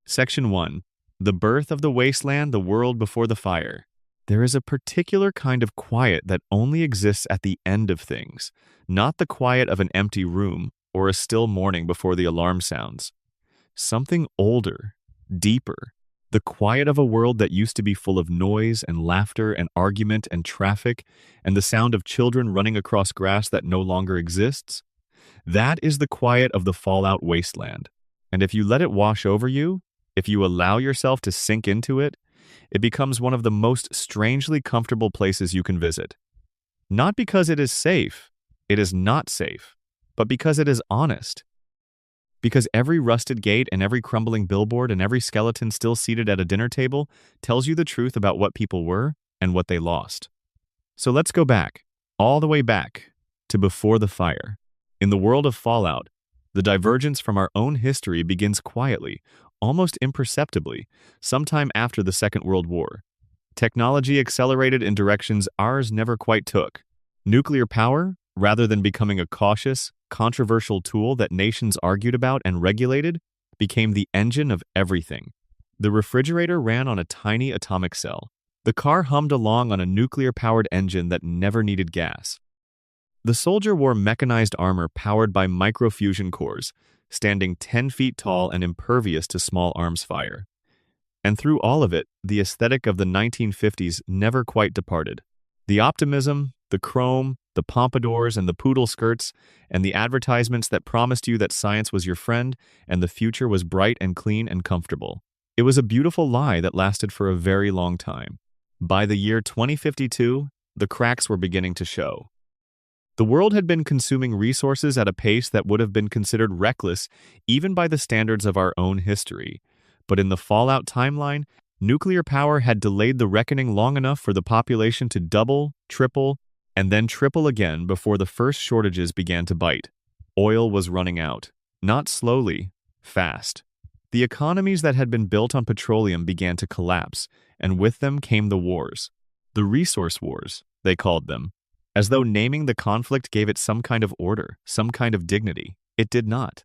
Section 1. The birth of the wasteland, the world before the fire. There is a particular kind of quiet that only exists at the end of things, not the quiet of an empty room or a still morning before the alarm sounds. Something older, deeper, the quiet of a world that used to be full of noise and laughter and argument and traffic and the sound of children running across grass that no longer exists. That is the quiet of the fallout wasteland. And if you let it wash over you, if you allow yourself to sink into it, it becomes one of the most strangely comfortable places you can visit. Not because it is safe, it is not safe, but because it is honest. Because every rusted gate and every crumbling billboard and every skeleton still seated at a dinner table tells you the truth about what people were and what they lost. So let's go back, all the way back, to before the fire. In the world of Fallout, the divergence from our own history begins quietly, almost imperceptibly, sometime after the Second World War. Technology accelerated in directions ours never quite took. Nuclear power, rather than becoming a cautious, controversial tool that nations argued about and regulated, became the engine of everything. The refrigerator ran on a tiny atomic cell. The car hummed along on a nuclear-powered engine that never needed gas. The soldier wore mechanized armor powered by microfusion cores, standing 10 feet tall and impervious to small arms fire. And through all of it, the aesthetic of the 1950s never quite departed. The optimism, the chrome, the pompadours and the poodle skirts, and the advertisements that promised you that science was your friend and the future was bright and clean and comfortable. It was a beautiful lie that lasted for a very long time. By the year 2052, the cracks were beginning to show. The world had been consuming resources at a pace that would have been considered reckless even by the standards of our own history. But in the Fallout timeline, nuclear power had delayed the reckoning long enough for the population to double, triple, and then triple again before the first shortages began to bite. Oil was running out. Not slowly, fast. The economies that had been built on petroleum began to collapse, and with them came the wars. The resource wars, they called them. As though naming the conflict gave it some kind of order, some kind of dignity. It did not.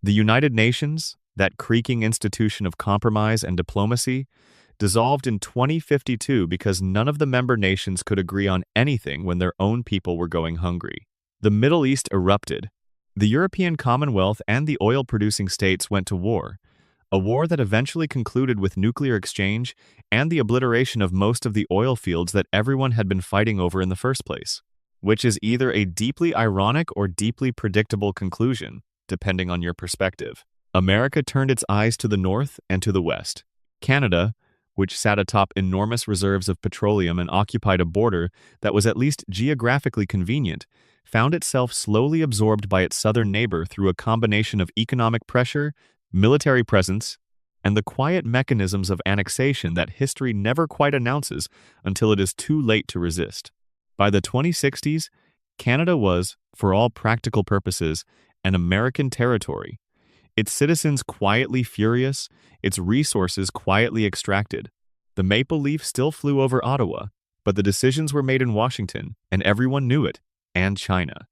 The United Nations, that creaking institution of compromise and diplomacy, dissolved in 2052 because none of the member nations could agree on anything when their own people were going hungry. The Middle East erupted. The European Commonwealth and the oil-producing states went to war, a war that eventually concluded with nuclear exchange and the obliteration of most of the oil fields that everyone had been fighting over in the first place, which is either a deeply ironic or deeply predictable conclusion, depending on your perspective. America turned its eyes to the north and to the west. Canada, which sat atop enormous reserves of petroleum and occupied a border that was at least geographically convenient, found itself slowly absorbed by its southern neighbor through a combination of economic pressure, military presence, and the quiet mechanisms of annexation that history never quite announces until it is too late to resist. By the 2060s, Canada was, for all practical purposes, an American territory. Its citizens quietly furious, its resources quietly extracted. The maple leaf still flew over Ottawa, but the decisions were made in Washington, and everyone knew it, and China.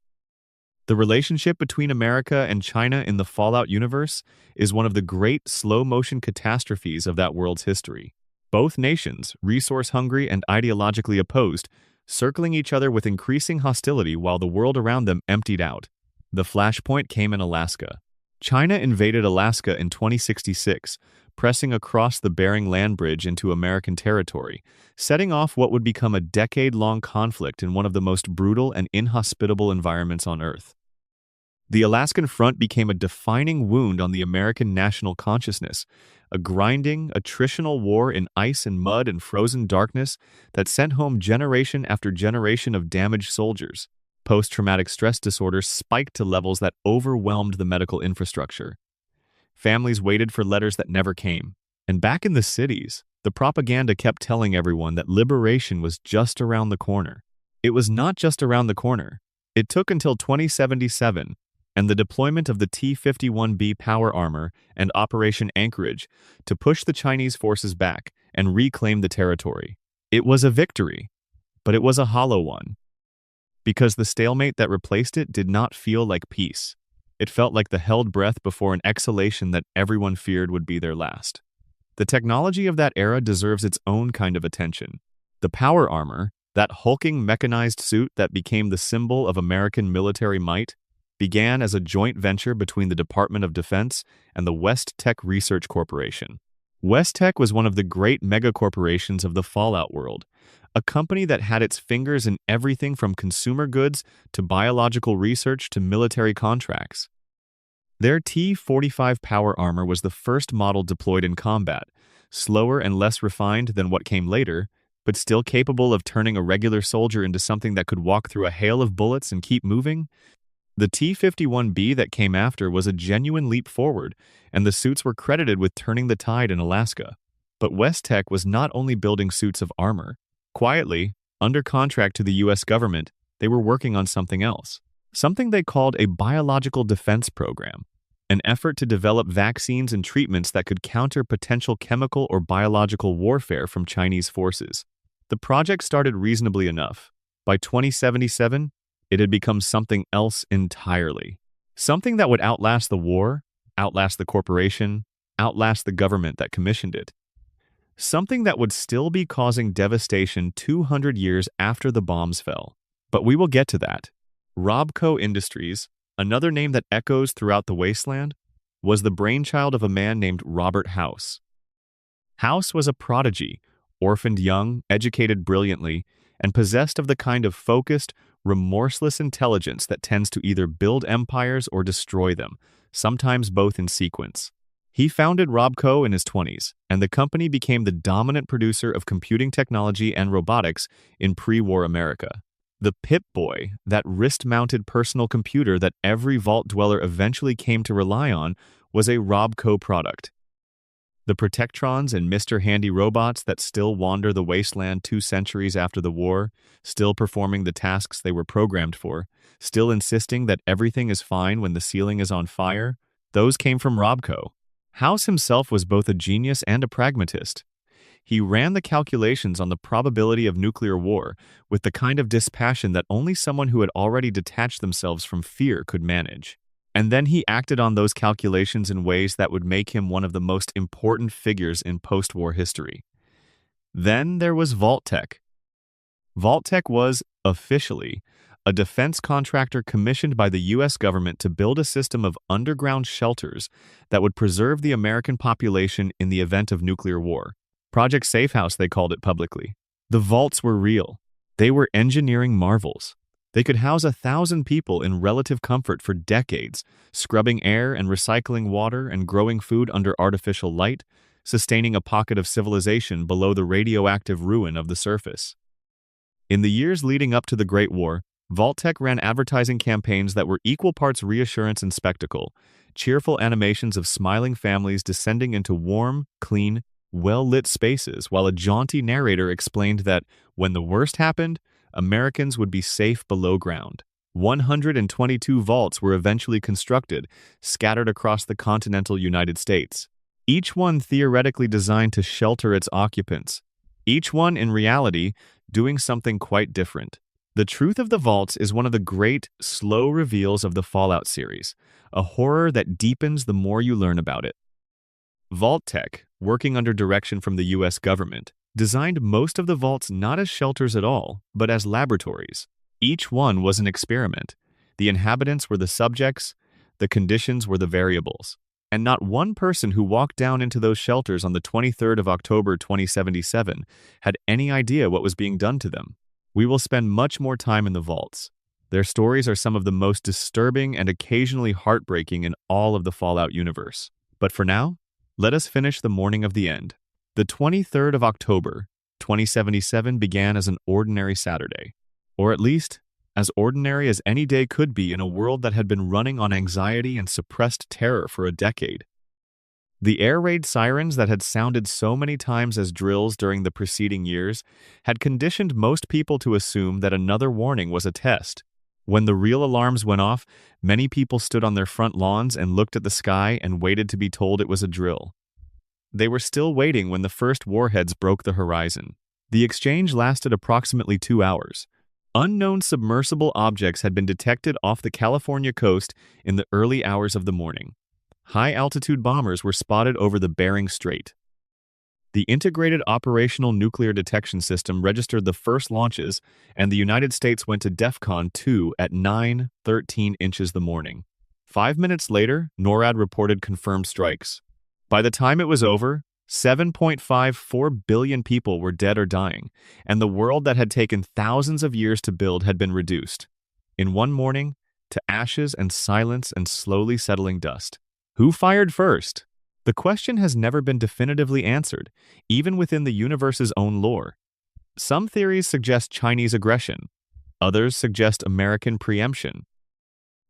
The relationship between America and China in the Fallout universe is one of the great slow-motion catastrophes of that world's history. Both nations, resource-hungry and ideologically opposed, circling each other with increasing hostility while the world around them emptied out. The flashpoint came in Alaska. China invaded Alaska in 2066, pressing across the Bering Land Bridge into American territory, setting off what would become a decade-long conflict in one of the most brutal and inhospitable environments on Earth. The Alaskan front became a defining wound on the American national consciousness, a grinding, attritional war in ice and mud and frozen darkness that sent home generation after generation of damaged soldiers. Post-traumatic stress disorder spiked to levels that overwhelmed the medical infrastructure. Families waited for letters that never came. And back in the cities, the propaganda kept telling everyone that liberation was just around the corner. It was not just around the corner. It took until 2077 and the deployment of the T-51B power armor and Operation Anchorage to push the Chinese forces back and reclaim the territory. It was a victory, but it was a hollow one, because the stalemate that replaced it did not feel like peace. It felt like the held breath before an exhalation that everyone feared would be their last. The technology of that era deserves its own kind of attention. The power armor, that hulking mechanized suit that became the symbol of American military might, began as a joint venture between the Department of Defense and the Vault-Tec Research Corporation. Vault-Tec was one of the great megacorporations of the Fallout world, a company that had its fingers in everything from consumer goods to biological research to military contracts. Their T-45 power armor was the first model deployed in combat, slower and less refined than what came later, but still capable of turning a regular soldier into something that could walk through a hail of bullets and keep moving. The T-51B that came after was a genuine leap forward, and the suits were credited with turning the tide in Alaska. But Vault-Tec was not only building suits of armor. Quietly, under contract to the US government, they were working on something else. Something they called a biological defense program, an effort to develop vaccines and treatments that could counter potential chemical or biological warfare from Chinese forces. The project started reasonably enough. By 2077, it had become something else entirely. Something that would outlast the war, outlast the corporation, outlast the government that commissioned it. Something that would still be causing devastation 200 years after the bombs fell. But we will get to that. Robco Industries, another name that echoes throughout the wasteland, was the brainchild of a man named Robert House. House was a prodigy, orphaned young, educated brilliantly, and possessed of the kind of focused, remorseless intelligence that tends to either build empires or destroy them, sometimes both in sequence. He founded Robco in his 20s, and the company became the dominant producer of computing technology and robotics in pre-war America. The Pip-Boy, that wrist-mounted personal computer that every vault dweller eventually came to rely on, was a Robco product. The Protectrons and Mr. Handy robots that still wander the wasteland 2 centuries after the war, still performing the tasks they were programmed for, still insisting that everything is fine when the ceiling is on fire, those came from Robco. House himself was both a genius and a pragmatist. He ran the calculations on the probability of nuclear war with the kind of dispassion that only someone who had already detached themselves from fear could manage. And then he acted on those calculations in ways that would make him one of the most important figures in post-war history. Then there was Vault-Tec. Vault-Tec was, officially, a defense contractor commissioned by the US government to build a system of underground shelters that would preserve the American population in the event of nuclear war. Project Safehouse, they called it publicly. The vaults were real. They were engineering marvels. They could house 1,000 people in relative comfort for decades, scrubbing air and recycling water and growing food under artificial light, sustaining a pocket of civilization below the radioactive ruin of the surface. In the years leading up to the Great War, Vault-Tec ran advertising campaigns that were equal parts reassurance and spectacle, cheerful animations of smiling families descending into warm, clean, well-lit spaces, while a jaunty narrator explained that, when the worst happened, Americans would be safe below ground. 122 vaults were eventually constructed, scattered across the continental United States. Each one theoretically designed to shelter its occupants. Each one, in reality, doing something quite different. The truth of the vaults is one of the great, slow reveals of the Fallout series, a horror that deepens the more you learn about it. Vault-Tec, working under direction from the US government, designed most of the vaults not as shelters at all, but as laboratories. Each one was an experiment. The inhabitants were the subjects, the conditions were the variables. And not one person who walked down into those shelters on the 23rd of October 2077 had any idea what was being done to them. We will spend much more time in the vaults. Their stories are some of the most disturbing and occasionally heartbreaking in all of the Fallout universe. But for now, let us finish the morning of the end. The 23rd of October, 2077 began as an ordinary Saturday, or at least as ordinary as any day could be in a world that had been running on anxiety and suppressed terror for a decade. The air raid sirens that had sounded so many times as drills during the preceding years had conditioned most people to assume that another warning was a test. When the real alarms went off, many people stood on their front lawns and looked at the sky and waited to be told it was a drill. They were still waiting when the first warheads broke the horizon. The exchange lasted approximately 2 hours. Unknown submersible objects had been detected off the California coast in the early hours of the morning. High-altitude bombers were spotted over the Bering Strait. The Integrated Operational Nuclear Detection System registered the first launches, and the United States went to DEFCON 2 at 9:13 inches the morning. 5 minutes later, NORAD reported confirmed strikes. By the time it was over, 7.54 billion people were dead or dying, and the world that had taken thousands of years to build had been reduced, in one morning, to ashes and silence and slowly settling dust. Who fired first? The question has never been definitively answered, even within the universe's own lore. Some theories suggest Chinese aggression. Others suggest American preemption.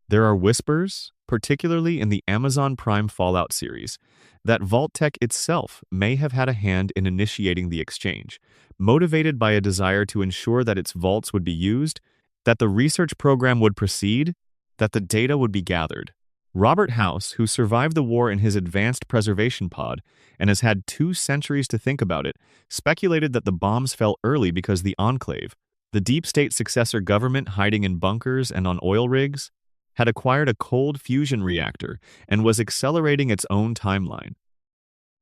There are whispers, particularly in the Amazon Prime Fallout series, that Vault-Tec itself may have had a hand in initiating the exchange, motivated by a desire to ensure that its vaults would be used, that the research program would proceed, that the data would be gathered. Robert House, who survived the war in his advanced preservation pod and has had 2 centuries to think about it, speculated that the bombs fell early because the Enclave, the deep state successor government hiding in bunkers and on oil rigs, had acquired a cold fusion reactor and was accelerating its own timeline.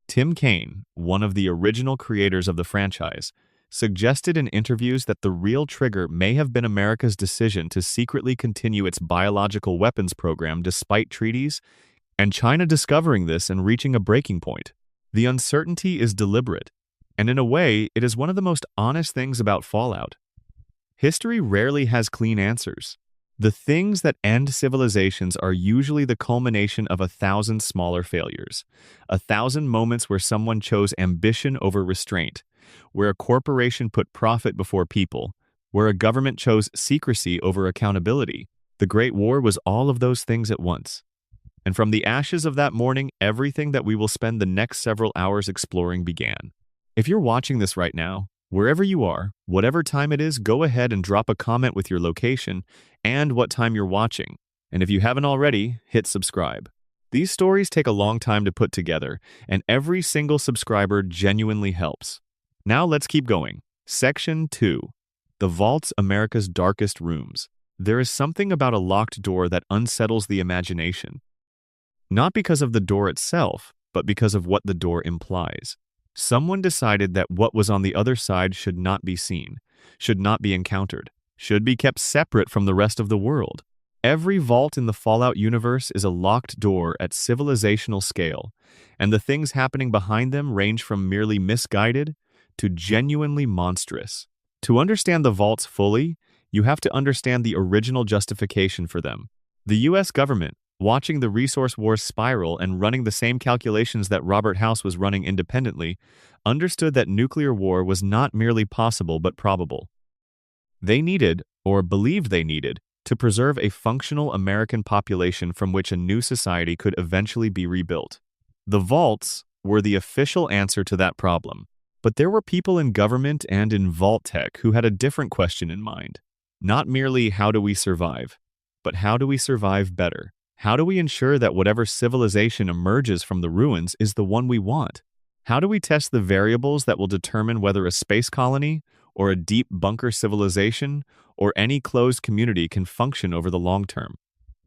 Tim Kaine, one of the original creators of the franchise, suggested in interviews that the real trigger may have been America's decision to secretly continue its biological weapons program despite treaties, and China discovering this and reaching a breaking point. The uncertainty is deliberate, and in a way, it is one of the most honest things about Fallout. History rarely has clean answers. The things that end civilizations are usually the culmination of 1,000 smaller failures, 1,000 moments where someone chose ambition over restraint, where a corporation put profit before people, where a government chose secrecy over accountability. The Great War was all of those things at once. And from the ashes of that morning, everything that we will spend the next several hours exploring began. If you're watching this right now, wherever you are, whatever time it is, go ahead and drop a comment with your location and what time you're watching. And if you haven't already, hit subscribe. These stories take a long time to put together, and every single subscriber genuinely helps. Now let's keep going. Section 2. The Vault's America's Darkest Rooms. There is something about a locked door that unsettles the imagination. Not because of the door itself, but because of what the door implies. Someone decided that what was on the other side should not be seen, should not be encountered, should be kept separate from the rest of the world. Every vault in the Fallout universe is a locked door at civilizational scale, and the things happening behind them range from merely misguided to genuinely monstrous. To understand the vaults fully, you have to understand the original justification for them. The US government, watching the resource wars spiral and running the same calculations that Robert House was running independently, understood that nuclear war was not merely possible but probable. They needed, or believed they needed, to preserve a functional American population from which a new society could eventually be rebuilt. The vaults were the official answer to that problem. But there were people in government and in Vault-Tec who had a different question in mind. Not merely how do we survive, but how do we survive better? How do we ensure that whatever civilization emerges from the ruins is the one we want? How do we test the variables that will determine whether a space colony, or a deep bunker civilization, or any closed community can function over the long term?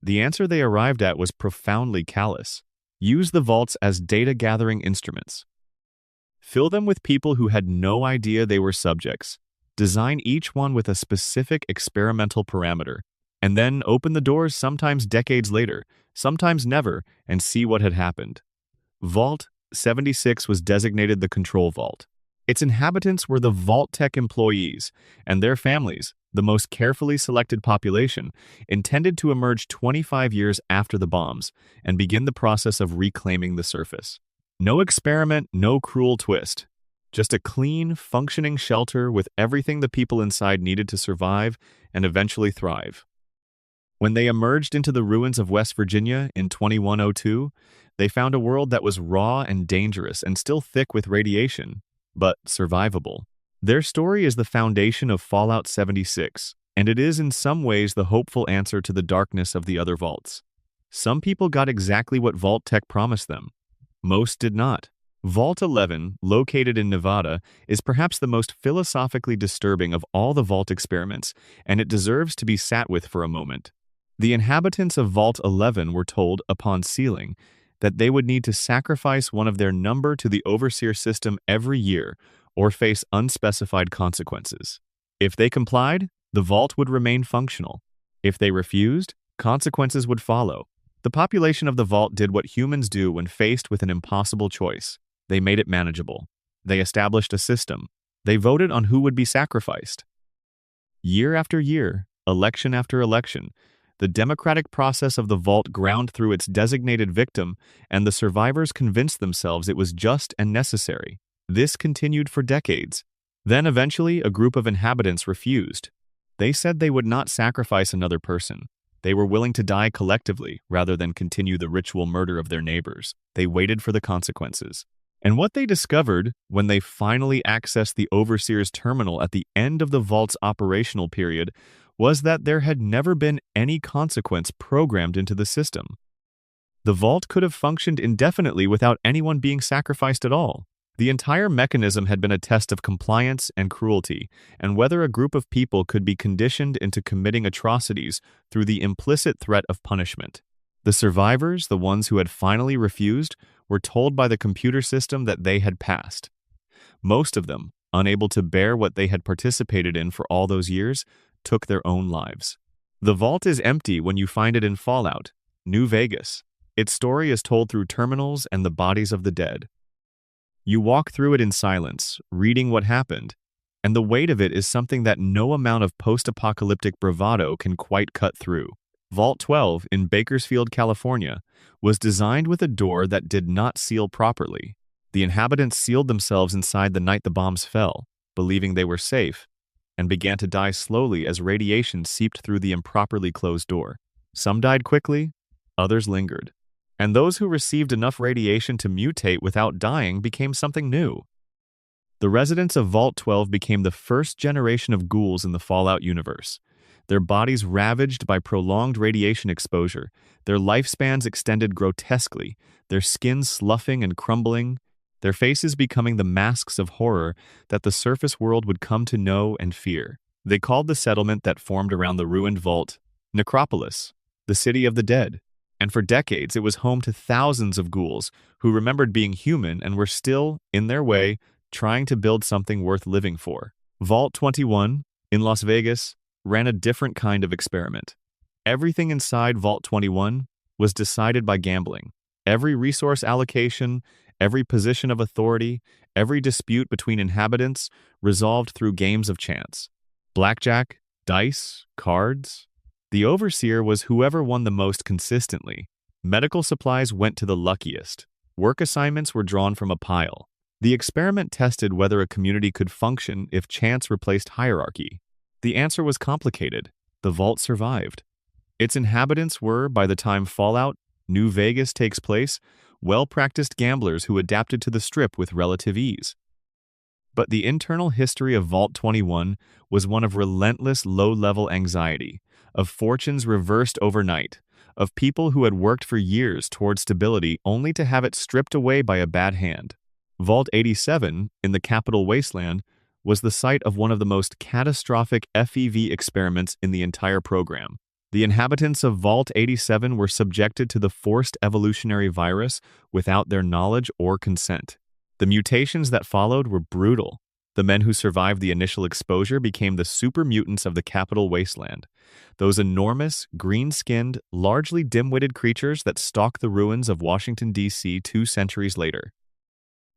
The answer they arrived at was profoundly callous. Use the vaults as data-gathering instruments. Fill them with people who had no idea they were subjects. Design each one with a specific experimental parameter, and then open the doors sometimes decades later, sometimes never, and see what had happened. Vault 76 was designated the Control Vault. Its inhabitants were the Vault-Tec employees and their families, the most carefully selected population, intended to emerge 25 years after the bombs and begin the process of reclaiming the surface. No experiment, no cruel twist. Just a clean, functioning shelter with everything the people inside needed to survive and eventually thrive. When they emerged into the ruins of West Virginia in 2102, they found a world that was raw and dangerous and still thick with radiation, but survivable. Their story is the foundation of Fallout 76, and it is in some ways the hopeful answer to the darkness of the other vaults. Some people got exactly what Vault-Tec promised them. Most did not. Vault 11, located in Nevada, is perhaps the most philosophically disturbing of all the vault experiments, and it deserves to be sat with for a moment. The inhabitants of Vault 11 were told, upon sealing, that they would need to sacrifice one of their number to the overseer system every year or face unspecified consequences. If they complied, the vault would remain functional. If they refused, consequences would follow. The population of the vault did what humans do when faced with an impossible choice. They made it manageable. They established a system. They voted on who would be sacrificed. Year after year, election after election, the democratic process of the vault ground through its designated victim, and the survivors convinced themselves it was just and necessary. This continued for decades. Then eventually, a group of inhabitants refused. They said they would not sacrifice another person. They were willing to die collectively rather than continue the ritual murder of their neighbors. They waited for the consequences. And what they discovered when they finally accessed the overseer's terminal at the end of the vault's operational period was that there had never been any consequence programmed into the system. The vault could have functioned indefinitely without anyone being sacrificed at all. The entire mechanism had been a test of compliance and cruelty, and whether a group of people could be conditioned into committing atrocities through the implicit threat of punishment. The survivors, the ones who had finally refused, were told by the computer system that they had passed. Most of them, unable to bear what they had participated in for all those years, took their own lives. The vault is empty when you find it in Fallout, New Vegas. Its story is told through terminals and the bodies of the dead. You walk through it in silence, reading what happened, and the weight of it is something that no amount of post-apocalyptic bravado can quite cut through. Vault 12 in Bakersfield, California, was designed with a door that did not seal properly. The inhabitants sealed themselves inside the night the bombs fell, believing they were safe, and began to die slowly as radiation seeped through the improperly closed door. Some died quickly, others lingered. And those who received enough radiation to mutate without dying became something new. The residents of Vault 12 became the first generation of ghouls in the Fallout universe. Their bodies ravaged by prolonged radiation exposure, their lifespans extended grotesquely, their skins sloughing and crumbling, their faces becoming the masks of horror that the surface world would come to know and fear. They called the settlement that formed around the ruined vault Necropolis, the city of the dead. And for decades it was home to thousands of ghouls who remembered being human and were still, in their way, trying to build something worth living for. Vault 21, in Las Vegas, ran a different kind of experiment. Everything inside Vault 21 was decided by gambling. Every resource allocation, every position of authority, every dispute between inhabitants resolved through games of chance. Blackjack, dice, cards. The overseer was whoever won the most consistently. Medical supplies went to the luckiest. Work assignments were drawn from a pile. The experiment tested whether a community could function if chance replaced hierarchy. The answer was complicated. The vault survived. Its inhabitants were, by the time Fallout, New Vegas takes place, well-practiced gamblers who adapted to the strip with relative ease. But the internal history of Vault 21 was one of relentless low-level anxiety, of fortunes reversed overnight, of people who had worked for years toward stability only to have it stripped away by a bad hand. Vault 87, in the capital wasteland, was the site of one of the most catastrophic FEV experiments in the entire program. The inhabitants of Vault 87 were subjected to the forced evolutionary virus without their knowledge or consent. The mutations that followed were brutal. The men who survived the initial exposure became the super mutants of the capital wasteland, those enormous, green-skinned, largely dim-witted creatures that stalk the ruins of Washington, D.C. 2 centuries later.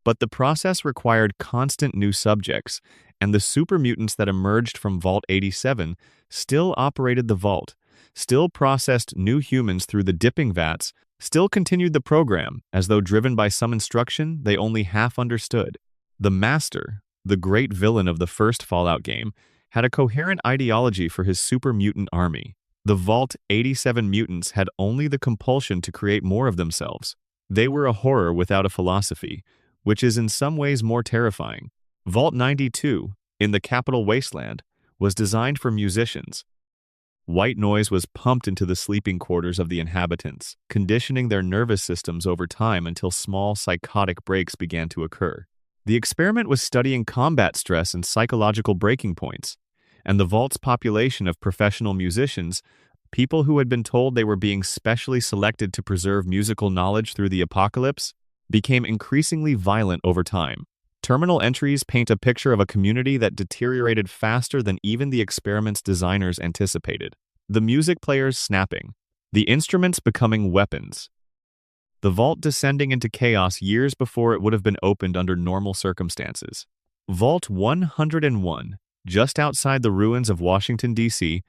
But the process required constant new subjects, and the super mutants that emerged from Vault 87 still operated the vault, still processed new humans through the dipping vats, still continued the program as though driven by some instruction they only half understood. The Master, the great villain of the first Fallout game, had a coherent ideology for his super mutant army. The Vault 87 mutants had only the compulsion to create more of themselves. They were a horror without a philosophy, which is in some ways more terrifying. Vault 92, in the capital wasteland, was designed for musicians. White noise was pumped into the sleeping quarters of the inhabitants, conditioning their nervous systems over time until small psychotic breaks began to occur. The experiment was studying combat stress and psychological breaking points, and the vault's population of professional musicians, people who had been told they were being specially selected to preserve musical knowledge through the apocalypse, became increasingly violent over time. Terminal entries paint a picture of a community that deteriorated faster than even the experiment's designers anticipated. The music players snapping, the instruments becoming weapons, the vault descending into chaos years before it would have been opened under normal circumstances. Vault 101, just outside the ruins of Washington, D.C.,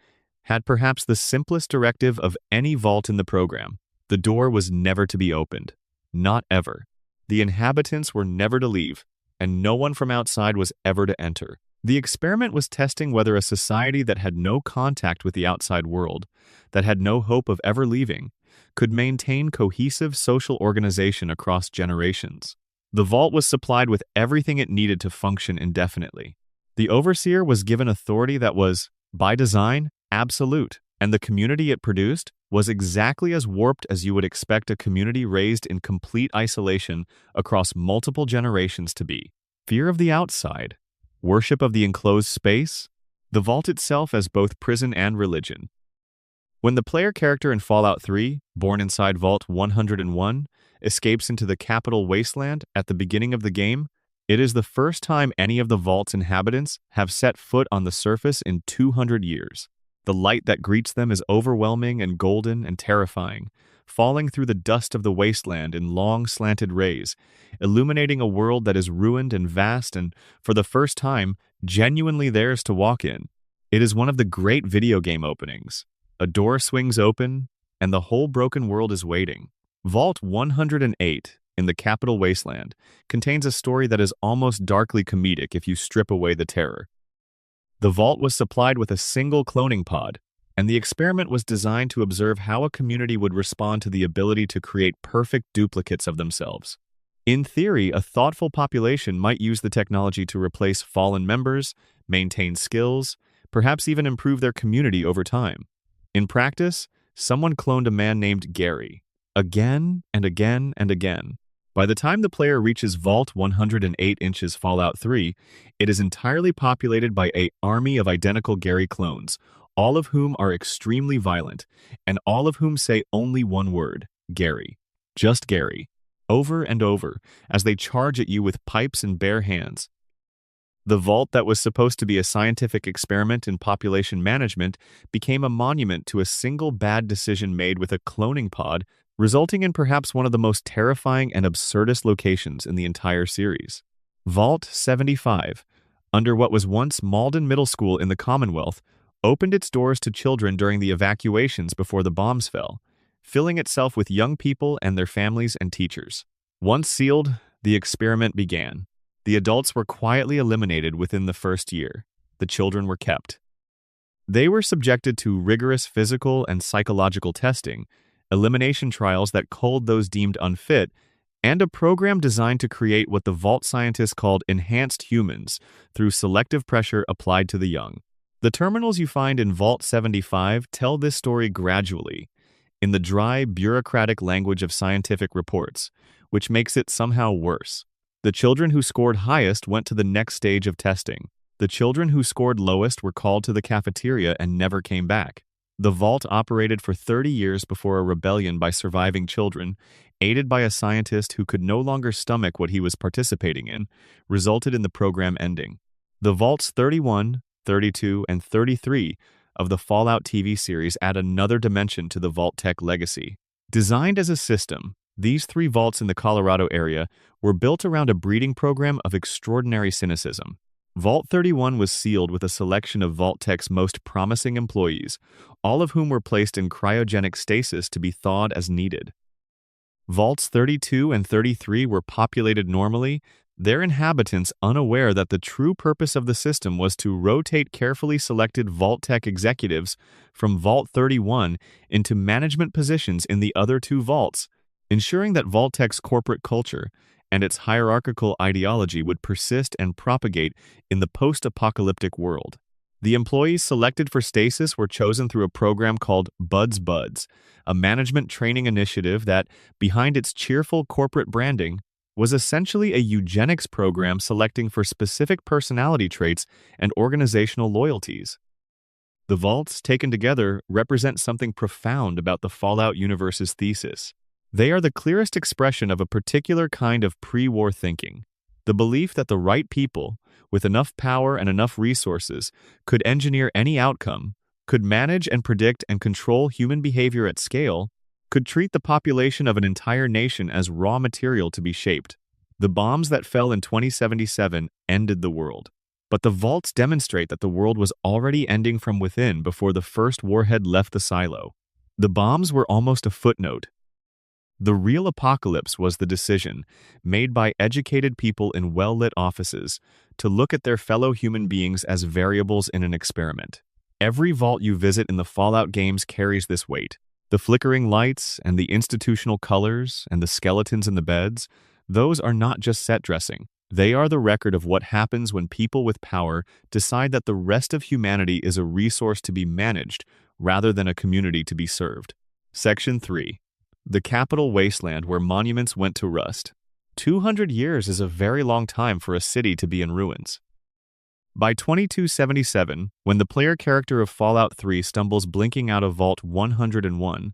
had perhaps the simplest directive of any vault in the program. The door was never to be opened. Not ever. The inhabitants were never to leave, and no one from outside was ever to enter. The experiment was testing whether a society that had no contact with the outside world, that had no hope of ever leaving, could maintain cohesive social organization across generations. The vault was supplied with everything it needed to function indefinitely. The overseer was given authority that was, by design, absolute, and the community it produced was exactly as warped as you would expect a community raised in complete isolation across multiple generations to be. Fear of the outside, worship of the enclosed space, the vault itself as both prison and religion. When the player character in Fallout 3, born inside Vault 101, escapes into the capital wasteland at the beginning of the game, it is the first time any of the vault's inhabitants have set foot on the surface in 200 years. The light that greets them is overwhelming and golden and terrifying, falling through the dust of the wasteland in long slanted rays, illuminating a world that is ruined and vast and, for the first time, genuinely theirs to walk in. It is one of the great video game openings. A door swings open, and the whole broken world is waiting. Vault 108, in the capital wasteland, contains a story that is almost darkly comedic if you strip away the terror. The vault was supplied with a single cloning pod, and the experiment was designed to observe how a community would respond to the ability to create perfect duplicates of themselves. In theory, a thoughtful population might use the technology to replace fallen members, maintain skills, perhaps even improve their community over time. In practice, someone cloned a man named Gary, again and again and again. By the time the player reaches Vault 108 inches Fallout 3, it is entirely populated by an army of identical Gary clones, all of whom are extremely violent, and all of whom say only one word, Gary. Just Gary. Over and over, as they charge at you with pipes and bare hands. The vault that was supposed to be a scientific experiment in population management became a monument to a single bad decision made with a cloning pod, resulting in perhaps one of the most terrifying and absurdist locations in the entire series. Vault 75, under what was once Malden Middle School in the Commonwealth, opened its doors to children during the evacuations before the bombs fell, filling itself with young people and their families and teachers. Once sealed, the experiment began. The adults were quietly eliminated within the first year. The children were kept. They were subjected to rigorous physical and psychological testing, elimination trials that culled those deemed unfit, and a program designed to create what the Vault scientists called enhanced humans through selective pressure applied to the young. The terminals you find in Vault 75 tell this story gradually, in the dry, bureaucratic language of scientific reports, which makes it somehow worse. The children who scored highest went to the next stage of testing. The children who scored lowest were called to the cafeteria and never came back. The vault operated for 30 years before a rebellion by surviving children, aided by a scientist who could no longer stomach what he was participating in, resulted in the program ending. The Vaults 31, 32, and 33 of the Fallout TV series add another dimension to the Vault-Tec legacy. Designed as a system, these 3 vaults in the Colorado area were built around a breeding program of extraordinary cynicism. Vault 31 was sealed with a selection of Vault-Tec's most promising employees, all of whom were placed in cryogenic stasis to be thawed as needed. Vaults 32 and 33 were populated normally, their inhabitants unaware that the true purpose of the system was to rotate carefully selected Vault-Tec executives from Vault 31 into management positions in the other 2 vaults, ensuring that Vault-Tec's corporate culture and its hierarchical ideology would persist and propagate in the post-apocalyptic world. The employees selected for stasis were chosen through a program called Buds, a management training initiative that, behind its cheerful corporate branding, was essentially a eugenics program selecting for specific personality traits and organizational loyalties. The vaults, taken together, represent something profound about the Fallout universe's thesis. They are the clearest expression of a particular kind of pre-war thinking, the belief that the right people, with enough power and enough resources, could engineer any outcome, could manage and predict and control human behavior at scale, could treat the population of an entire nation as raw material to be shaped. The bombs that fell in 2077 ended the world. But the vaults demonstrate that the world was already ending from within before the first warhead left the silo. The bombs were almost a footnote. The real apocalypse was the decision, made by educated people in well-lit offices, to look at their fellow human beings as variables in an experiment. Every vault you visit in the Fallout games carries this weight. The flickering lights and the institutional colors and the skeletons in the beds, those are not just set dressing. They are the record of what happens when people with power decide that the rest of humanity is a resource to be managed rather than a community to be served. Section 3. The capital wasteland where monuments went to rust. 200 years is a very long time for a city to be in ruins. By 2277, when the player character of Fallout 3 stumbles blinking out of Vault 101,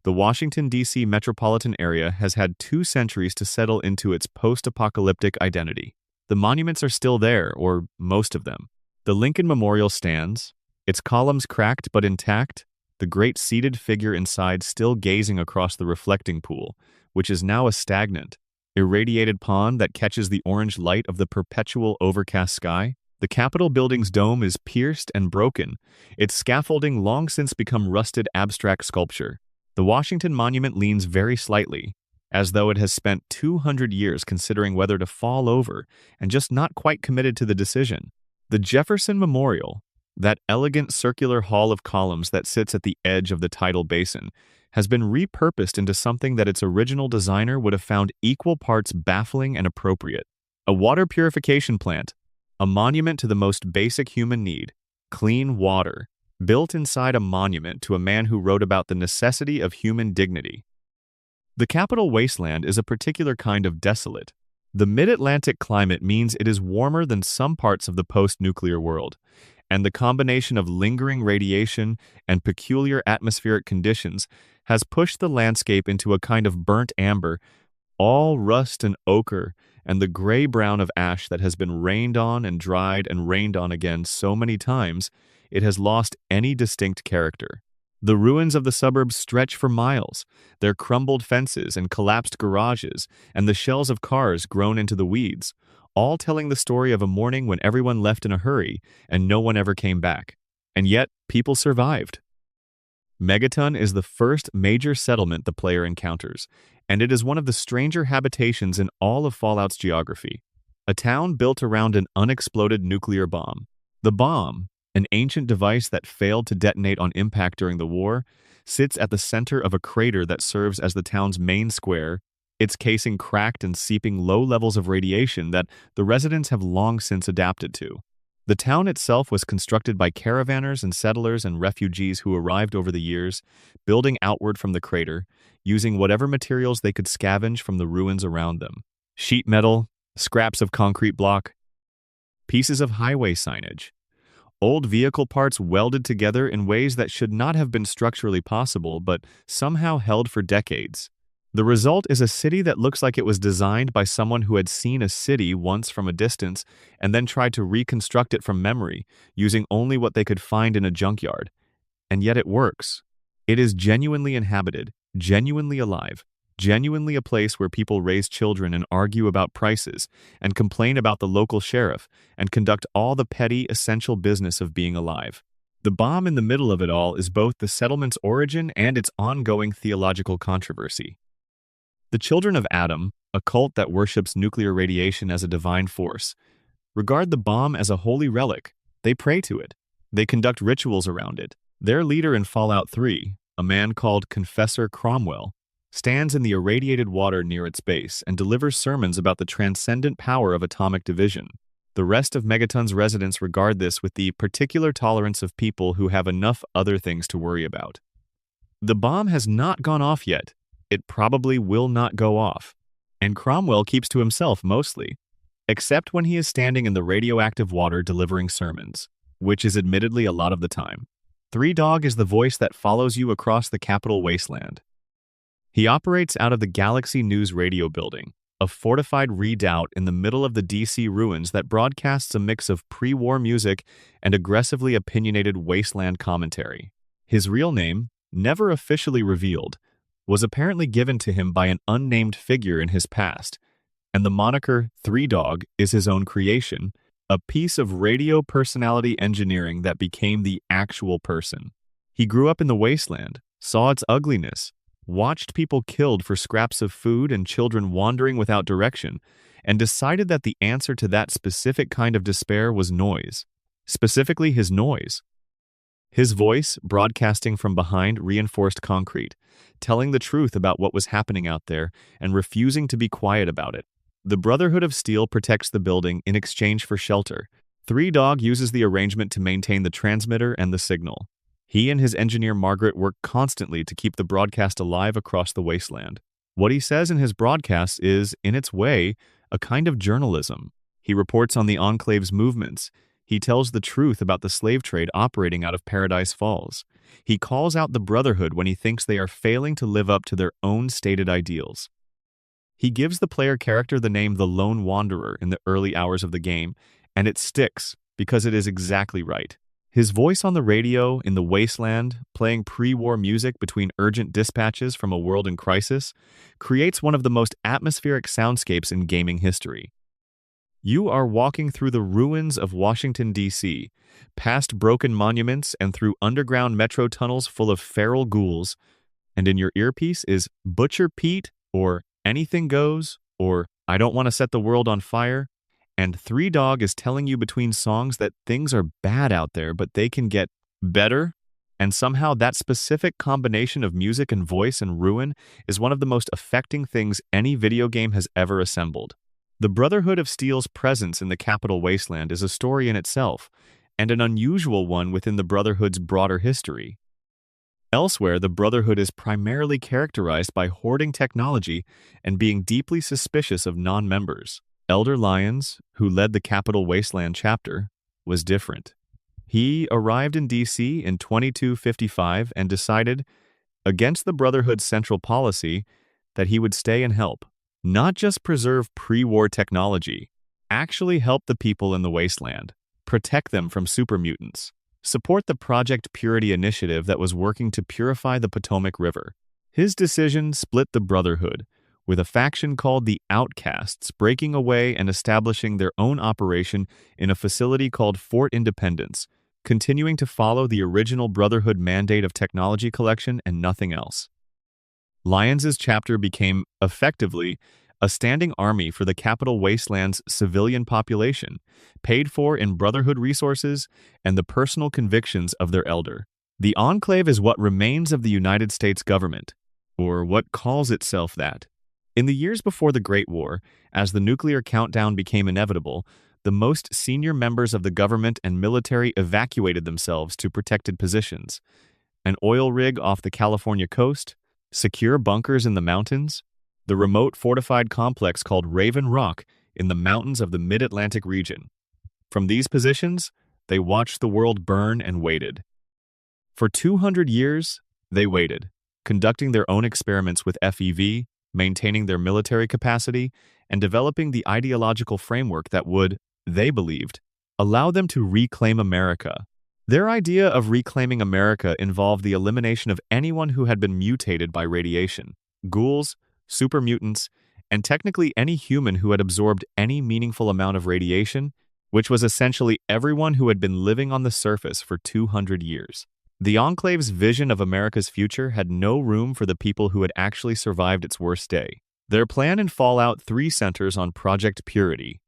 the Washington, D.C. metropolitan area has had 2 centuries to settle into its post-apocalyptic identity. The monuments are still there, or most of them. The Lincoln Memorial stands, its columns cracked but intact, the great seated figure inside still gazing across the reflecting pool, which is now a stagnant, irradiated pond that catches the orange light of the perpetual overcast sky. The Capitol building's dome is pierced and broken, its scaffolding long since become rusted abstract sculpture. The Washington Monument leans very slightly, as though it has spent 200 years considering whether to fall over and just not quite committed to the decision. The Jefferson Memorial, that elegant circular hall of columns that sits at the edge of the tidal basin, has been repurposed into something that its original designer would have found equal parts baffling and appropriate. A water purification plant, a monument to the most basic human need, clean water, built inside a monument to a man who wrote about the necessity of human dignity. The capital wasteland is a particular kind of desolate. The mid-Atlantic climate means it is warmer than some parts of the post-nuclear world, and the combination of lingering radiation and peculiar atmospheric conditions has pushed the landscape into a kind of burnt amber, all rust and ochre, and the gray-brown of ash that has been rained on and dried and rained on again so many times, it has lost any distinct character. The ruins of the suburbs stretch for miles, their crumbled fences and collapsed garages, and the shells of cars grown into the weeds, all telling the story of a morning when everyone left in a hurry and no one ever came back. And yet, people survived. Megaton is the first major settlement the player encounters, and it is one of the stranger habitations in all of Fallout's geography. A town built around an unexploded nuclear bomb. The bomb, an ancient device that failed to detonate on impact during the war, sits at the center of a crater that serves as the town's main square, its casing cracked and seeping low levels of radiation that the residents have long since adapted to. The town itself was constructed by caravanners and settlers and refugees who arrived over the years, building outward from the crater, using whatever materials they could scavenge from the ruins around them. Sheet metal, scraps of concrete block, pieces of highway signage, old vehicle parts welded together in ways that should not have been structurally possible but somehow held for decades. The result is a city that looks like it was designed by someone who had seen a city once from a distance and then tried to reconstruct it from memory, using only what they could find in a junkyard. And yet it works. It is genuinely inhabited, genuinely alive, genuinely a place where people raise children and argue about prices, and complain about the local sheriff, and conduct all the petty, essential business of being alive. The bomb in the middle of it all is both the settlement's origin and its ongoing theological controversy. The Children of Adam, a cult that worships nuclear radiation as a divine force, regard the bomb as a holy relic. They pray to it. They conduct rituals around it. Their leader in Fallout 3, a man called Confessor Cromwell, stands in the irradiated water near its base and delivers sermons about the transcendent power of atomic division. The rest of Megaton's residents regard this with the particular tolerance of people who have enough other things to worry about. The bomb has not gone off yet. It probably will not go off. And Cromwell keeps to himself mostly, except when he is standing in the radioactive water delivering sermons, which is admittedly a lot of the time. Three Dog is the voice that follows you across the Capitol wasteland. He operates out of the Galaxy News radio building, a fortified redoubt in the middle of the DC ruins that broadcasts a mix of pre-war music and aggressively opinionated wasteland commentary. His real name, never officially revealed, was apparently given to him by an unnamed figure in his past, and the moniker Three Dog is his own creation, a piece of radio personality engineering that became the actual person. He grew up in the wasteland, saw its ugliness, watched people killed for scraps of food and children wandering without direction, and decided that the answer to that specific kind of despair was noise. Specifically, his noise. His voice, broadcasting from behind reinforced concrete, telling the truth about what was happening out there and refusing to be quiet about it. The Brotherhood of Steel protects the building in exchange for shelter. Three Dog uses the arrangement to maintain the transmitter and the signal. He and his engineer Margaret work constantly to keep the broadcast alive across the wasteland. What he says in his broadcasts is, in its way, a kind of journalism. He reports on the Enclave's movements. He tells the truth about the slave trade operating out of Paradise Falls. He calls out the Brotherhood when he thinks they are failing to live up to their own stated ideals. He gives the player character the name the Lone Wanderer in the early hours of the game, and it sticks because it is exactly right. His voice on the radio in the wasteland, playing pre-war music between urgent dispatches from a world in crisis, creates one of the most atmospheric soundscapes in gaming history. You are walking through the ruins of Washington, D.C., past broken monuments and through underground metro tunnels full of feral ghouls, and in your earpiece is Butcher Pete or Anything Goes or I Don't Want to Set the World on Fire, and Three Dog is telling you between songs that things are bad out there, but they can get better, and somehow that specific combination of music and voice and ruin is one of the most affecting things any video game has ever assembled. The Brotherhood of Steel's presence in the Capitol Wasteland is a story in itself, and an unusual one within the Brotherhood's broader history. Elsewhere, the Brotherhood is primarily characterized by hoarding technology and being deeply suspicious of non-members. Elder Lyons, who led the Capitol Wasteland chapter, was different. He arrived in D.C. in 2255 and decided, against the Brotherhood's central policy, that he would stay and help. Not just preserve pre-war technology, actually help the people in the wasteland, protect them from super mutants, support the Project Purity initiative that was working to purify the Potomac River. His decision split the Brotherhood, with a faction called the Outcasts breaking away and establishing their own operation in a facility called Fort Independence, continuing to follow the original Brotherhood mandate of technology collection and nothing else. Lyons's chapter became, effectively, a standing army for the Capitol Wasteland's civilian population, paid for in Brotherhood resources and the personal convictions of their elder. The Enclave is what remains of the United States government, or what calls itself that. In the years before the Great War, as the nuclear countdown became inevitable, the most senior members of the government and military evacuated themselves to protected positions. An oil rig off the California coast, secure bunkers in the mountains, the remote fortified complex called Raven Rock in the mountains of the Mid-Atlantic region. From these positions, they watched the world burn and waited. For 200 years, they waited, conducting their own experiments with FEV, maintaining their military capacity, and developing the ideological framework that would, they believed, allow them to reclaim America. Their idea of reclaiming America involved the elimination of anyone who had been mutated by radiation, ghouls, super mutants, and technically any human who had absorbed any meaningful amount of radiation, which was essentially everyone who had been living on the surface for 200 years. The Enclave's vision of America's future had no room for the people who had actually survived its worst day. Their plan in Fallout 3 centers on Project Purity.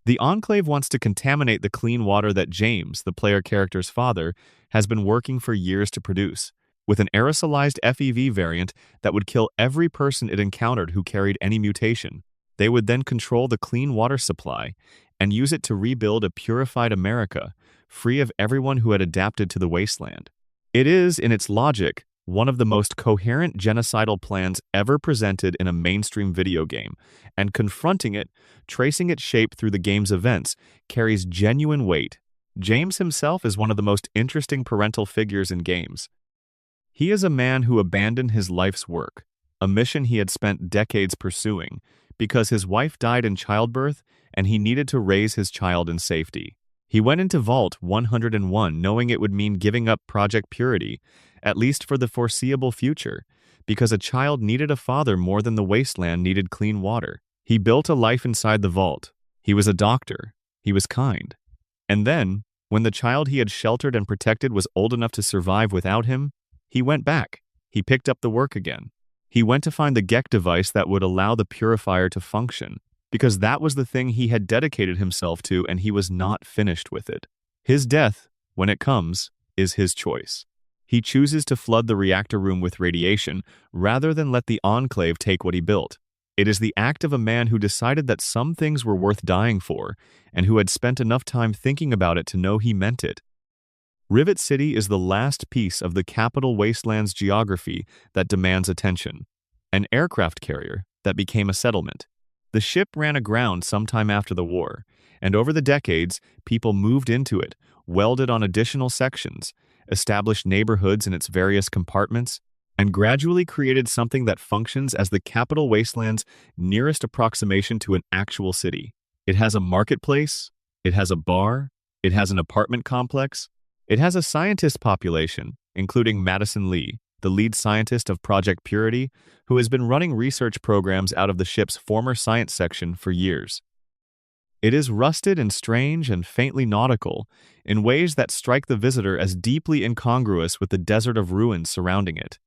The Enclave wants to contaminate the clean water that James, the player character's father, has been working for years to produce, with an aerosolized FEV variant that would kill every person it encountered who carried any mutation. They would then control the clean water supply and use it to rebuild a purified America, free of everyone who had adapted to the wasteland. It is, in its logic, one of the most coherent genocidal plans ever presented in a mainstream video game, and confronting it, tracing its shape through the game's events, carries genuine weight. James himself is one of the most interesting parental figures in games. He is a man who abandoned his life's work, a mission he had spent decades pursuing, because his wife died in childbirth and he needed to raise his child in safety. He went into Vault 101 knowing it would mean giving up Project Purity, at least for the foreseeable future, because a child needed a father more than the wasteland needed clean water. He built a life inside the vault. He was a doctor. He was kind. And then, when the child he had sheltered and protected was old enough to survive without him, he went back. He picked up the work again. He went to find the GEC device that would allow the purifier to function, because that was the thing he had dedicated himself to and he was not finished with it. His death, when it comes, is his choice. He chooses to flood the reactor room with radiation rather than let the Enclave take what he built. It is the act of a man who decided that some things were worth dying for and who had spent enough time thinking about it to know he meant it. Rivet City is the last piece of the capital wasteland's geography that demands attention. An aircraft carrier that became a settlement. The ship ran aground sometime after the war, and over the decades, people moved into it, welded on additional sections, established neighborhoods in its various compartments, and gradually created something that functions as the capital wasteland's nearest approximation to an actual city. It has a marketplace, it has a bar, it has an apartment complex, it has a scientist population, including Madison Lee, the lead scientist of Project Purity, who has been running research programs out of the ship's former science section for years. It is rusted and strange and faintly nautical in ways that strike the visitor as deeply incongruous with the desert of ruins surrounding it.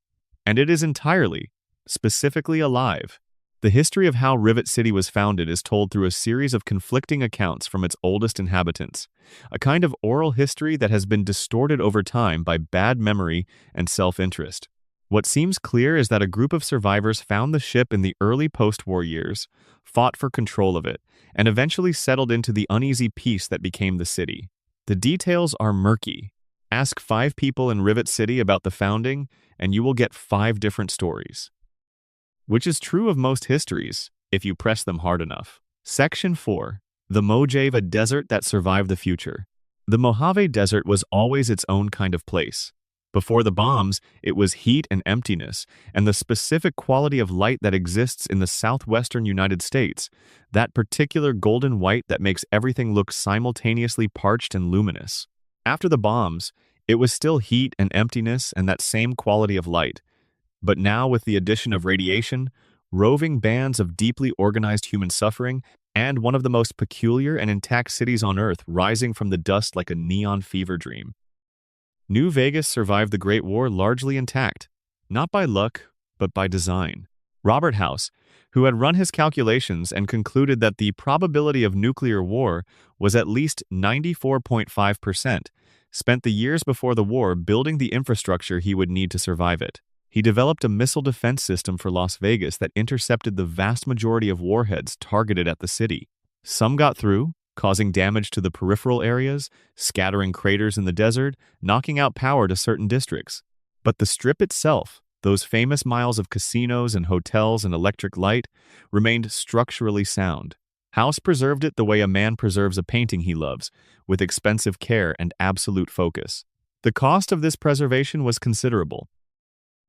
And it is entirely, specifically alive. The history of how Rivet City was founded is told through a series of conflicting accounts from its oldest inhabitants, a kind of oral history that has been distorted over time by bad memory and self-interest. What seems clear is that a group of survivors found the ship in the early post-war years, fought for control of it, and eventually settled into the uneasy peace that became the city. The details are murky. Ask 5 people in Rivet City about the founding, and you will get 5 different stories. Which is true of most histories, if you press them hard enough. Section 4. The Mojave Desert that survived the future. The Mojave Desert was always its own kind of place. Before the bombs, it was heat and emptiness, and the specific quality of light that exists in the southwestern United States, that particular golden white that makes everything look simultaneously parched and luminous. After the bombs, it was still heat and emptiness and that same quality of light. But now, with the addition of radiation, roving bands of deeply organized human suffering, and one of the most peculiar and intact cities on Earth rising from the dust like a neon fever dream. New Vegas survived the Great War largely intact, not by luck, but by design. Robert House, who had run his calculations and concluded that the probability of nuclear war was at least 94.5%, spent the years before the war building the infrastructure he would need to survive it. He developed a missile defense system for Las Vegas that intercepted the vast majority of warheads targeted at the city. Some got through, causing damage to the peripheral areas, scattering craters in the desert, knocking out power to certain districts. But the Strip itself, those famous miles of casinos and hotels and electric light, remained structurally sound. House preserved it the way a man preserves a painting he loves, with expensive care and absolute focus. The cost of this preservation was considerable.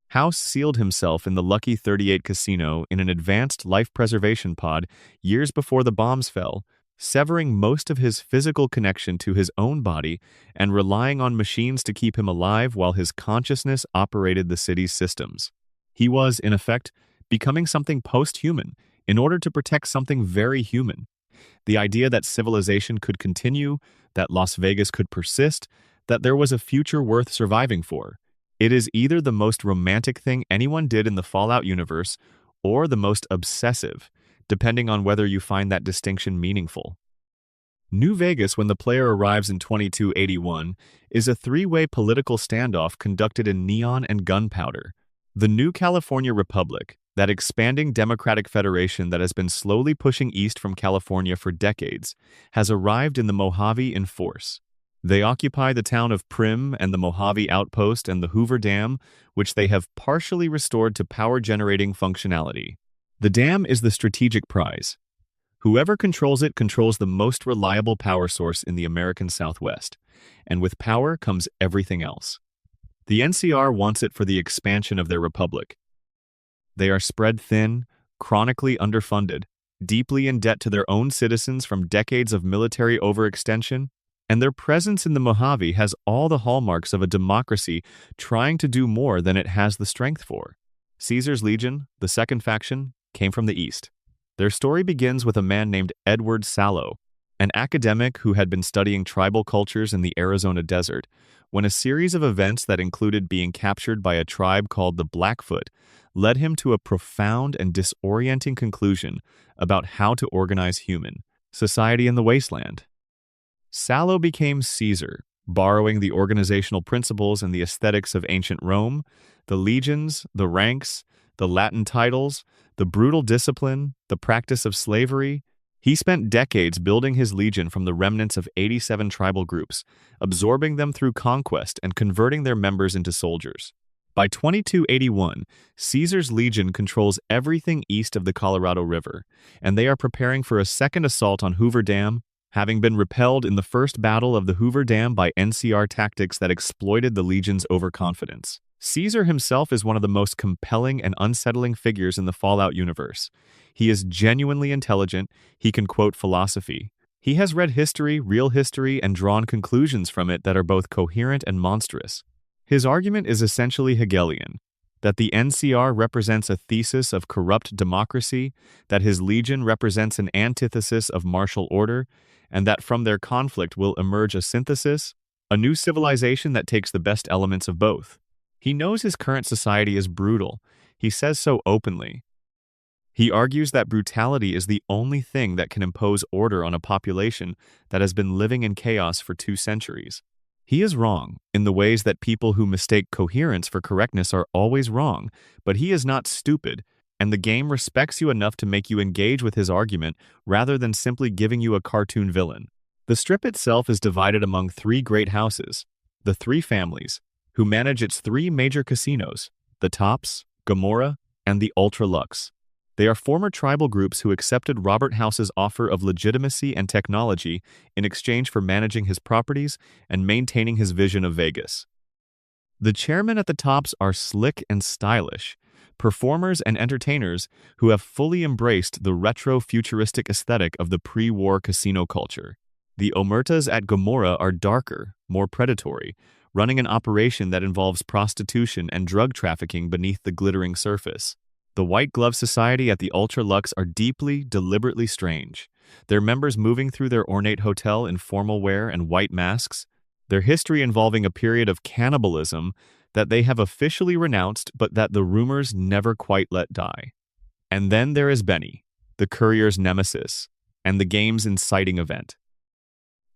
House sealed himself in the Lucky 38 casino in an advanced life preservation pod years before the bombs fell, severing most of his physical connection to his own body and relying on machines to keep him alive while his consciousness operated the city's systems. He was, in effect, becoming something post-human in order to protect something very human. The idea that civilization could continue, that Las Vegas could persist, that there was a future worth surviving for. It is either the most romantic thing anyone did in the Fallout universe or the most obsessive, depending on whether you find that distinction meaningful. New Vegas, when the player arrives in 2281, is a 3-way political standoff conducted in neon and gunpowder. The New California Republic, That expanding democratic federation that has been slowly pushing east from California for decades has arrived in the Mojave in force. They occupy the town of Prim and the Mojave Outpost and the Hoover Dam, which they have partially restored to power-generating functionality. The dam is the strategic prize. Whoever controls it controls the most reliable power source in the American Southwest, and with power comes everything else. The NCR wants it for the expansion of their republic. They are spread thin, chronically underfunded, deeply in debt to their own citizens from decades of military overextension, and their presence in the Mojave has all the hallmarks of a democracy trying to do more than it has the strength for. Caesar's Legion, the second faction, came from the east. Their story begins with a man named Edward Sallow, an academic who had been studying tribal cultures in the Arizona desert, when a series of events that included being captured by a tribe called the Blackfoot led him to a profound and disorienting conclusion about how to organize human society in the wasteland. Sallow became Caesar, borrowing the organizational principles and the aesthetics of ancient Rome, the legions, the ranks, the Latin titles, the brutal discipline, the practice of slavery. He spent decades building his legion from the remnants of 87 tribal groups, absorbing them through conquest and converting their members into soldiers. By 2281, Caesar's legion controls everything east of the Colorado River, and they are preparing for a second assault on Hoover Dam, having been repelled in the first battle of the Hoover Dam by NCR tactics that exploited the legion's overconfidence. Caesar himself is one of the most compelling and unsettling figures in the Fallout universe. He is genuinely intelligent, he can quote philosophy. He has read history, real history, and drawn conclusions from it that are both coherent and monstrous. His argument is essentially Hegelian, that the NCR represents a thesis of corrupt democracy, that his legion represents an antithesis of martial order, and that from their conflict will emerge a synthesis, a new civilization that takes the best elements of both. He knows his current society is brutal. He says so openly. He argues that brutality is the only thing that can impose order on a population that has been living in chaos for 2 centuries. He is wrong in the ways that people who mistake coherence for correctness are always wrong, but he is not stupid, and the game respects you enough to make you engage with his argument rather than simply giving you a cartoon villain. The strip itself is divided among 3 great houses, the 3 families, who manage its 3 major casinos, the Tops, Gomorrah, and the Ultra Luxe. They are former tribal groups who accepted Robert House's offer of legitimacy and technology in exchange for managing his properties and maintaining his vision of Vegas. The chairmen at the Tops are slick and stylish, performers and entertainers who have fully embraced the retro-futuristic aesthetic of the pre-war casino culture. The Omertas at Gomorrah are darker, more predatory, running an operation that involves prostitution and drug trafficking beneath the glittering surface. The White Glove Society at the Ultra Luxe are deeply, deliberately strange, their members moving through their ornate hotel in formal wear and white masks, their history involving a period of cannibalism that they have officially renounced but that the rumors never quite let die. And then there is Benny, the courier's nemesis, and the game's inciting event.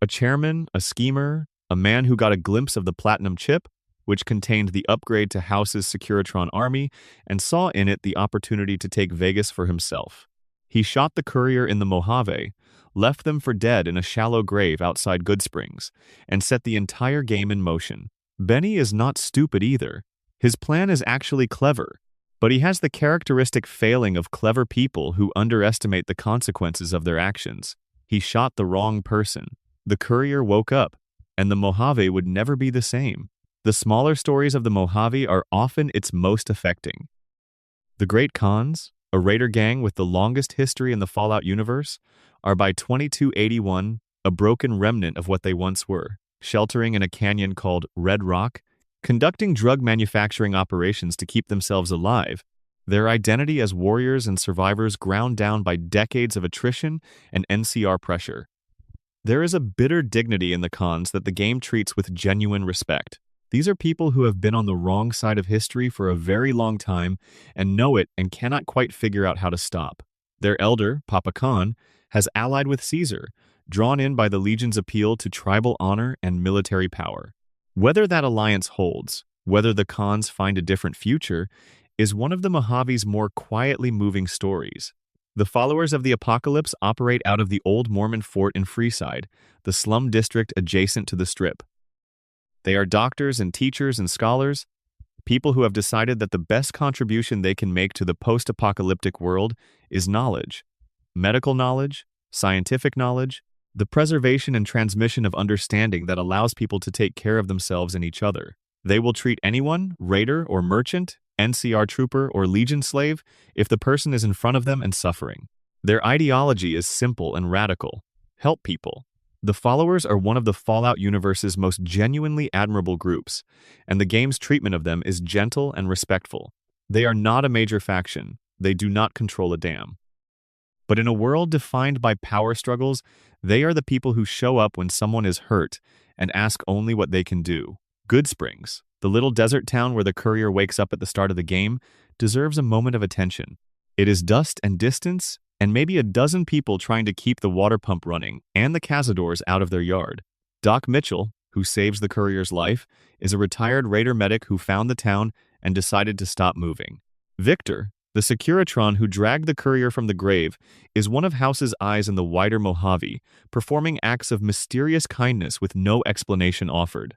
A chairman, a schemer, a man who got a glimpse of the Platinum Chip, which contained the upgrade to House's Securitron army, and saw in it the opportunity to take Vegas for himself. He shot the courier in the Mojave, left them for dead in a shallow grave outside Goodsprings, and set the entire game in motion. Benny is not stupid either. His plan is actually clever, but he has the characteristic failing of clever people who underestimate the consequences of their actions. He shot the wrong person. The courier woke up, and the Mojave would never be the same. The smaller stories of the Mojave are often its most affecting. The Great Khans, a raider gang with the longest history in the Fallout universe, are by 2281 a broken remnant of what they once were, sheltering in a canyon called Red Rock, conducting drug manufacturing operations to keep themselves alive, their identity as warriors and survivors ground down by decades of attrition and NCR pressure. There is a bitter dignity in the Khans that the game treats with genuine respect. These are people who have been on the wrong side of history for a very long time and know it and cannot quite figure out how to stop. Their elder, Papa Khan, has allied with Caesar, drawn in by the Legion's appeal to tribal honor and military power. Whether that alliance holds, whether the Khans find a different future, is one of the Mojave's more quietly moving stories. The followers of the apocalypse operate out of the old Mormon fort in Freeside, the slum district adjacent to the Strip. They are doctors and teachers and scholars, people who have decided that the best contribution they can make to the post-apocalyptic world is knowledge. Medical knowledge, scientific knowledge, the preservation and transmission of understanding that allows people to take care of themselves and each other. They will treat anyone, raider or merchant, NCR trooper or Legion slave, if the person is in front of them and suffering. Their ideology is simple and radical. Help people. The followers are one of the Fallout universe's most genuinely admirable groups, and the game's treatment of them is gentle and respectful. They are not a major faction. They do not control a dam. But in a world defined by power struggles, they are the people who show up when someone is hurt and ask only what they can do. Good Springs, the little desert town where the courier wakes up at the start of the game, deserves a moment of attention. It is dust and distance, and maybe a dozen people trying to keep the water pump running and the cazadors out of their yard. Doc Mitchell, who saves the courier's life, is a retired raider medic who found the town and decided to stop moving. Victor, the Securitron who dragged the courier from the grave, is one of House's eyes in the wider Mojave, performing acts of mysterious kindness with no explanation offered.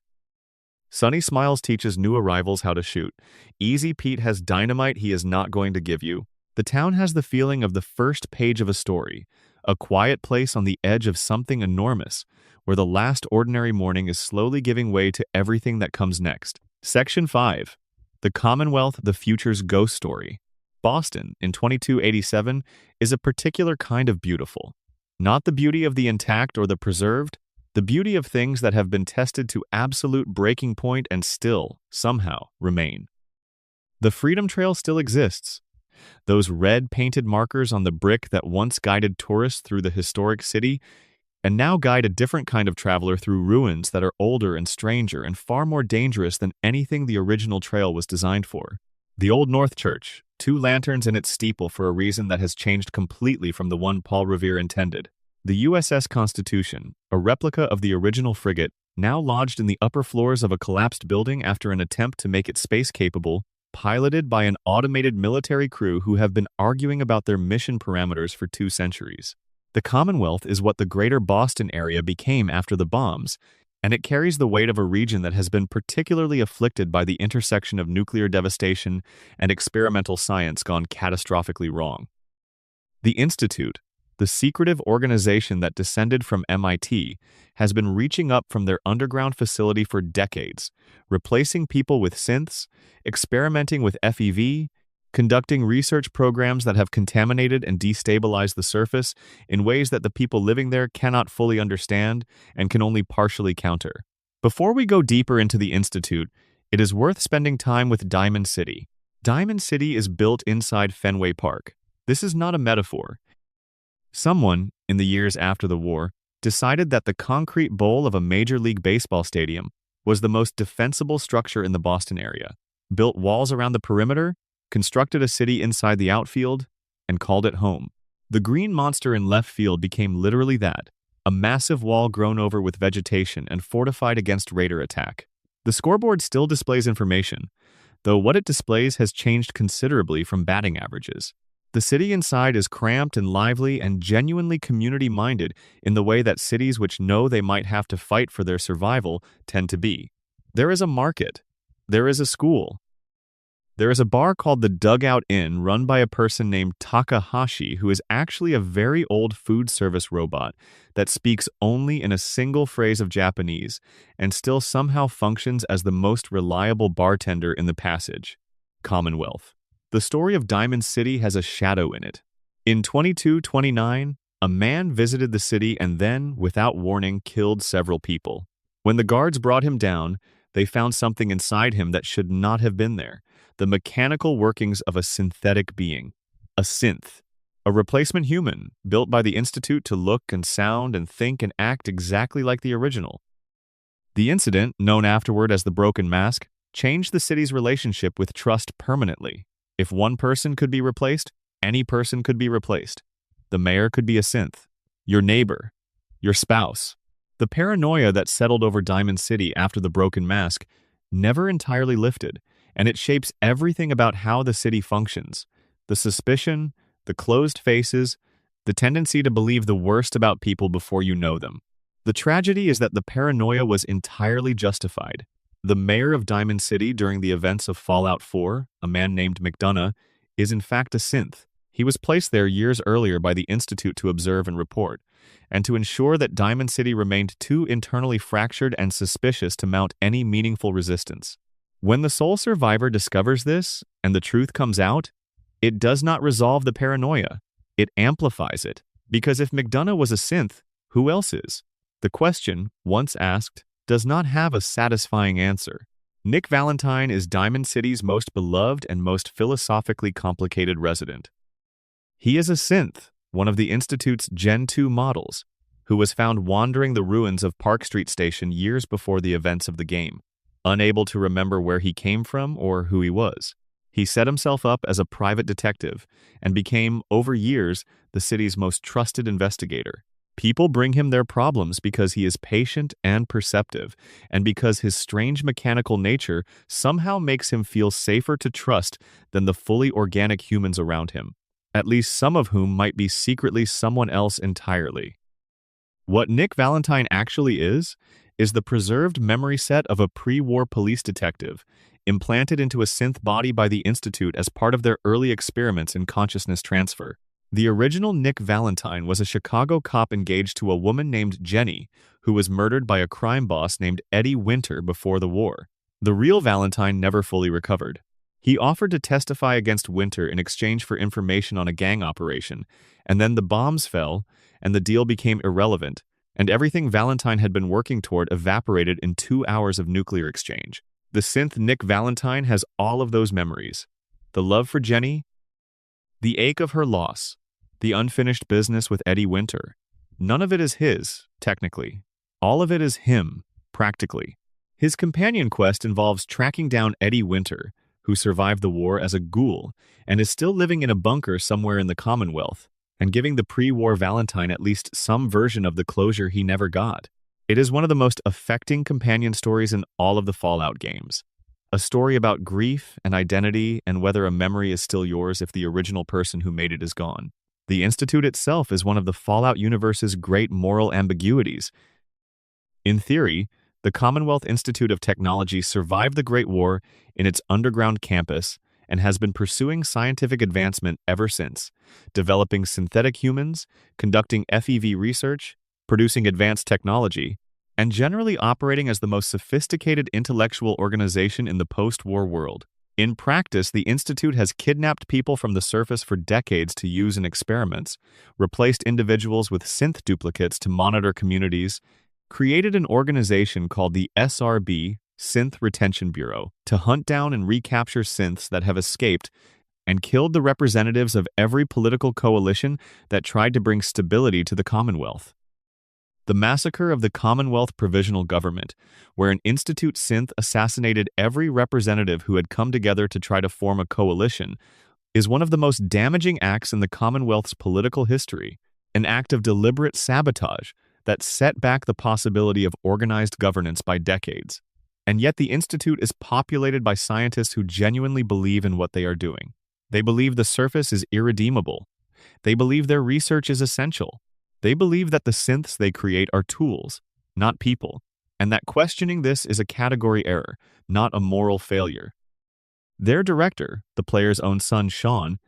Sunny Smiles teaches new arrivals how to shoot. Easy Pete has dynamite he is not going to give you. The town has the feeling of the first page of a story, a quiet place on the edge of something enormous, where the last ordinary morning is slowly giving way to everything that comes next. Section 5. The Commonwealth, the Future's Ghost Story. Boston, in 2287, is a particular kind of beautiful. Not the beauty of the intact or the preserved, the beauty of things that have been tested to absolute breaking point and still, somehow, remain. The Freedom Trail still exists. Those red painted markers on the brick that once guided tourists through the historic city and now guide a different kind of traveler through ruins that are older and stranger and far more dangerous than anything the original trail was designed for. The Old North Church, 2 lanterns in its steeple for a reason that has changed completely from the one Paul Revere intended. The USS Constitution, a replica of the original frigate, now lodged in the upper floors of a collapsed building after an attempt to make it space-capable, piloted by an automated military crew who have been arguing about their mission parameters for 2 centuries. The Commonwealth is what the greater Boston area became after the bombs, and it carries the weight of a region that has been particularly afflicted by the intersection of nuclear devastation and experimental science gone catastrophically wrong. The Institute, the secretive organization that descended from MIT, has been reaching up from their underground facility for decades, replacing people with synths, experimenting with FEV, conducting research programs that have contaminated and destabilized the surface in ways that the people living there cannot fully understand and can only partially counter. Before we go deeper into the Institute, it is worth spending time with Diamond City. Diamond City is built inside Fenway Park. This is not a metaphor. Someone, in the years after the war, decided that the concrete bowl of a Major League Baseball stadium was the most defensible structure in the Boston area, built walls around the perimeter, constructed a city inside the outfield, and called it home. The green monster in left field became literally that, a massive wall grown over with vegetation and fortified against raider attack. The scoreboard still displays information, though what it displays has changed considerably from batting averages. The city inside is cramped and lively and genuinely community-minded in the way that cities which know they might have to fight for their survival tend to be. There is a market. There is a school. There is a bar called the Dugout Inn run by a person named Takahashi who is actually a very old food service robot that speaks only in a single phrase of Japanese and still somehow functions as the most reliable bartender in the passage. Commonwealth. The story of Diamond City has a shadow in it. In 2229, a man visited the city and then, without warning, killed several people. When the guards brought him down, they found something inside him that should not have been there, the mechanical workings of a synthetic being. A synth. A replacement human, built by the Institute to look and sound and think and act exactly like the original. The incident, known afterward as the Broken Mask, changed the city's relationship with trust permanently. If one person could be replaced, any person could be replaced. The mayor could be a synth. Your neighbor. Your spouse. The paranoia that settled over Diamond City after the Broken Mask never entirely lifted, and it shapes everything about how the city functions. The suspicion, the closed faces, the tendency to believe the worst about people before you know them. The tragedy is that the paranoia was entirely justified. The mayor of Diamond City during the events of Fallout 4, a man named McDonough, is in fact a synth. He was placed there years earlier by the Institute to observe and report, and to ensure that Diamond City remained too internally fractured and suspicious to mount any meaningful resistance. When the sole survivor discovers this, and the truth comes out, it does not resolve the paranoia. It amplifies it, because if McDonough was a synth, who else is? The question, once asked, does not have a satisfying answer. Nick Valentine is Diamond City's most beloved and most philosophically complicated resident. He is a synth, one of the Institute's Gen 2 models, who was found wandering the ruins of Park Street Station years before the events of the game, unable to remember where he came from or who he was. He set himself up as a private detective and became, over years, the city's most trusted investigator. People bring him their problems because he is patient and perceptive, and because his strange mechanical nature somehow makes him feel safer to trust than the fully organic humans around him, at least some of whom might be secretly someone else entirely. What Nick Valentine actually is the preserved memory set of a pre-war police detective, implanted into a synth body by the Institute as part of their early experiments in consciousness transfer. The original Nick Valentine was a Chicago cop engaged to a woman named Jenny, who was murdered by a crime boss named Eddie Winter before the war. The real Valentine never fully recovered. He offered to testify against Winter in exchange for information on a gang operation, and then the bombs fell, and the deal became irrelevant, and everything Valentine had been working toward evaporated in 2 hours of nuclear exchange. The synth Nick Valentine has all of those memories. The love for Jenny, the ache of her loss, the unfinished business with Eddie Winter. None of it is his, technically. All of it is him, practically. His companion quest involves tracking down Eddie Winter, who survived the war as a ghoul and is still living in a bunker somewhere in the Commonwealth, and giving the pre-war Valentine at least some version of the closure he never got. It is one of the most affecting companion stories in all of the Fallout games. A story about grief and identity and whether a memory is still yours if the original person who made it is gone. The Institute itself is one of the Fallout universe's great moral ambiguities. In theory, the Commonwealth Institute of Technology survived the Great War in its underground campus and has been pursuing scientific advancement ever since, developing synthetic humans, conducting FEV research, producing advanced technology, and generally operating as the most sophisticated intellectual organization in the post-war world. In practice, the Institute has kidnapped people from the surface for decades to use in experiments, replaced individuals with synth duplicates to monitor communities, created an organization called the SRB, Synth Retention Bureau, to hunt down and recapture synths that have escaped, and killed the representatives of every political coalition that tried to bring stability to the Commonwealth. The massacre of the Commonwealth Provisional Government, where an Institute synth assassinated every representative who had come together to try to form a coalition, is one of the most damaging acts in the Commonwealth's political history, an act of deliberate sabotage that set back the possibility of organized governance by decades. And yet the Institute is populated by scientists who genuinely believe in what they are doing. They believe the surface is irredeemable. They believe their research is essential. They believe that the synths they create are tools, not people, and that questioning this is a category error, not a moral failure. Their director, the player's own son Sean,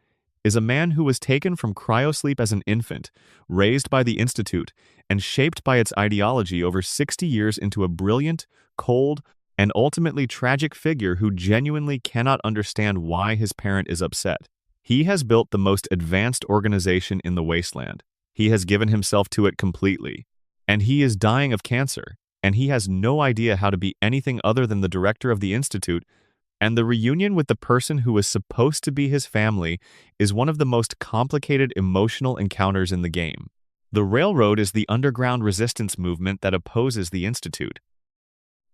is a man who was taken from cryosleep as an infant, raised by the Institute, and shaped by its ideology over 60 years into a brilliant, cold, and ultimately tragic figure who genuinely cannot understand why his parent is upset. He has built the most advanced organization in the wasteland. He has given himself to it completely. And he is dying of cancer, and he has no idea how to be anything other than the director of the Institute, and the reunion with the person who is supposed to be his family is one of the most complicated emotional encounters in the game. The Railroad is the underground resistance movement that opposes the Institute.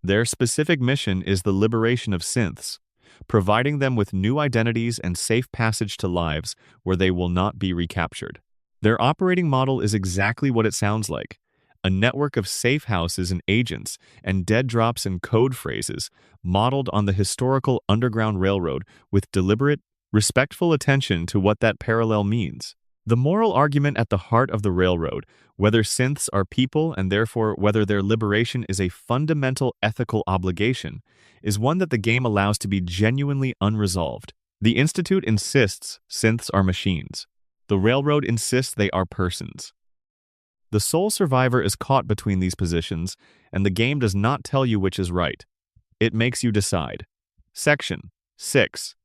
Their specific mission is the liberation of synths, providing them with new identities and safe passage to lives where they will not be recaptured. Their operating model is exactly what it sounds like, a network of safe houses and agents, and dead drops and code phrases modeled on the historical Underground Railroad with deliberate, respectful attention to what that parallel means. The moral argument at the heart of the railroad, whether synths are people and therefore whether their liberation is a fundamental ethical obligation, is one that the game allows to be genuinely unresolved. The Institute insists synths are machines. The railroad insists they are persons. The sole survivor is caught between these positions, and the game does not tell you which is right. It makes you decide. Section 6.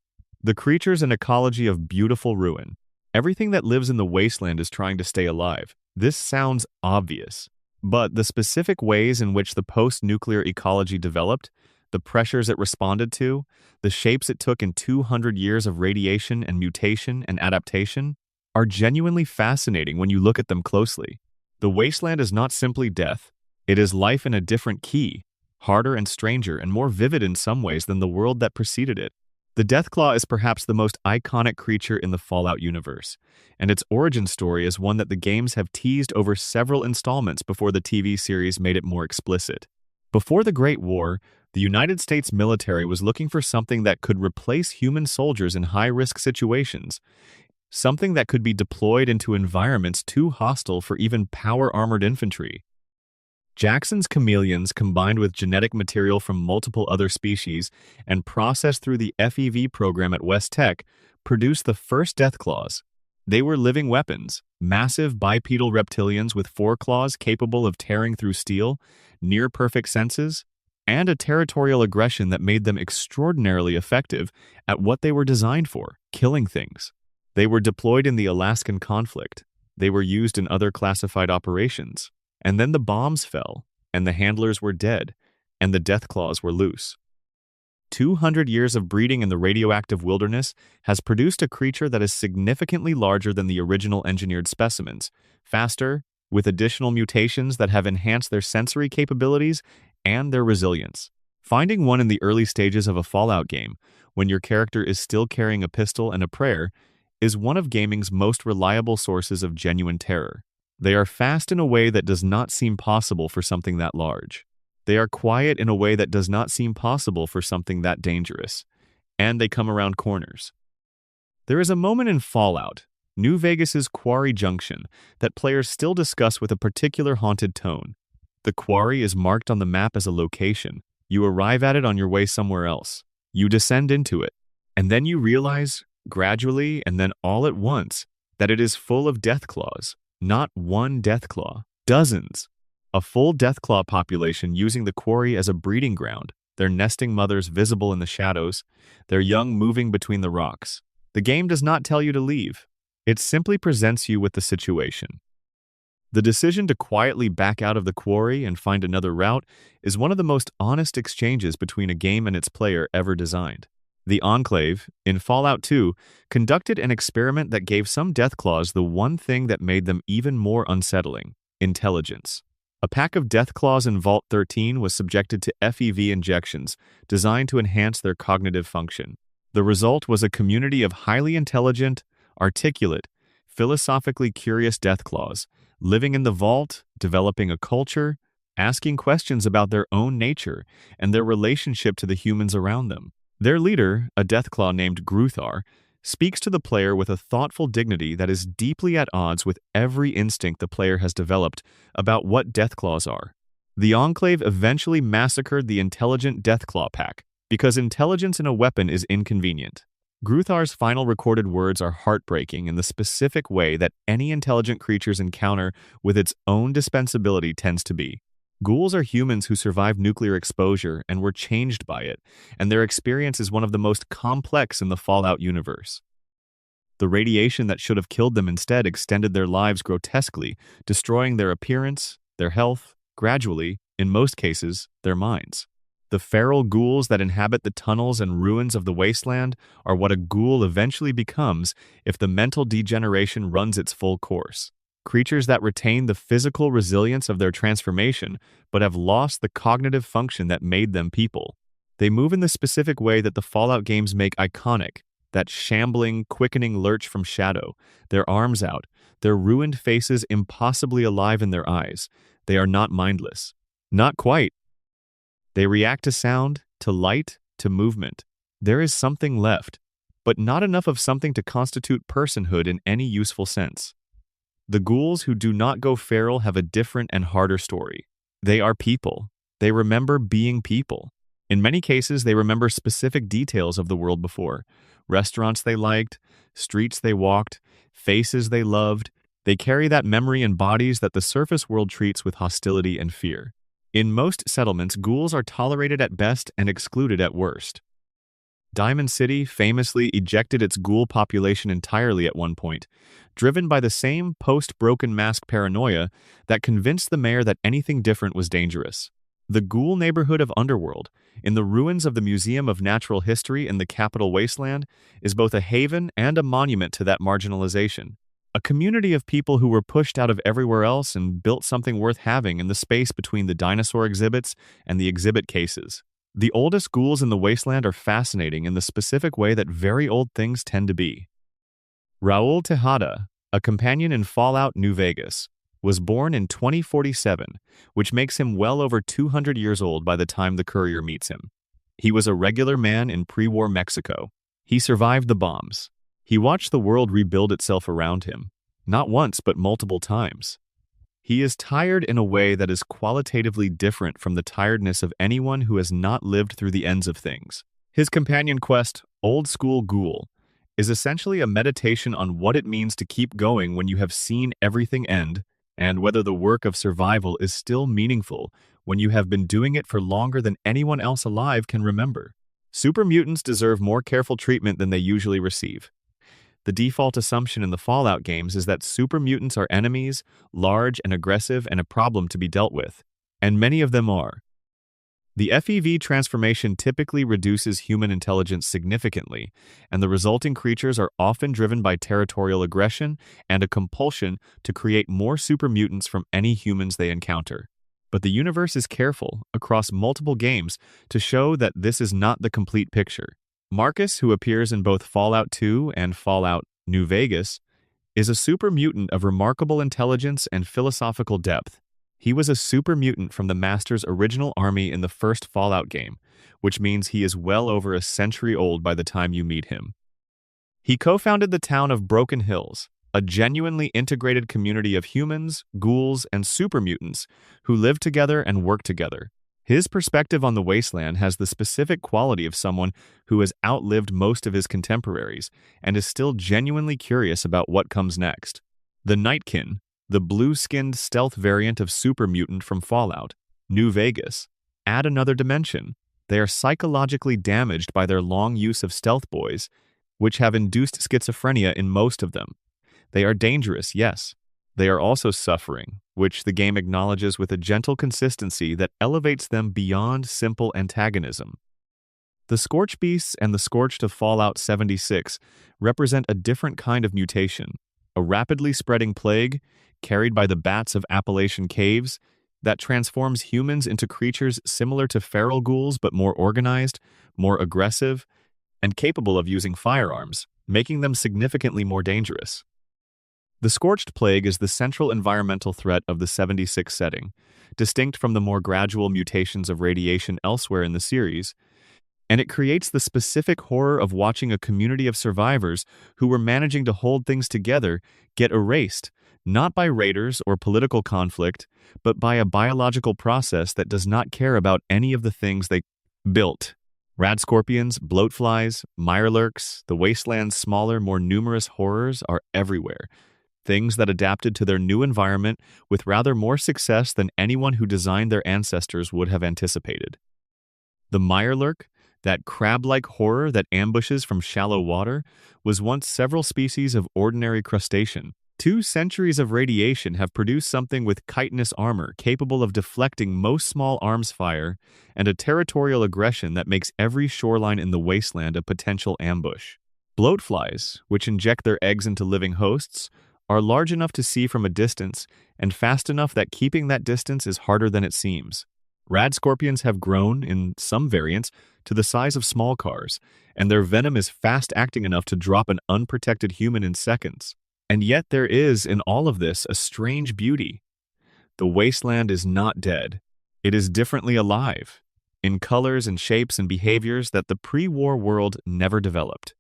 The creatures and ecology of beautiful ruin. Everything that lives in the wasteland is trying to stay alive. This sounds obvious, but the specific ways in which the post-nuclear ecology developed, the pressures it responded to, the shapes it took in 200 years of radiation and mutation and adaptation, are genuinely fascinating when you look at them closely. The wasteland is not simply death. It is life in a different key, harder and stranger and more vivid in some ways than the world that preceded it. The Deathclaw is perhaps the most iconic creature in the Fallout universe, and its origin story is one that the games have teased over several installments before the TV series made it more explicit. Before the Great War, the United States military was looking for something that could replace human soldiers in high-risk situations, something that could be deployed into environments too hostile for even power-armored infantry. Jackson's chameleons, combined with genetic material from multiple other species and processed through the FEV program at Vault-Tec, produced the first Deathclaws. They were living weapons, massive bipedal reptilians with foreclaws capable of tearing through steel, near-perfect senses, and a territorial aggression that made them extraordinarily effective at what they were designed for, killing things. They were deployed in the Alaskan conflict. They were used in other classified operations. And then the bombs fell, and the handlers were dead, and the Deathclaws were loose. 200 years of breeding in the radioactive wilderness has produced a creature that is significantly larger than the original engineered specimens, faster, with additional mutations that have enhanced their sensory capabilities and their resilience. Finding one in the early stages of a Fallout game, when your character is still carrying a pistol and a prayer, is one of gaming's most reliable sources of genuine terror. They are fast in a way that does not seem possible for something that large. They are quiet in a way that does not seem possible for something that dangerous. And they come around corners. There is a moment in Fallout, New Vegas's Quarry Junction, that players still discuss with a particular haunted tone. The quarry is marked on the map as a location. You arrive at it on your way somewhere else. You descend into it. And then you realize, gradually and then all at once, that it is full of Deathclaws. Not one Deathclaw, dozens. A full Deathclaw population using the quarry as a breeding ground, their nesting mothers visible in the shadows, their young moving between the rocks. The game does not tell you to leave. It simply presents you with the situation. The decision to quietly back out of the quarry and find another route is one of the most honest exchanges between a game and its player ever designed. The Enclave, in Fallout 2, conducted an experiment that gave some Deathclaws the one thing that made them even more unsettling: intelligence. A pack of Deathclaws in Vault 13 was subjected to FEV injections designed to enhance their cognitive function. The result was a community of highly intelligent, articulate, philosophically curious Deathclaws, living in the vault, developing a culture, asking questions about their own nature and their relationship to the humans around them. Their leader, a Deathclaw named Gruthar, speaks to the player with a thoughtful dignity that is deeply at odds with every instinct the player has developed about what Deathclaws are. The Enclave eventually massacred the intelligent Deathclaw pack because intelligence in a weapon is inconvenient. Gruthar's final recorded words are heartbreaking in the specific way that any intelligent creature's encounter with its own dispensability tends to be. Ghouls are humans who survived nuclear exposure and were changed by it, and their experience is one of the most complex in the Fallout universe. The radiation that should have killed them instead extended their lives grotesquely, destroying their appearance, their health, gradually, in most cases, their minds. The feral ghouls that inhabit the tunnels and ruins of the wasteland are what a ghoul eventually becomes if the mental degeneration runs its full course. Creatures that retain the physical resilience of their transformation, but have lost the cognitive function that made them people. They move in the specific way that the Fallout games make iconic, that shambling, quickening lurch from shadow, their arms out, their ruined faces impossibly alive in their eyes, They are not mindless. Not quite. They react to sound, to light, to movement. There is something left, but not enough of something to constitute personhood in any useful sense. The ghouls who do not go feral have a different and harder story. They are people. They remember being people. In many cases, they remember specific details of the world before. Restaurants they liked, streets they walked, faces they loved. They carry that memory in bodies that the surface world treats with hostility and fear. In most settlements, ghouls are tolerated at best and excluded at worst. Diamond City famously ejected its ghoul population entirely at one point, driven by the same post-Broken Mask paranoia that convinced the mayor that anything different was dangerous. The ghoul neighborhood of Underworld, in the ruins of the Museum of Natural History in the capital Wasteland, is both a haven and a monument to that marginalization. A community of people who were pushed out of everywhere else and built something worth having in the space between the dinosaur exhibits and the exhibit cases. The oldest ghouls in the Wasteland are fascinating in the specific way that very old things tend to be. Raul Tejada, a companion in Fallout New Vegas, was born in 2047, which makes him well over 200 years old by the time the courier meets him. He was a regular man in pre-war Mexico. He survived the bombs. He watched the world rebuild itself around him, not once but multiple times. He is tired in a way that is qualitatively different from the tiredness of anyone who has not lived through the ends of things. His companion quest, Old School Ghoul, is essentially a meditation on what it means to keep going when you have seen everything end, and whether the work of survival is still meaningful when you have been doing it for longer than anyone else alive can remember. Super mutants deserve more careful treatment than they usually receive. The default assumption in the Fallout games is that super mutants are enemies, large and aggressive and a problem to be dealt with, and many of them are. The FEV transformation typically reduces human intelligence significantly, and the resulting creatures are often driven by territorial aggression and a compulsion to create more super mutants from any humans they encounter. But the universe is careful, across multiple games, to show that this is not the complete picture. Marcus, who appears in both Fallout 2 and Fallout New Vegas, is a super mutant of remarkable intelligence and philosophical depth. He was a super mutant from the Master's original army in the first Fallout game, which means he is well over a century old by the time you meet him. He co-founded the town of Broken Hills, a genuinely integrated community of humans, ghouls, and super mutants who live together and work together. His perspective on the Wasteland has the specific quality of someone who has outlived most of his contemporaries and is still genuinely curious about what comes next. The Nightkin, the blue-skinned stealth variant of super mutant from Fallout New Vegas, add another dimension. They are psychologically damaged by their long use of stealth boys, which have induced schizophrenia in most of them. They are dangerous, yes. They are also suffering, which the game acknowledges with a gentle consistency that elevates them beyond simple antagonism. The Scorch Beasts and the Scorched of Fallout 76 represent a different kind of mutation, a rapidly spreading plague carried by the bats of Appalachian caves that transforms humans into creatures similar to feral ghouls but more organized, more aggressive, and capable of using firearms, making them significantly more dangerous. The Scorched Plague is the central environmental threat of the 76 setting, distinct from the more gradual mutations of radiation elsewhere in the series, and it creates the specific horror of watching a community of survivors who were managing to hold things together get erased, not by raiders or political conflict, but by a biological process that does not care about any of the things they built. Rad scorpions, bloatflies, mirelurks, the Wasteland's smaller, more numerous horrors are everywhere. Things that adapted to their new environment with rather more success than anyone who designed their ancestors would have anticipated. The mirelurk, that crab-like horror that ambushes from shallow water, was once several species of ordinary crustacean. 2 centuries of radiation have produced something with chitinous armor capable of deflecting most small arms fire and a territorial aggression that makes every shoreline in the Wasteland a potential ambush. Bloatflies, which inject their eggs into living hosts, are large enough to see from a distance and fast enough that keeping that distance is harder than it seems. Rad scorpions have grown, in some variants, to the size of small cars, and their venom is fast-acting enough to drop an unprotected human in seconds. And yet there is, in all of this, a strange beauty. The wasteland is not dead. It is differently alive, in colors and shapes and behaviors that the pre-war world never developed.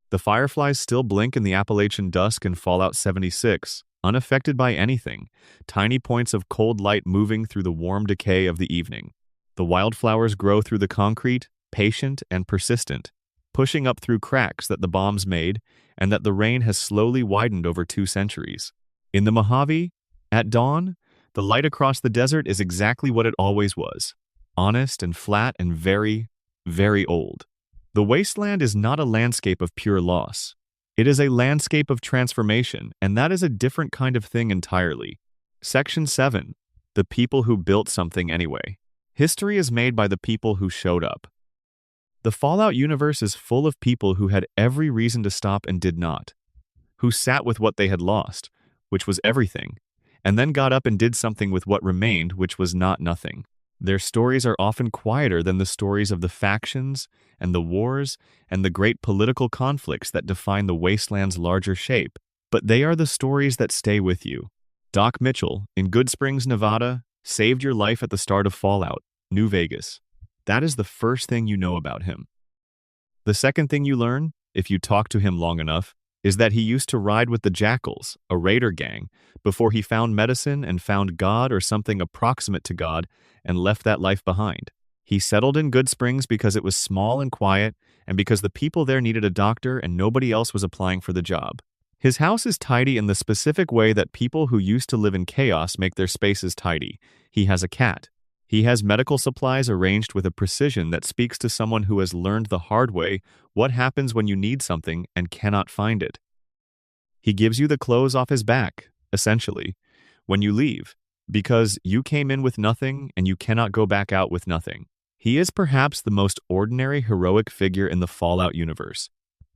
The fireflies still blink in the Appalachian dusk in Fallout 76, unaffected by anything, tiny points of cold light moving through the warm decay of the evening. The wildflowers grow through the concrete, patient and persistent, pushing up through cracks that the bombs made and that the rain has slowly widened over 2 centuries. In the Mojave, at dawn, the light across the desert is exactly what it always was, honest and flat and very, very old. The wasteland is not a landscape of pure loss. It is a landscape of transformation, and that is a different kind of thing entirely. Section 7. The people who built something anyway. History is made by the people who showed up. The Fallout universe is full of people who had every reason to stop and did not, who sat with what they had lost, which was everything, and then got up and did something with what remained, which was not nothing. Their stories are often quieter than the stories of the factions and the wars and the great political conflicts that define the wasteland's larger shape, but they are the stories that stay with you. Doc Mitchell, in Good Springs, Nevada, saved your life at the start of Fallout, New Vegas. That is the first thing you know about him. The second thing you learn, if you talk to him long enough, is that he used to ride with the Jackals, a raider gang, before he found medicine and found God or something approximate to God and left that life behind. He settled in Good Springs because it was small and quiet and because the people there needed a doctor and nobody else was applying for the job. His house is tidy in the specific way that people who used to live in chaos make their spaces tidy. He has a cat. He has medical supplies arranged with a precision that speaks to someone who has learned the hard way what happens when you need something and cannot find it. He gives you the clothes off his back, essentially, when you leave, because you came in with nothing and you cannot go back out with nothing. He is perhaps the most ordinary heroic figure in the Fallout universe,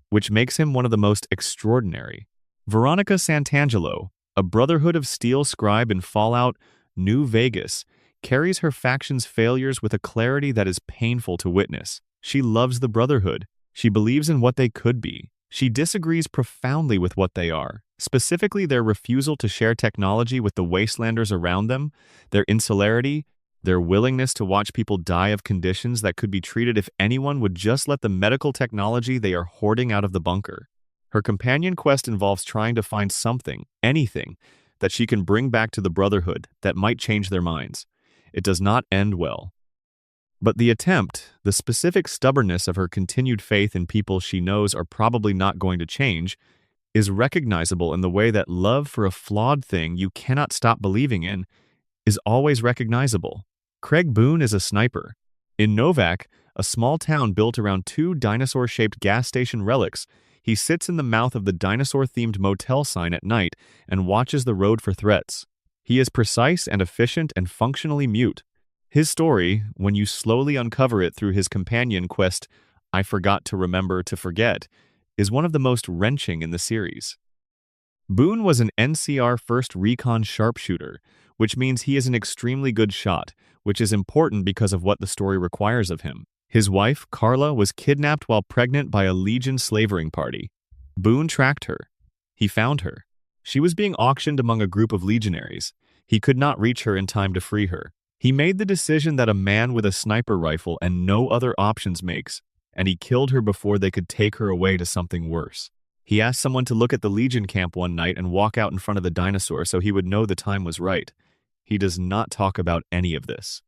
which makes him one of the most extraordinary. Veronica Santangelo, a Brotherhood of Steel scribe in Fallout New Vegas, carries her faction's failures with a clarity that is painful to witness. She loves the Brotherhood. She believes in what they could be. She disagrees profoundly with what they are, specifically their refusal to share technology with the wastelanders around them, their insularity, their willingness to watch people die of conditions that could be treated if anyone would just let the medical technology they are hoarding out of the bunker. Her companion quest involves trying to find something, anything, that she can bring back to the Brotherhood that might change their minds. It does not end well. But the attempt, the specific stubbornness of her continued faith in people she knows are probably not going to change, is recognizable in the way that love for a flawed thing you cannot stop believing in is always recognizable. Craig Boone is a sniper. In Novak, a small town built around 2 dinosaur-shaped gas station relics, he sits in the mouth of the dinosaur-themed motel sign at night and watches the road for threats. He is precise and efficient and functionally mute. His story, when you slowly uncover it through his companion quest, I Forgot to Remember to Forget, is one of the most wrenching in the series. Boone was an NCR 1st Recon sharpshooter, which means he is an extremely good shot, which is important because of what the story requires of him. His wife, Carla, was kidnapped while pregnant by a Legion slavering party. Boone tracked her. He found her. She was being auctioned among a group of legionaries. He could not reach her in time to free her. He made the decision that a man with a sniper rifle and no other options makes, and he killed her before they could take her away to something worse. He asked someone to look at the Legion camp one night and walk out in front of the dinosaur so he would know the time was right. He does not talk about any of this.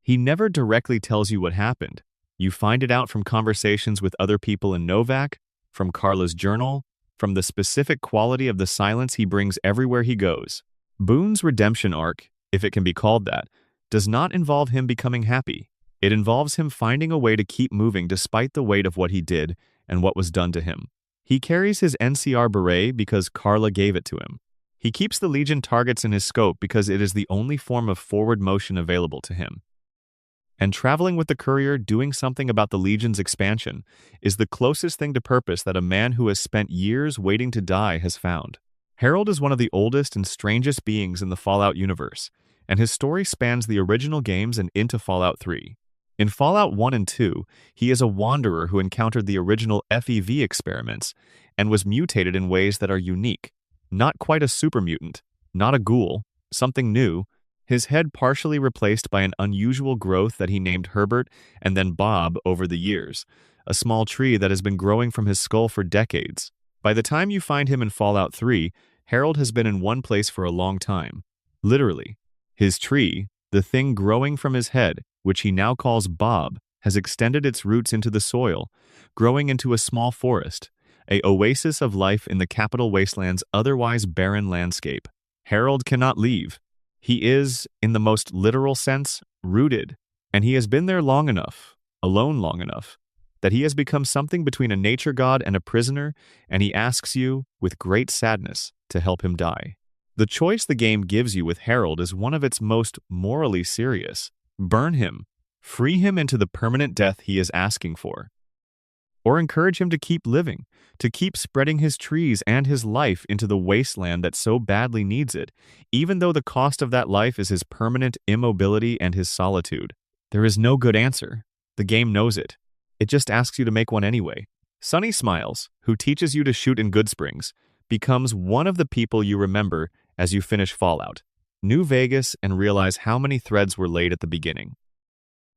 He never directly tells you what happened. You find it out from conversations with other people in Novak, from Carla's journal, from the specific quality of the silence he brings everywhere he goes. Boone's redemption arc, if it can be called that, does not involve him becoming happy. It involves him finding a way to keep moving despite the weight of what he did and what was done to him. He carries his NCR beret because Carla gave it to him. He keeps the Legion targets in his scope because it is the only form of forward motion available to him. And traveling with the courier, doing something about the Legion's expansion, is the closest thing to purpose that a man who has spent years waiting to die has found. Harold is one of the oldest and strangest beings in the Fallout universe, and his story spans the original games and into Fallout 3. In Fallout 1 and 2, he is a wanderer who encountered the original FEV experiments and was mutated in ways that are unique. Not quite a super mutant, not a ghoul, something new, his head partially replaced by an unusual growth that he named Herbert and then Bob over the years, a small tree that has been growing from his skull for decades. By the time you find him in Fallout 3, Harold has been in one place for a long time. Literally. His tree, the thing growing from his head, which he now calls Bob, has extended its roots into the soil, growing into a small forest, an oasis of life in the capital wasteland's otherwise barren landscape. Harold cannot leave. He is, in the most literal sense, rooted, and he has been there long enough, alone long enough, that he has become something between a nature god and a prisoner, and he asks you, with great sadness, to help him die. The choice the game gives you with Harold is one of its most morally serious. Burn him, free him into the permanent death he is asking for. Or encourage him to keep living, to keep spreading his trees and his life into the wasteland that so badly needs it, even though the cost of that life is his permanent immobility and his solitude. There is no good answer. The game knows it. It just asks you to make one anyway. Sunny Smiles, who teaches you to shoot in Goodsprings, becomes one of the people you remember as you finish Fallout New Vegas and realize how many threads were laid at the beginning.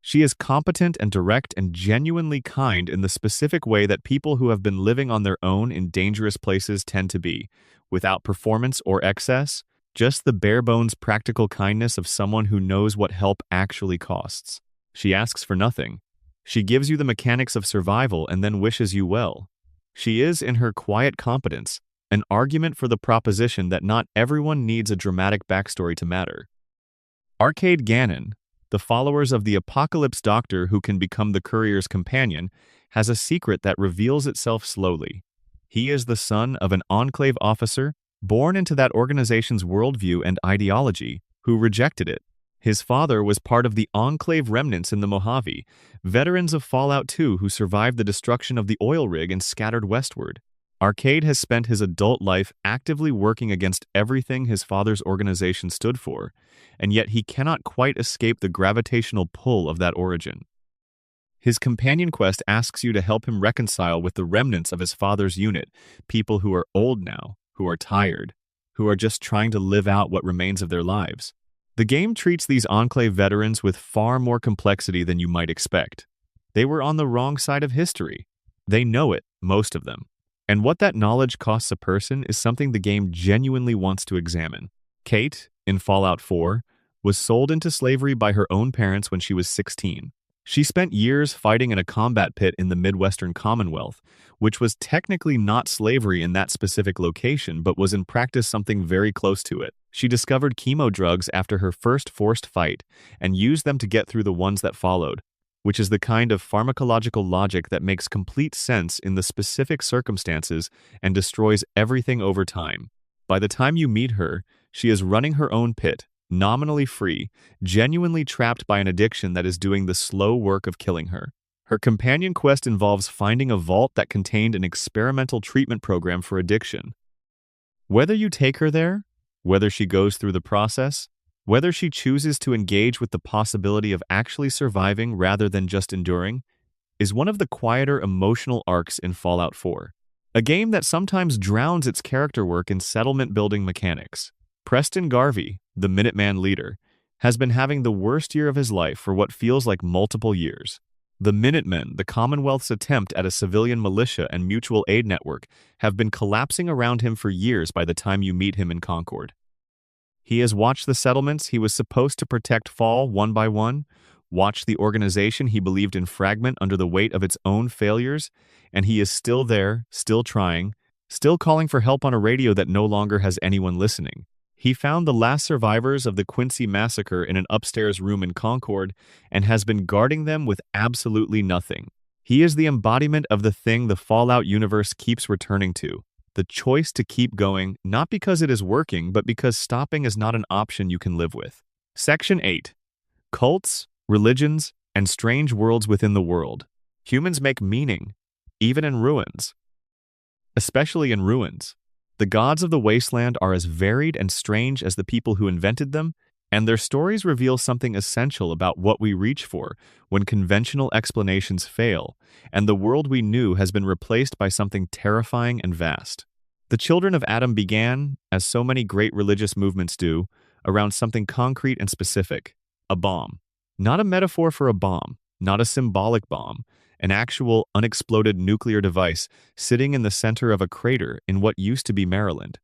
She is competent and direct and genuinely kind in the specific way that people who have been living on their own in dangerous places tend to be, without performance or excess, just the bare-bones practical kindness of someone who knows what help actually costs. She asks for nothing. She gives you the mechanics of survival and then wishes you well. She is, in her quiet competence, an argument for the proposition that not everyone needs a dramatic backstory to matter. Arcade Gannon, the followers of the Apocalypse Doctor who can become the Courier's companion, has a secret that reveals itself slowly. He is the son of an Enclave officer, born into that organization's worldview and ideology, who rejected it. His father was part of the Enclave remnants in the Mojave, veterans of Fallout 2 who survived the destruction of the oil rig and scattered westward. Arcade has spent his adult life actively working against everything his father's organization stood for, and yet he cannot quite escape the gravitational pull of that origin. His companion quest asks you to help him reconcile with the remnants of his father's unit, people who are old now, who are tired, who are just trying to live out what remains of their lives. The game treats these Enclave veterans with far more complexity than you might expect. They were on the wrong side of history. They know it, most of them. And what that knowledge costs a person is something the game genuinely wants to examine. Kate, in Fallout 4, was sold into slavery by her own parents when she was 16. She spent years fighting in a combat pit in the Midwestern Commonwealth, which was technically not slavery in that specific location, but was in practice something very close to it. She discovered chemo drugs after her first forced fight and used them to get through the ones that followed, which is the kind of pharmacological logic that makes complete sense in the specific circumstances and destroys everything over time. By the time you meet her, she is running her own pit, nominally free, genuinely trapped by an addiction that is doing the slow work of killing her. Her companion quest involves finding a vault that contained an experimental treatment program for addiction. Whether you take her there, whether she goes through the process, whether she chooses to engage with the possibility of actually surviving rather than just enduring, is one of the quieter emotional arcs in Fallout 4. A game that sometimes drowns its character work in settlement-building mechanics. Preston Garvey, the Minuteman leader, has been having the worst year of his life for what feels like multiple years. The Minutemen, the Commonwealth's attempt at a civilian militia and mutual aid network, have been collapsing around him for years by the time you meet him in Concord. He has watched the settlements he was supposed to protect fall one by one, watched the organization he believed in fragment under the weight of its own failures, and he is still there, still trying, still calling for help on a radio that no longer has anyone listening. He found the last survivors of the Quincy massacre in an upstairs room in Concord and has been guarding them with absolutely nothing. He is the embodiment of the thing the Fallout universe keeps returning to. The choice to keep going, not because it is working, but because stopping is not an option you can live with. Section 8. Cults, religions, and strange worlds within the world. Humans make meaning, even in ruins. Especially in ruins. The gods of the wasteland are as varied and strange as the people who invented them, and their stories reveal something essential about what we reach for when conventional explanations fail, and the world we knew has been replaced by something terrifying and vast. The children of Adam began, as so many great religious movements do, around something concrete and specific: a bomb. Not a metaphor for a bomb, not a symbolic bomb, an actual unexploded nuclear device sitting in the center of a crater in what used to be Maryland.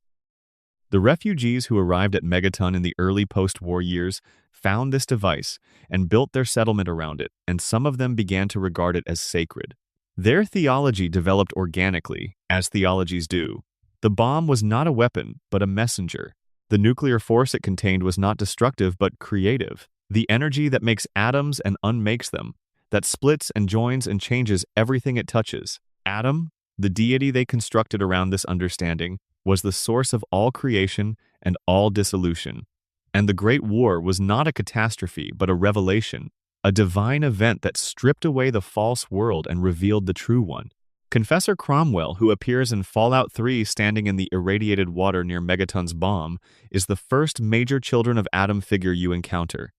The refugees who arrived at Megaton in the early post-war years found this device and built their settlement around it, and some of them began to regard it as sacred. Their theology developed organically, as theologies do. The bomb was not a weapon, but a messenger. The nuclear force it contained was not destructive, but creative. The energy that makes atoms and unmakes them, that splits and joins and changes everything it touches. Adam, the deity they constructed around this understanding, was the source of all creation and all dissolution. And the Great War was not a catastrophe, but a revelation, a divine event that stripped away the false world and revealed the true one. Confessor Cromwell, who appears in Fallout 3 standing in the irradiated water near Megaton's bomb, is the first major Children of Adam figure you encounter.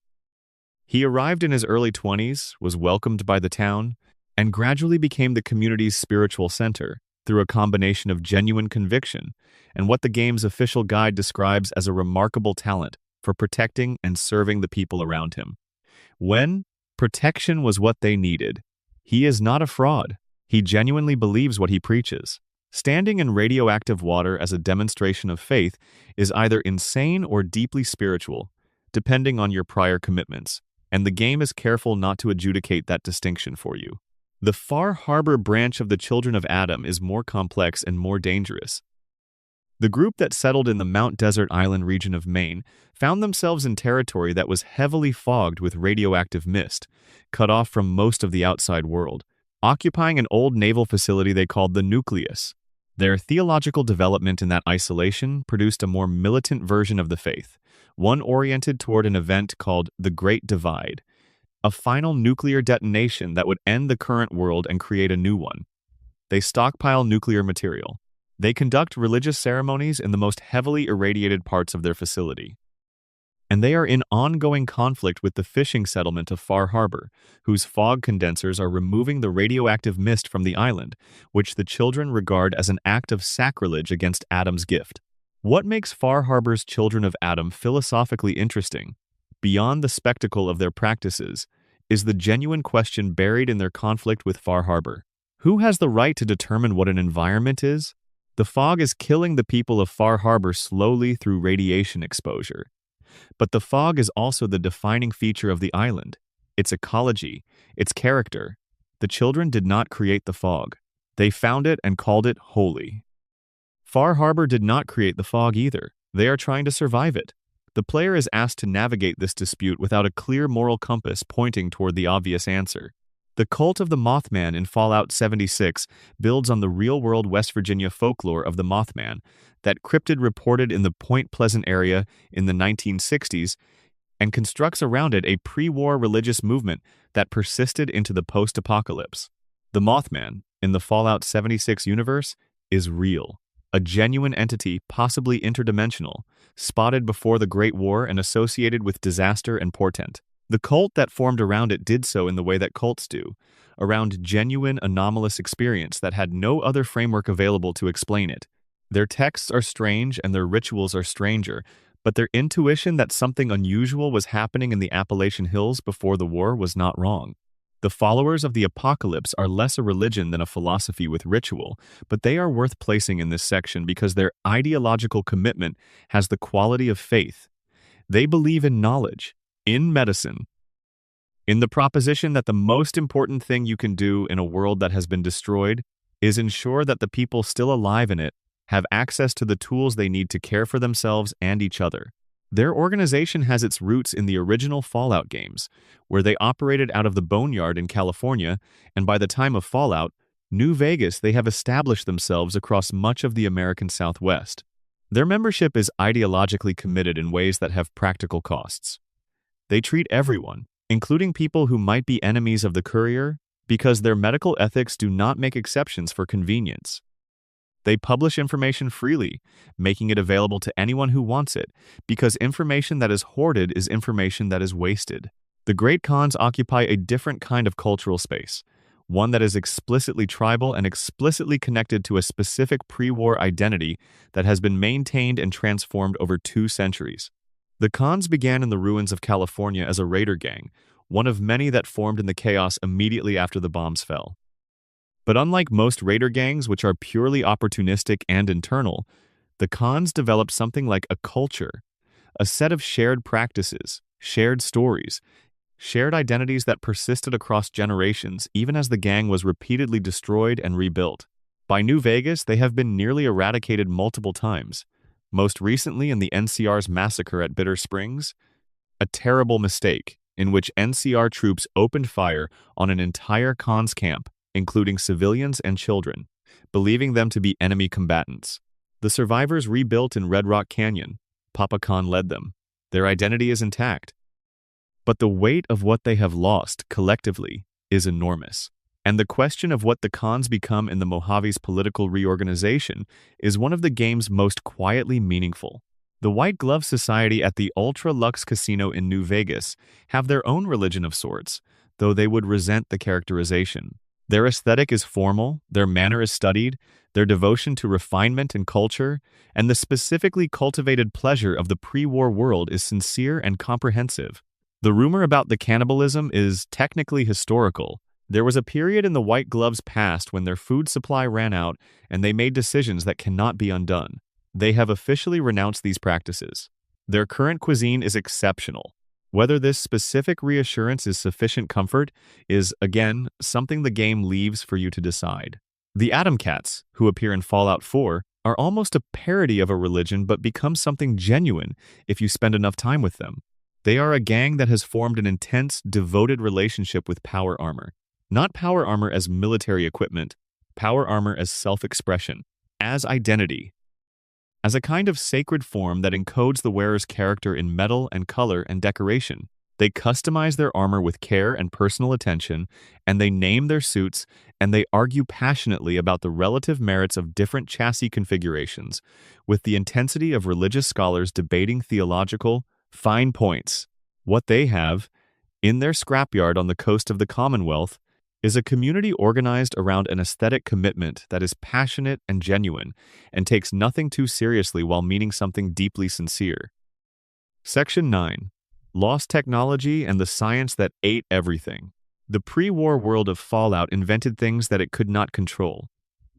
He arrived in his early 20s, was welcomed by the town, and gradually became the community's spiritual center through a combination of genuine conviction and what the game's official guide describes as a remarkable talent for protecting and serving the people around him. When protection was what they needed, he is not a fraud. He genuinely believes what he preaches. Standing in radioactive water as a demonstration of faith is either insane or deeply spiritual, depending on your prior commitments, and the game is careful not to adjudicate that distinction for you. The Far Harbor branch of the Children of Adam is more complex and more dangerous. The group that settled in the Mount Desert Island region of Maine found themselves in territory that was heavily fogged with radioactive mist, cut off from most of the outside world, occupying an old naval facility they called the Nucleus. Their theological development in that isolation produced a more militant version of the faith, one oriented toward an event called the Great Divide, a final nuclear detonation that would end the current world and create a new one. They stockpile nuclear material. They conduct religious ceremonies in the most heavily irradiated parts of their facility. And they are in ongoing conflict with the fishing settlement of Far Harbor, whose fog condensers are removing the radioactive mist from the island, which the children regard as an act of sacrilege against Adam's gift. What makes Far Harbor's Children of Adam philosophically interesting, beyond the spectacle of their practices, is the genuine question buried in their conflict with Far Harbor. Who has the right to determine what an environment is? The fog is killing the people of Far Harbor slowly through radiation exposure. But the fog is also the defining feature of the island, its ecology, its character. The children did not create the fog. They found it and called it holy. Far Harbor did not create the fog either. They are trying to survive it. The player is asked to navigate this dispute without a clear moral compass pointing toward the obvious answer. The cult of the Mothman in Fallout 76 builds on the real-world West Virginia folklore of the Mothman that cryptid reported in the Point Pleasant area in the 1960s and constructs around it a pre-war religious movement that persisted into the post-apocalypse. The Mothman, in the Fallout 76 universe, is real, a genuine entity, possibly interdimensional, spotted before the Great War and associated with disaster and portent. The cult that formed around it did so in the way that cults do, around genuine anomalous experience that had no other framework available to explain it. Their texts are strange and their rituals are stranger, but their intuition that something unusual was happening in the Appalachian Hills before the war was not wrong. The followers of the apocalypse are less a religion than a philosophy with ritual, but they are worth placing in this section because their ideological commitment has the quality of faith. They believe in knowledge, in medicine, in the proposition that the most important thing you can do in a world that has been destroyed is ensure that the people still alive in it have access to the tools they need to care for themselves and each other. Their organization has its roots in the original Fallout games, where they operated out of the Boneyard in California, and by the time of Fallout, New Vegas, they have established themselves across much of the American Southwest. Their membership is ideologically committed in ways that have practical costs. They treat everyone, including people who might be enemies of the courier, because their medical ethics do not make exceptions for convenience. They publish information freely, making it available to anyone who wants it, because information that is hoarded is information that is wasted. The Great Khans occupy a different kind of cultural space, one that is explicitly tribal and explicitly connected to a specific pre-war identity that has been maintained and transformed over 2 centuries. The Khans began in the ruins of California as a raider gang, one of many that formed in the chaos immediately after the bombs fell. But unlike most raider gangs, which are purely opportunistic and internal, the Khans developed something like a culture, a set of shared practices, shared stories, shared identities that persisted across generations even as the gang was repeatedly destroyed and rebuilt. By New Vegas, they have been nearly eradicated multiple times, most recently in the NCR's massacre at Bitter Springs, a terrible mistake in which NCR troops opened fire on an entire Khans camp, including civilians and children, believing them to be enemy combatants. The survivors rebuilt in Red Rock Canyon. Papa Khan led them. Their identity is intact. But the weight of what they have lost, collectively, is enormous. And the question of what the Khans become in the Mojave's political reorganization is one of the game's most quietly meaningful. The White Glove Society at the Ultra Lux Casino in New Vegas have their own religion of sorts, though they would resent the characterization. Their aesthetic is formal, their manner is studied, their devotion to refinement and culture, and the specifically cultivated pleasure of the pre-war world is sincere and comprehensive. The rumor about the cannibalism is technically historical. There was a period in the White Gloves' past when their food supply ran out and they made decisions that cannot be undone. They have officially renounced these practices. Their current cuisine is exceptional. Whether this specific reassurance is sufficient comfort is, again, something the game leaves for you to decide. The Atom Cats, who appear in Fallout 4, are almost a parody of a religion but become something genuine if you spend enough time with them. They are a gang that has formed an intense, devoted relationship with power armor. Not power armor as military equipment, power armor as self-expression, as identity, as a kind of sacred form that encodes the wearer's character in metal and color and decoration. They customize their armor with care and personal attention, and they name their suits, and they argue passionately about the relative merits of different chassis configurations, with the intensity of religious scholars debating theological, fine points. What they have, in their scrapyard on the coast of the Commonwealth, is a community organized around an aesthetic commitment that is passionate and genuine, and takes nothing too seriously while meaning something deeply sincere. Section 9. Lost Technology and the Science That Ate Everything. The pre-war world of Fallout invented things that it could not control.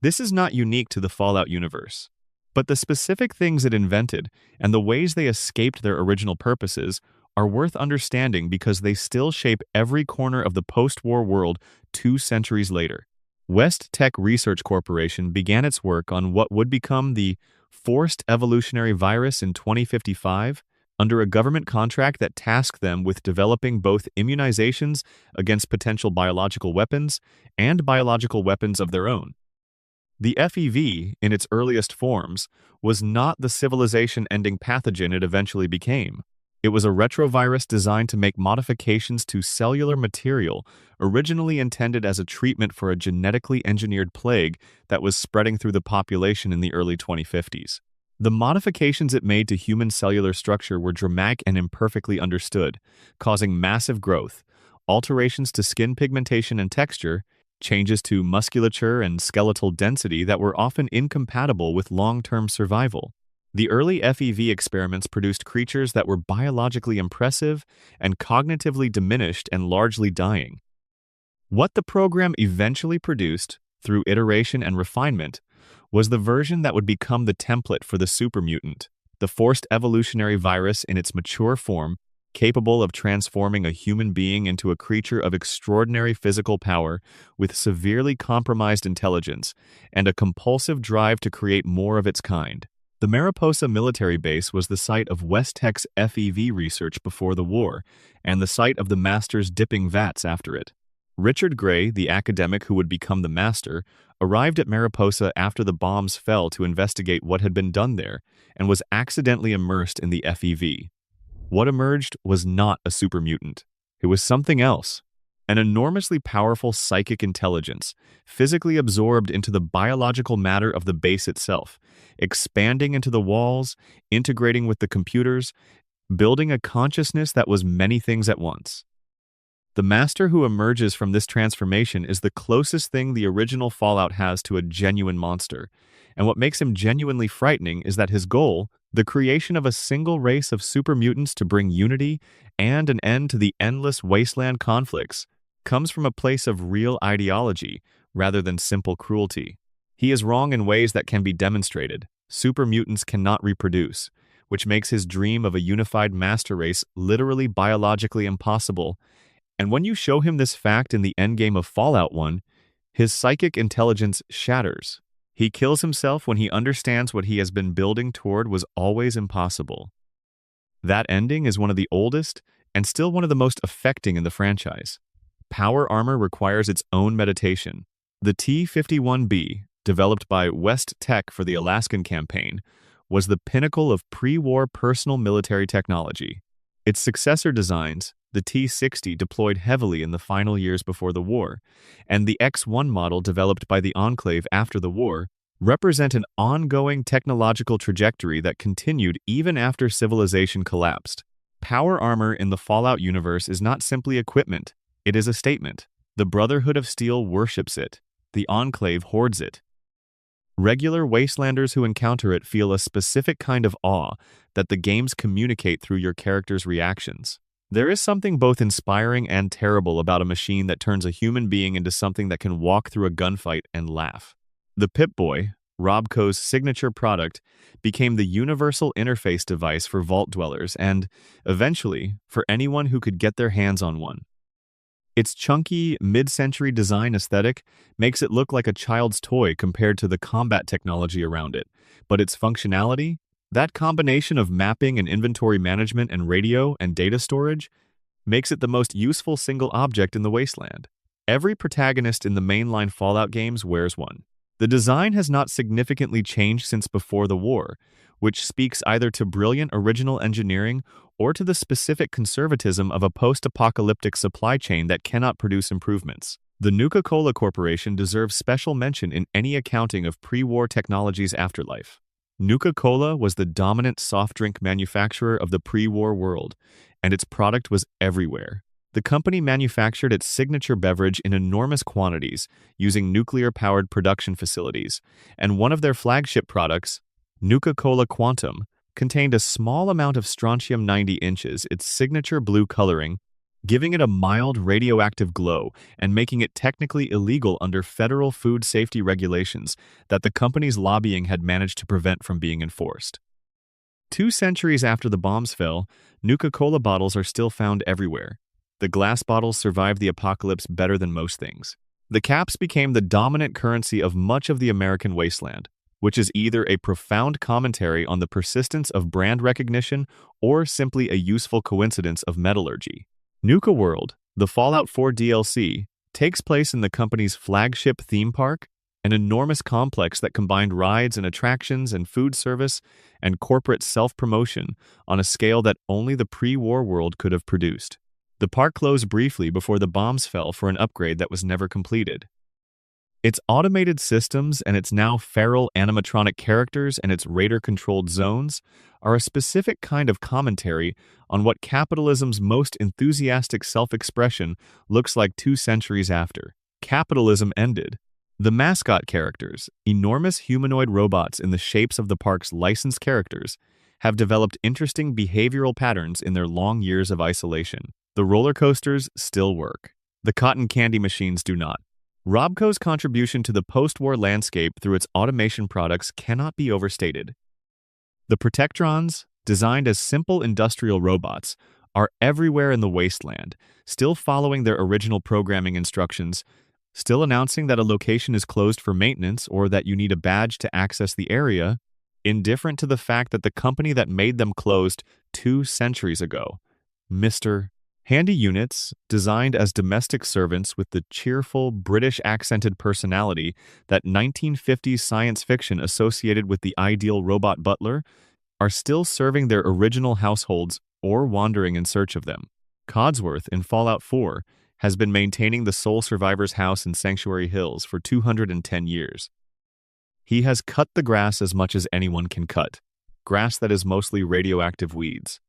This is not unique to the Fallout universe. But the specific things it invented, and the ways they escaped their original purposes, are worth understanding because they still shape every corner of the post-war world 2 centuries later. Vault-Tec Research Corporation began its work on what would become the forced evolutionary virus in 2055 under a government contract that tasked them with developing both immunizations against potential biological weapons and biological weapons of their own. The FEV, in its earliest forms, was not the civilization-ending pathogen it eventually became. It was a retrovirus designed to make modifications to cellular material originally intended as a treatment for a genetically engineered plague that was spreading through the population in the early 2050s. The modifications it made to human cellular structure were dramatic and imperfectly understood, causing massive growth, alterations to skin pigmentation and texture, changes to musculature and skeletal density that were often incompatible with long-term survival. The early FEV experiments produced creatures that were biologically impressive and cognitively diminished and largely dying. What the program eventually produced, through iteration and refinement, was the version that would become the template for the supermutant, the forced evolutionary virus in its mature form, capable of transforming a human being into a creature of extraordinary physical power with severely compromised intelligence and a compulsive drive to create more of its kind. The Mariposa military base was the site of Vault-Tec's FEV research before the war, and the site of the Master's dipping vats after it. Richard Gray, the academic who would become the Master, arrived at Mariposa after the bombs fell to investigate what had been done there, and was accidentally immersed in the FEV. What emerged was not a supermutant. It was something else. An enormously powerful psychic intelligence, physically absorbed into the biological matter of the base itself, expanding into the walls, integrating with the computers, building a consciousness that was many things at once. The Master who emerges from this transformation is the closest thing the original Fallout has to a genuine monster, and what makes him genuinely frightening is that his goal, The creation of a single race of super mutants to bring unity and an end to the endless wasteland conflicts comes from a place of real ideology rather than simple cruelty. He is wrong in ways that can be demonstrated. Super mutants cannot reproduce, which makes his dream of a unified master race literally biologically impossible. And when you show him this fact in the endgame of Fallout 1, his psychic intelligence shatters. He kills himself when he understands what he has been building toward was always impossible. That ending is one of the oldest and still one of the most affecting in the franchise. Power armor requires its own meditation. The T-51B, developed by Vault-Tec for the Alaskan campaign, was the pinnacle of pre-war personal military technology. Its successor designs, the T-60, deployed heavily in the final years before the war, and the X-1 model developed by the Enclave after the war, represent an ongoing technological trajectory that continued even after civilization collapsed. Power armor in the Fallout universe is not simply equipment, it is a statement. The Brotherhood of Steel worships it. The Enclave hoards it. Regular wastelanders who encounter it feel a specific kind of awe that the games communicate through your character's reactions. There is something both inspiring and terrible about a machine that turns a human being into something that can walk through a gunfight and laugh. The Pip-Boy, Robco's signature product, became the universal interface device for Vault dwellers and, eventually, for anyone who could get their hands on one. Its chunky, mid-century design aesthetic makes it look like a child's toy compared to the combat technology around it, but its functionality, that combination of mapping and inventory management and radio and data storage, makes it the most useful single object in the wasteland. Every protagonist in the mainline Fallout games wears one. The design has not significantly changed since before the war, which speaks either to brilliant original engineering or to the specific conservatism of a post-apocalyptic supply chain that cannot produce improvements. The Nuka-Cola Corporation deserves special mention in any accounting of pre-war technology's afterlife. Nuka-Cola was the dominant soft drink manufacturer of the pre-war world, and its product was everywhere. The company manufactured its signature beverage in enormous quantities using nuclear-powered production facilities, and one of their flagship products, Nuka-Cola Quantum, contained a small amount of strontium 90 inches, its signature blue coloring, giving it a mild radioactive glow and making it technically illegal under federal food safety regulations that the company's lobbying had managed to prevent from being enforced. 2 centuries after the bombs fell, Nuka-Cola bottles are still found everywhere. The glass bottles survived the apocalypse better than most things. The caps became the dominant currency of much of the American wasteland, which is either a profound commentary on the persistence of brand recognition or simply a useful coincidence of metallurgy. Nuka World, the Fallout 4 DLC, takes place in the company's flagship theme park, an enormous complex that combined rides and attractions and food service and corporate self-promotion on a scale that only the pre-war world could have produced. The park closed briefly before the bombs fell for an upgrade that was never completed. Its automated systems and its now feral animatronic characters and its raider-controlled zones are a specific kind of commentary on what capitalism's most enthusiastic self-expression looks like 2 centuries after. Capitalism ended. The mascot characters, enormous humanoid robots in the shapes of the park's licensed characters, have developed interesting behavioral patterns in their long years of isolation. The roller coasters still work. The cotton candy machines do not. Robco's contribution to the post-war landscape through its automation products cannot be overstated. The Protectrons, designed as simple industrial robots, are everywhere in the wasteland, still following their original programming instructions, still announcing that a location is closed for maintenance or that you need a badge to access the area, indifferent to the fact that the company that made them closed 2 centuries ago. Mr. Handy units, designed as domestic servants with the cheerful, British-accented personality that 1950s science fiction associated with the ideal robot butler, are still serving their original households or wandering in search of them. Codsworth in Fallout 4 has been maintaining the sole survivor's house in Sanctuary Hills for 210 years. He has cut the grass as much as anyone can cut, grass that is mostly radioactive weeds.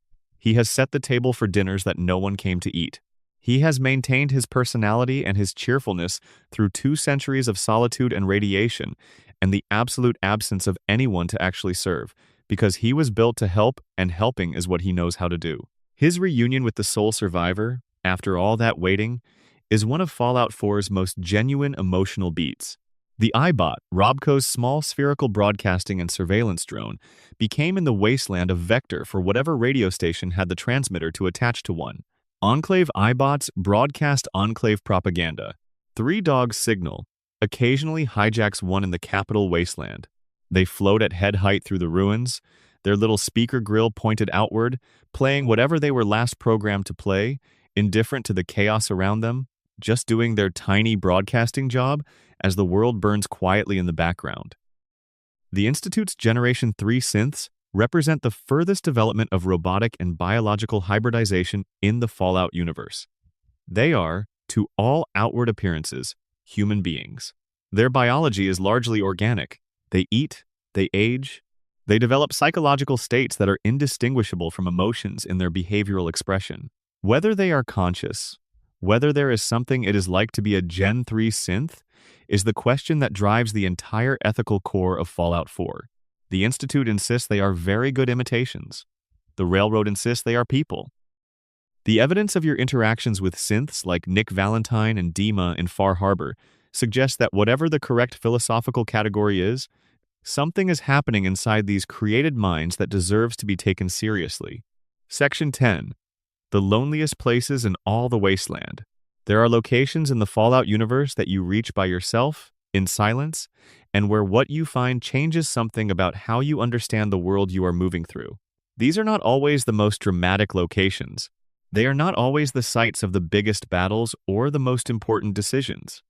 He has set the table for dinners that no one came to eat. He has maintained his personality and his cheerfulness through 2 centuries of solitude and radiation, and the absolute absence of anyone to actually serve, because he was built to help, and helping is what he knows how to do. His reunion with the sole survivor, after all that waiting, is one of Fallout 4's most genuine emotional beats. The iBot, Robco's small spherical broadcasting and surveillance drone, became in the wasteland a vector for whatever radio station had the transmitter to attach to one. Enclave iBots broadcast Enclave propaganda. Three Dogs Signal occasionally hijacks one in the capital wasteland. They float at head height through the ruins, their little speaker grill pointed outward, playing whatever they were last programmed to play, indifferent to the chaos around them, just doing their tiny broadcasting job as the world burns quietly in the background. The Institute's Generation 3 synths represent the furthest development of robotic and biological hybridization in the Fallout universe. They are, to all outward appearances, human beings. Their biology is largely organic. They eat, they age, they develop psychological states that are indistinguishable from emotions in their behavioral expression. Whether they are conscious, whether there is something it is like to be a Gen 3 synth, is the question that drives the entire ethical core of Fallout 4. The Institute insists they are very good imitations. The Railroad insists they are people. The evidence of your interactions with synths like Nick Valentine and Dima in Far Harbor suggests that whatever the correct philosophical category is, something is happening inside these created minds that deserves to be taken seriously. Section 10. The loneliest places in all the wasteland. There are locations in the Fallout universe that you reach by yourself, in silence, and where what you find changes something about how you understand the world you are moving through. These are not always the most dramatic locations. They are not always the sites of the biggest battles or the most important decisions.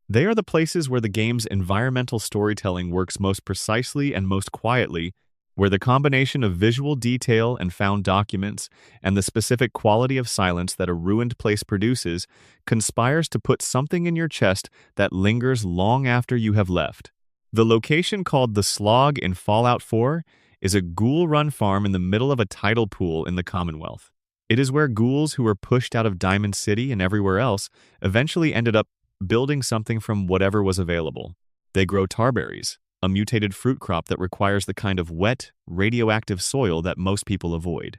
They are the places where the game's environmental storytelling works most precisely and most quietly, where the combination of visual detail and found documents and the specific quality of silence that a ruined place produces conspires to put something in your chest that lingers long after you have left. The location called the Slog in Fallout 4 is a ghoul-run farm in the middle of a tidal pool in the Commonwealth. It is where ghouls who were pushed out of Diamond City and everywhere else eventually ended up building something from whatever was available. They grow tarberries, a mutated fruit crop that requires the kind of wet, radioactive soil that most people avoid.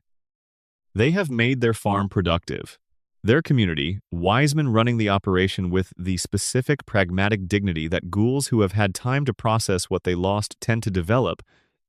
They have made their farm productive. Their community, wise men running the operation with the specific pragmatic dignity that ghouls who have had time to process what they lost tend to develop,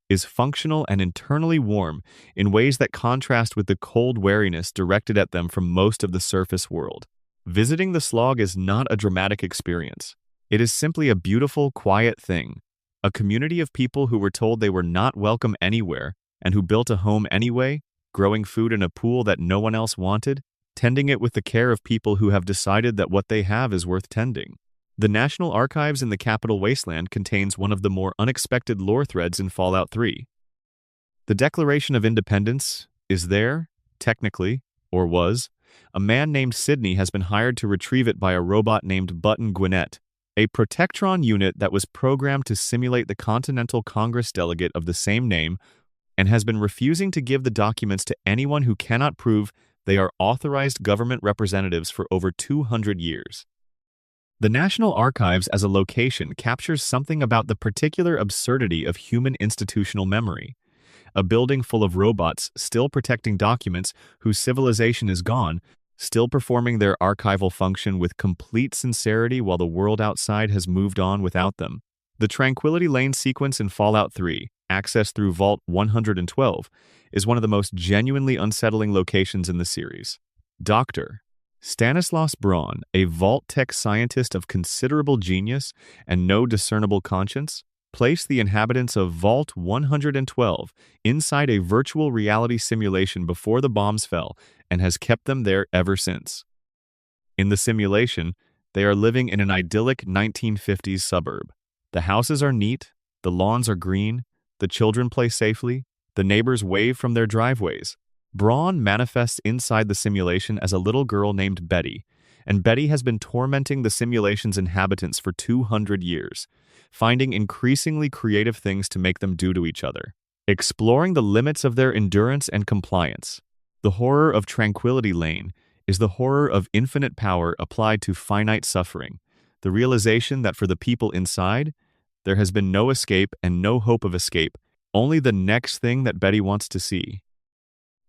is functional and internally warm in ways that contrast with the cold wariness directed at them from most of the surface world. Visiting the Slog is not a dramatic experience. It is simply a beautiful, quiet thing. A community of people who were told they were not welcome anywhere and who built a home anyway, growing food in a pool that no one else wanted, tending it with the care of people who have decided that what they have is worth tending. The National Archives in the Capital Wasteland contains one of the more unexpected lore threads in Fallout 3. The Declaration of Independence is there, technically, or was. A man named Sydney has been hired to retrieve it by a robot named Button Gwinnett, a Protectron unit that was programmed to simulate the Continental Congress delegate of the same name and has been refusing to give the documents to anyone who cannot prove they are authorized government representatives for over 200 years. The National Archives as a location captures something about the particular absurdity of human institutional memory. A building full of robots still protecting documents whose civilization is gone, still performing their archival function with complete sincerity while the world outside has moved on without them. The Tranquility Lane sequence in Fallout 3, accessed through Vault 112, is one of the most genuinely unsettling locations in the series. Dr. Stanislaus Braun, a Vault-Tec scientist of considerable genius and no discernible conscience, placed the inhabitants of Vault 112 inside a virtual reality simulation before the bombs fell and has kept them there ever since. In the simulation, they are living in an idyllic 1950s suburb. The houses are neat, the lawns are green, the children play safely, the neighbors wave from their driveways. Braun manifests inside the simulation as a little girl named Betty, and Betty has been tormenting the simulation's inhabitants for 200 years, finding increasingly creative things to make them do to each other, exploring the limits of their endurance and compliance. The horror of Tranquility Lane is the horror of infinite power applied to finite suffering, the realization that for the people inside, there has been no escape and no hope of escape only the next thing that Betty wants to see.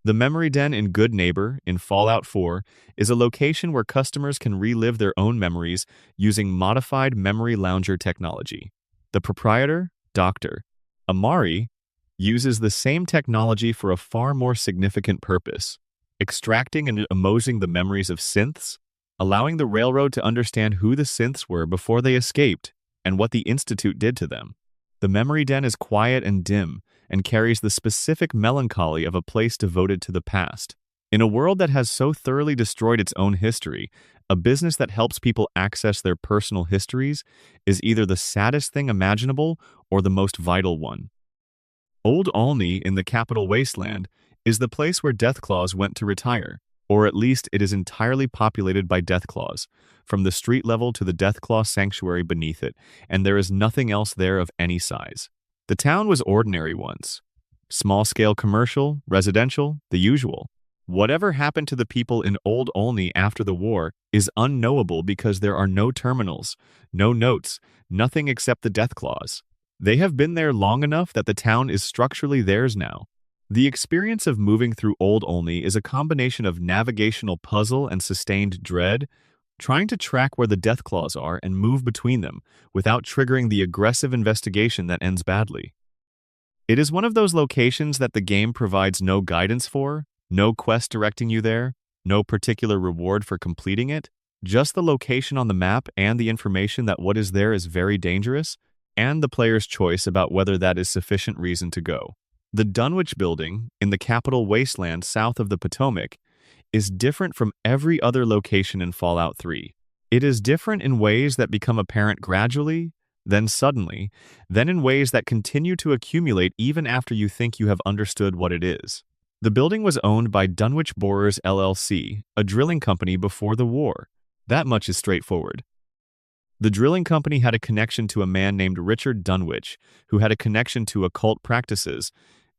The Memory Den in Good Neighbor, in Fallout 4, is a location where customers can relive their own memories using modified memory lounger technology. The proprietor, Dr. Amari, uses the same technology for a far more significant purpose, extracting and emosing the memories of synths, allowing the railroad to understand who the synths were before they escaped and what the Institute did to them. The Memory Den is quiet and dim, and carries the specific melancholy of a place devoted to the past. In a world that has so thoroughly destroyed its own history, a business that helps people access their personal histories is either the saddest thing imaginable or the most vital one. Old Olney in the capital Wasteland is the place where Deathclaws went to retire, or at least it is entirely populated by Deathclaws, from the street level to the Deathclaw sanctuary beneath it, and there is nothing else there of any size. The town was ordinary once. Small-scale commercial, residential, the usual. Whatever happened to the people in Old Olney after the war is unknowable because there are no terminals, no notes, nothing except the Deathclaws. They have been there long enough that the town is structurally theirs now. The experience of moving through Old Olney is a combination of navigational puzzle and sustained dread, trying to track where the Deathclaws are and move between them without triggering the aggressive investigation that ends badly. It is one of those locations that the game provides no guidance for, no quest directing you there, no particular reward for completing it, just the location on the map and the information that what is there is very dangerous, and the player's choice about whether that is sufficient reason to go. The Dunwich Building, in the capital Wasteland south of the Potomac, is different from every other location in Fallout 3. It is different in ways that become apparent gradually, then suddenly, then in ways that continue to accumulate even after you think you have understood what it is. The building was owned by Dunwich Borers LLC, a drilling company before the war. That much is straightforward. The drilling company had a connection to a man named Richard Dunwich, who had a connection to occult practices,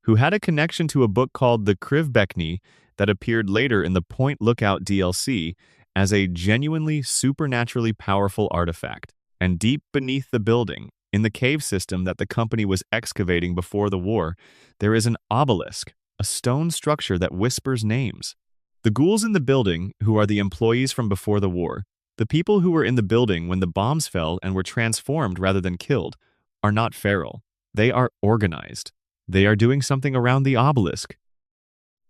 who had a connection to a book called The Krivbekny that appeared later in the Point Lookout DLC as a genuinely supernaturally powerful artifact. And deep beneath the building, in the cave system that the company was excavating before the war, there is an obelisk, a stone structure that whispers names. The ghouls in the building, who are the employees from before the war, the people who were in the building when the bombs fell and were transformed rather than killed, are not feral. They are organized. They are doing something around the obelisk.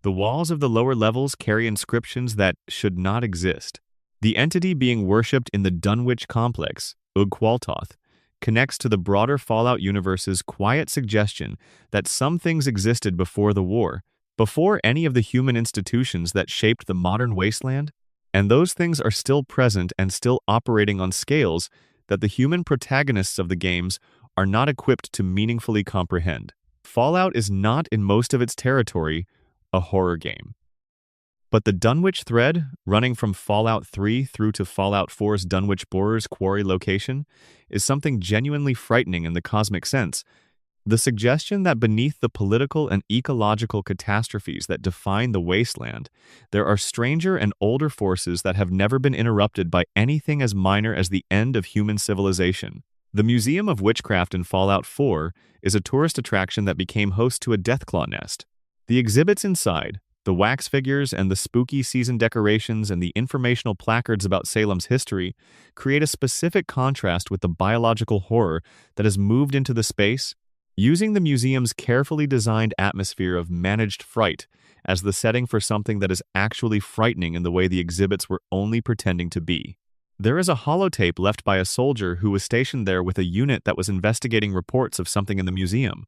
The walls of the lower levels carry inscriptions that should not exist. The entity being worshipped in the Dunwich complex, Ugqualtoth, connects to the broader Fallout universe's quiet suggestion that some things existed before the war, before any of the human institutions that shaped the modern wasteland, and those things are still present and still operating on scales that the human protagonists of the games are not equipped to meaningfully comprehend. Fallout is not, in most of its territory, a horror game. But the Dunwich thread, running from Fallout 3 through to Fallout 4's Dunwich Borers Quarry location, is something genuinely frightening in the cosmic sense. The suggestion that beneath the political and ecological catastrophes that define the wasteland, there are stranger and older forces that have never been interrupted by anything as minor as the end of human civilization. The Museum of Witchcraft in Fallout 4 is a tourist attraction that became host to a Deathclaw nest. The exhibits inside, the wax figures and the spooky season decorations and the informational placards about Salem's history create a specific contrast with the biological horror that has moved into the space, using the museum's carefully designed atmosphere of managed fright as the setting for something that is actually frightening in the way the exhibits were only pretending to be. There is a holotape left by a soldier who was stationed there with a unit that was investigating reports of something in the museum.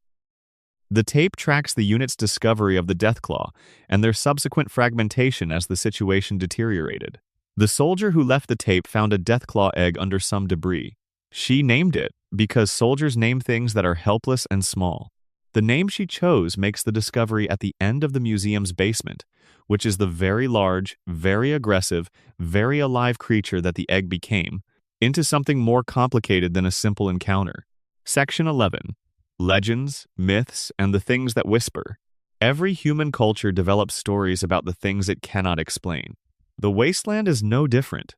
The tape tracks the unit's discovery of the Deathclaw and their subsequent fragmentation as the situation deteriorated. The soldier who left the tape found a Deathclaw egg under some debris. She named it because soldiers name things that are helpless and small. The name she chose makes the discovery at the end of the museum's basement, which is the very large, very aggressive, very alive creature that the egg became, into something more complicated than a simple encounter. Section 11. Legends, myths, and the things that whisper. Every human culture develops stories about the things it cannot explain. The wasteland is no different.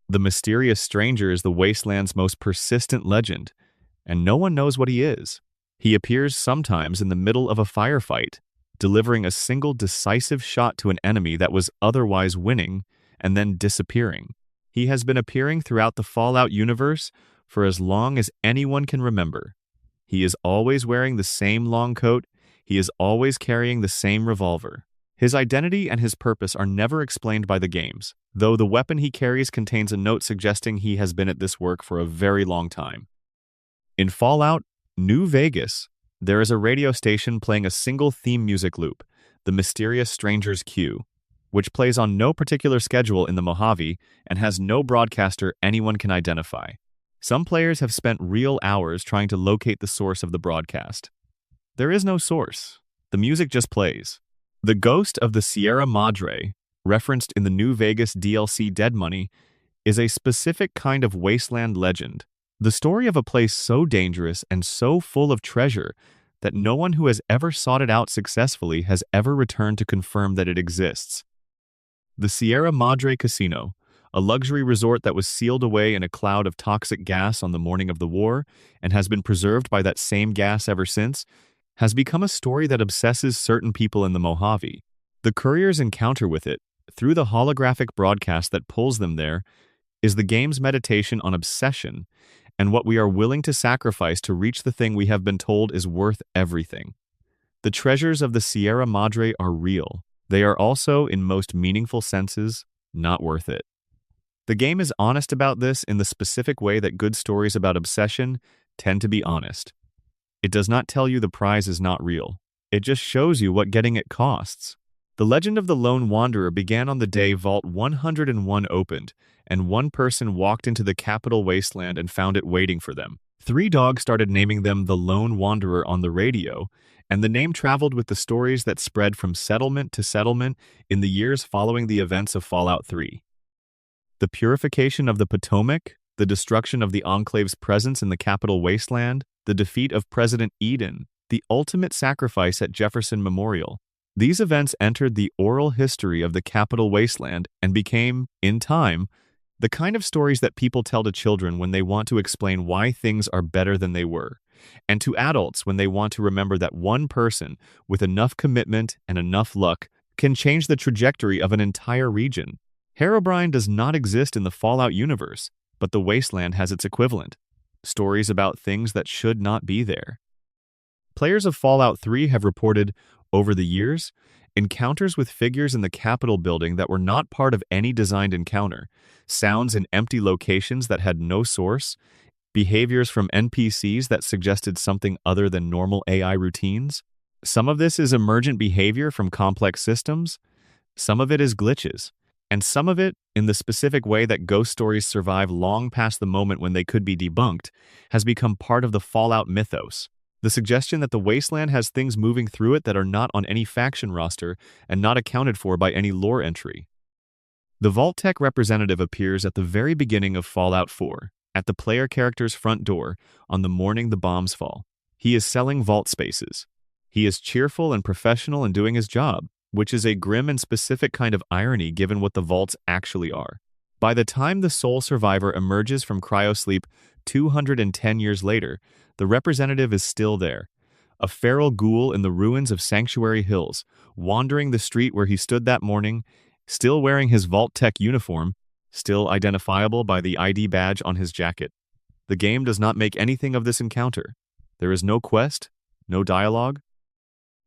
The mysterious stranger is the wasteland's most persistent legend, and no one knows what he is. He appears sometimes in the middle of a firefight, delivering a single decisive shot to an enemy that was otherwise winning, and then disappearing. He has been appearing throughout the Fallout universe for as long as anyone can remember. He is always wearing the same long coat. He is always carrying the same revolver. His identity and his purpose are never explained by the games, though the weapon he carries contains a note suggesting he has been at this work for a very long time. In Fallout New Vegas, there is a radio station playing a single theme music loop, the mysterious Stranger's Cue, which plays on no particular schedule in the Mojave and has no broadcaster anyone can identify. Some players have spent real hours trying to locate the source of the broadcast. There is no source. The music just plays. The ghost of the Sierra Madre, referenced in the New Vegas DLC Dead Money, is a specific kind of wasteland legend. The story of a place so dangerous and so full of treasure that no one who has ever sought it out successfully has ever returned to confirm that it exists. The Sierra Madre Casino, a luxury resort that was sealed away in a cloud of toxic gas on the morning of the war and has been preserved by that same gas ever since, has become a story that obsesses certain people in the Mojave. The courier's encounter with it, through the holographic broadcast that pulls them there, is the game's meditation on obsession and what we are willing to sacrifice to reach the thing we have been told is worth everything. The treasures of the Sierra Madre are real. They are also, in most meaningful senses, not worth it. The game is honest about this in the specific way that good stories about obsession tend to be honest. It does not tell you the prize is not real. It just shows you what getting it costs. The legend of the Lone Wanderer began on the day Vault 101 opened, and one person walked into the capital wasteland and found it waiting for them. 3 dogs started naming them the Lone Wanderer on the radio, and the name traveled with the stories that spread from settlement to settlement in the years following the events of Fallout 3. The purification of the Potomac, the destruction of the Enclave's presence in the capital wasteland, the defeat of President Eden, the ultimate sacrifice at Jefferson Memorial. These events entered the oral history of the capital wasteland and became, in time, the kind of stories that people tell to children when they want to explain why things are better than they were, and to adults when they want to remember that one person with enough commitment and enough luck can change the trajectory of an entire region. Herobrine does not exist in the Fallout universe, but the wasteland has its equivalent. Stories about things that should not be there. Players of Fallout 3 have reported, over the years, encounters with figures in the Capitol building that were not part of any designed encounter, sounds in empty locations that had no source, behaviors from NPCs that suggested something other than normal AI routines. Some of this is emergent behavior from complex systems, some of it is glitches, and some of it, in the specific way that ghost stories survive long past the moment when they could be debunked, has become part of the Fallout mythos. The suggestion that the wasteland has things moving through it that are not on any faction roster and not accounted for by any lore entry. The Vault-Tec representative appears at the very beginning of Fallout 4, at the player character's front door, on the morning the bombs fall. He is selling vault spaces. He is cheerful and professional in doing his job, which is a grim and specific kind of irony given what the vaults actually are. By the time the sole survivor emerges from cryosleep 210 years later, the representative is still there, a feral ghoul in the ruins of Sanctuary Hills, wandering the street where he stood that morning, still wearing his Vault-Tec uniform, still identifiable by the ID badge on his jacket. The game does not make anything of this encounter. There is no quest, no dialogue,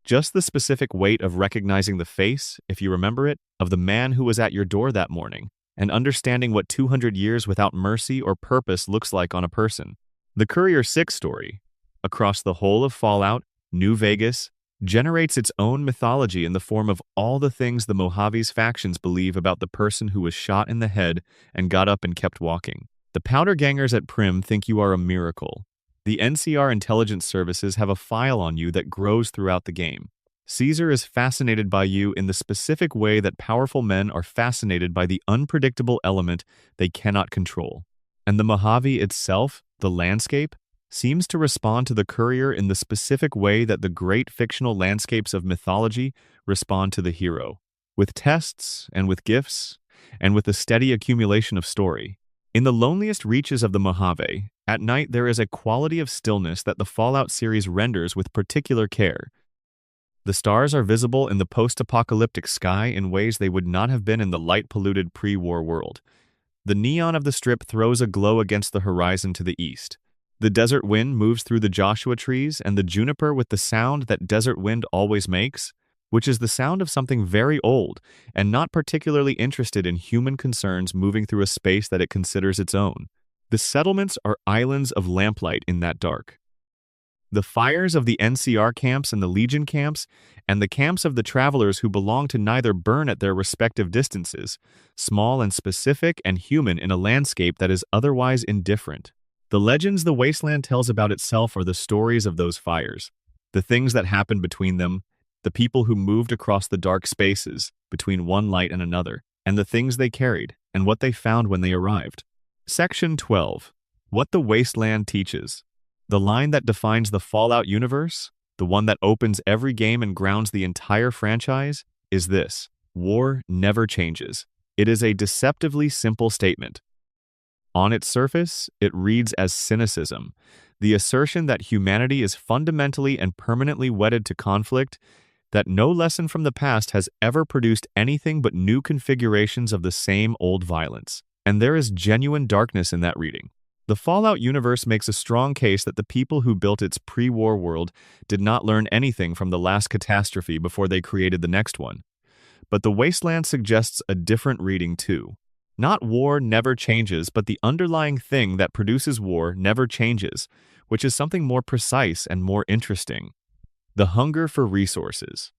just the specific weight of recognizing the face, if you remember it, of the man who was at your door that morning, and understanding what 200 years without mercy or purpose looks like on a person. The Courier 6 story, across the whole of Fallout, New Vegas, generates its own mythology in the form of all the things the Mojave's factions believe about the person who was shot in the head and got up and kept walking. The powder gangers at Prim think you are a miracle. The NCR intelligence services have a file on you that grows throughout the game. Caesar is fascinated by you in the specific way that powerful men are fascinated by the unpredictable element they cannot control. And the Mojave itself, the landscape, seems to respond to the Courier in the specific way that the great fictional landscapes of mythology respond to the hero, with tests and with gifts and with the steady accumulation of story. In the loneliest reaches of the Mojave, At night, there is a quality of stillness that the Fallout series renders with particular care. The stars are visible in the post-apocalyptic sky in ways they would not have been in the light-polluted pre-war world. The neon of the strip throws a glow against the horizon to the east. The desert wind moves through the Joshua trees and the juniper with the sound that desert wind always makes, which is the sound of something very old and not particularly interested in human concerns moving through a space that it considers its own. The settlements are islands of lamplight in that dark. The fires of the NCR camps and the Legion camps, and the camps of the travelers who belong to neither burn at their respective distances, small and specific and human in a landscape that is otherwise indifferent. The legends the wasteland tells about itself are the stories of those fires, the things that happened between them, the people who moved across the dark spaces between one light and another, and the things they carried, and what they found when they arrived. Section 12. What the Wasteland Teaches. The line that defines the Fallout universe, the one that opens every game and grounds the entire franchise, is this: war never changes. It is a deceptively simple statement. On its surface, it reads as cynicism, the assertion that humanity is fundamentally and permanently wedded to conflict, that no lesson from the past has ever produced anything but new configurations of the same old violence. And there is genuine darkness in that reading. The Fallout universe makes a strong case that the people who built its pre-war world did not learn anything from the last catastrophe before they created the next one. But the Wasteland suggests a different reading too. Not war never changes, but the underlying thing that produces war never changes, which is something more precise and more interesting. The hunger for resources.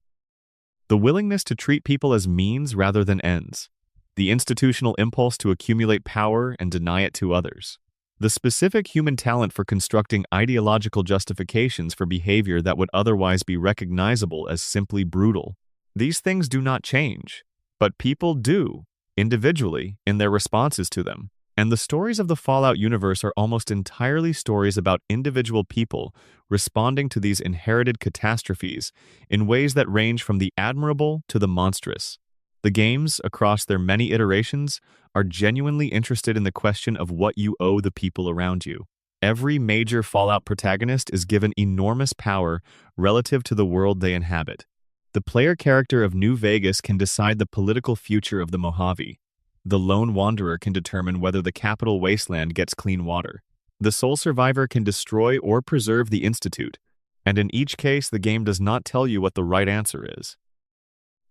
The willingness to treat people as means rather than ends. The institutional impulse to accumulate power and deny it to others. The specific human talent for constructing ideological justifications for behavior that would otherwise be recognizable as simply brutal. These things do not change, but people do, individually, in their responses to them. And the stories of the Fallout universe are almost entirely stories about individual people responding to these inherited catastrophes in ways that range from the admirable to the monstrous. The games, across their many iterations, are genuinely interested in the question of what you owe the people around you. Every major Fallout protagonist is given enormous power relative to the world they inhabit. The player character of New Vegas can decide the political future of the Mojave. The lone wanderer can determine whether the capital wasteland gets clean water. The sole survivor can destroy or preserve the Institute, and in each case the game does not tell you what the right answer is.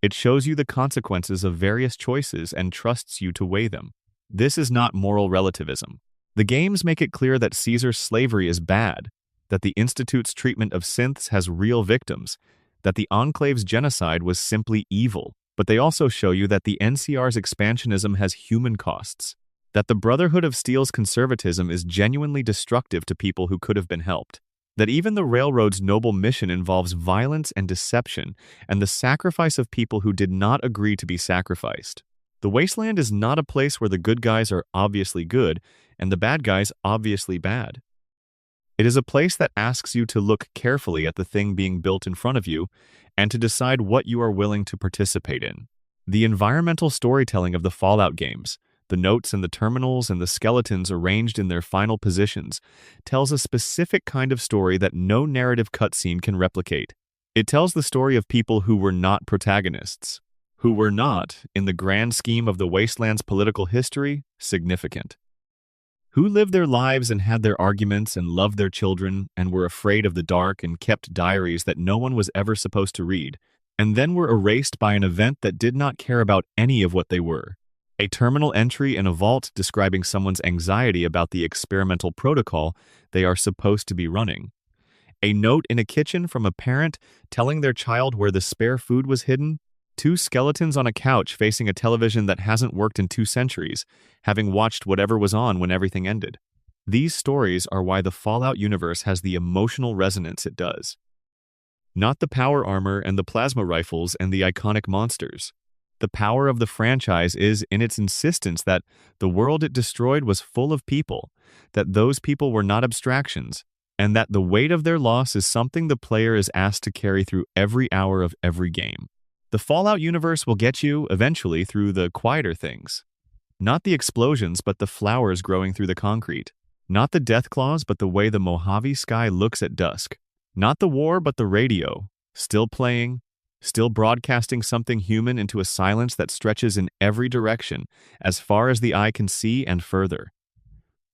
It shows you the consequences of various choices and trusts you to weigh them. This is not moral relativism. The games make it clear that Caesar's slavery is bad, that the Institute's treatment of synths has real victims, that the Enclave's genocide was simply evil, but they also show you that the NCR's expansionism has human costs, that the Brotherhood of Steel's conservatism is genuinely destructive to people who could have been helped, that even the Railroad's noble mission involves violence and deception and the sacrifice of people who did not agree to be sacrificed. The Wasteland is not a place where the good guys are obviously good and the bad guys obviously bad. It is a place that asks you to look carefully at the thing being built in front of you and to decide what you are willing to participate in. The environmental storytelling of the Fallout games, the notes and the terminals and the skeletons arranged in their final positions, tells a specific kind of story that no narrative cutscene can replicate. It tells the story of people who were not protagonists, who were not, in the grand scheme of the Wasteland's political history, significant. Who lived their lives and had their arguments and loved their children and were afraid of the dark and kept diaries that no one was ever supposed to read, and then were erased by an event that did not care about any of what they were. A terminal entry in a vault describing someone's anxiety about the experimental protocol they are supposed to be running. A note in a kitchen from a parent telling their child where the spare food was hidden. 2 skeletons on a couch facing a television that hasn't worked in 2 centuries, having watched whatever was on when everything ended. These stories are why the Fallout universe has the emotional resonance it does. Not the power armor and the plasma rifles and the iconic monsters. The power of the franchise is in its insistence that the world it destroyed was full of people, that those people were not abstractions, and that the weight of their loss is something the player is asked to carry through every hour of every game. The Fallout universe will get you, eventually, through the quieter things. Not the explosions, but the flowers growing through the concrete. Not the death claws, but the way the Mojave sky looks at dusk. Not the war, but the radio, still playing, still broadcasting something human into a silence that stretches in every direction, as far as the eye can see and further.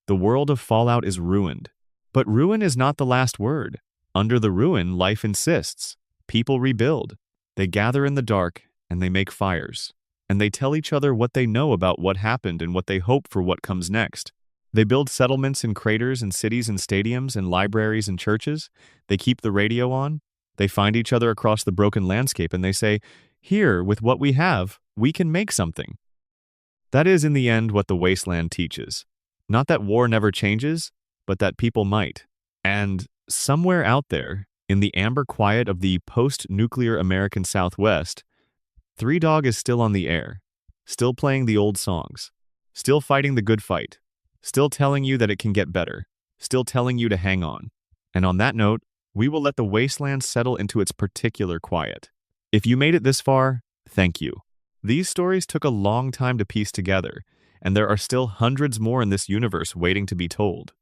The world of Fallout is ruined. But ruin is not the last word. Under the ruin, life insists. People rebuild. They gather in the dark, and they make fires. And they tell each other what they know about what happened and what they hope for what comes next. They build settlements in craters and cities and stadiums and libraries and churches. They keep the radio on. They find each other across the broken landscape and they say, "Here, with what we have, we can make something." That is, in the end, what the wasteland teaches. Not that war never changes, but that people might. And somewhere out there, in the amber quiet of the post-nuclear American Southwest, Three Dog is still on the air, still playing the old songs, still fighting the good fight, still telling you that it can get better, still telling you to hang on. And on that note, we will let the wasteland settle into its particular quiet. If you made it this far, thank you. These stories took a long time to piece together, and there are still hundreds more in this universe waiting to be told.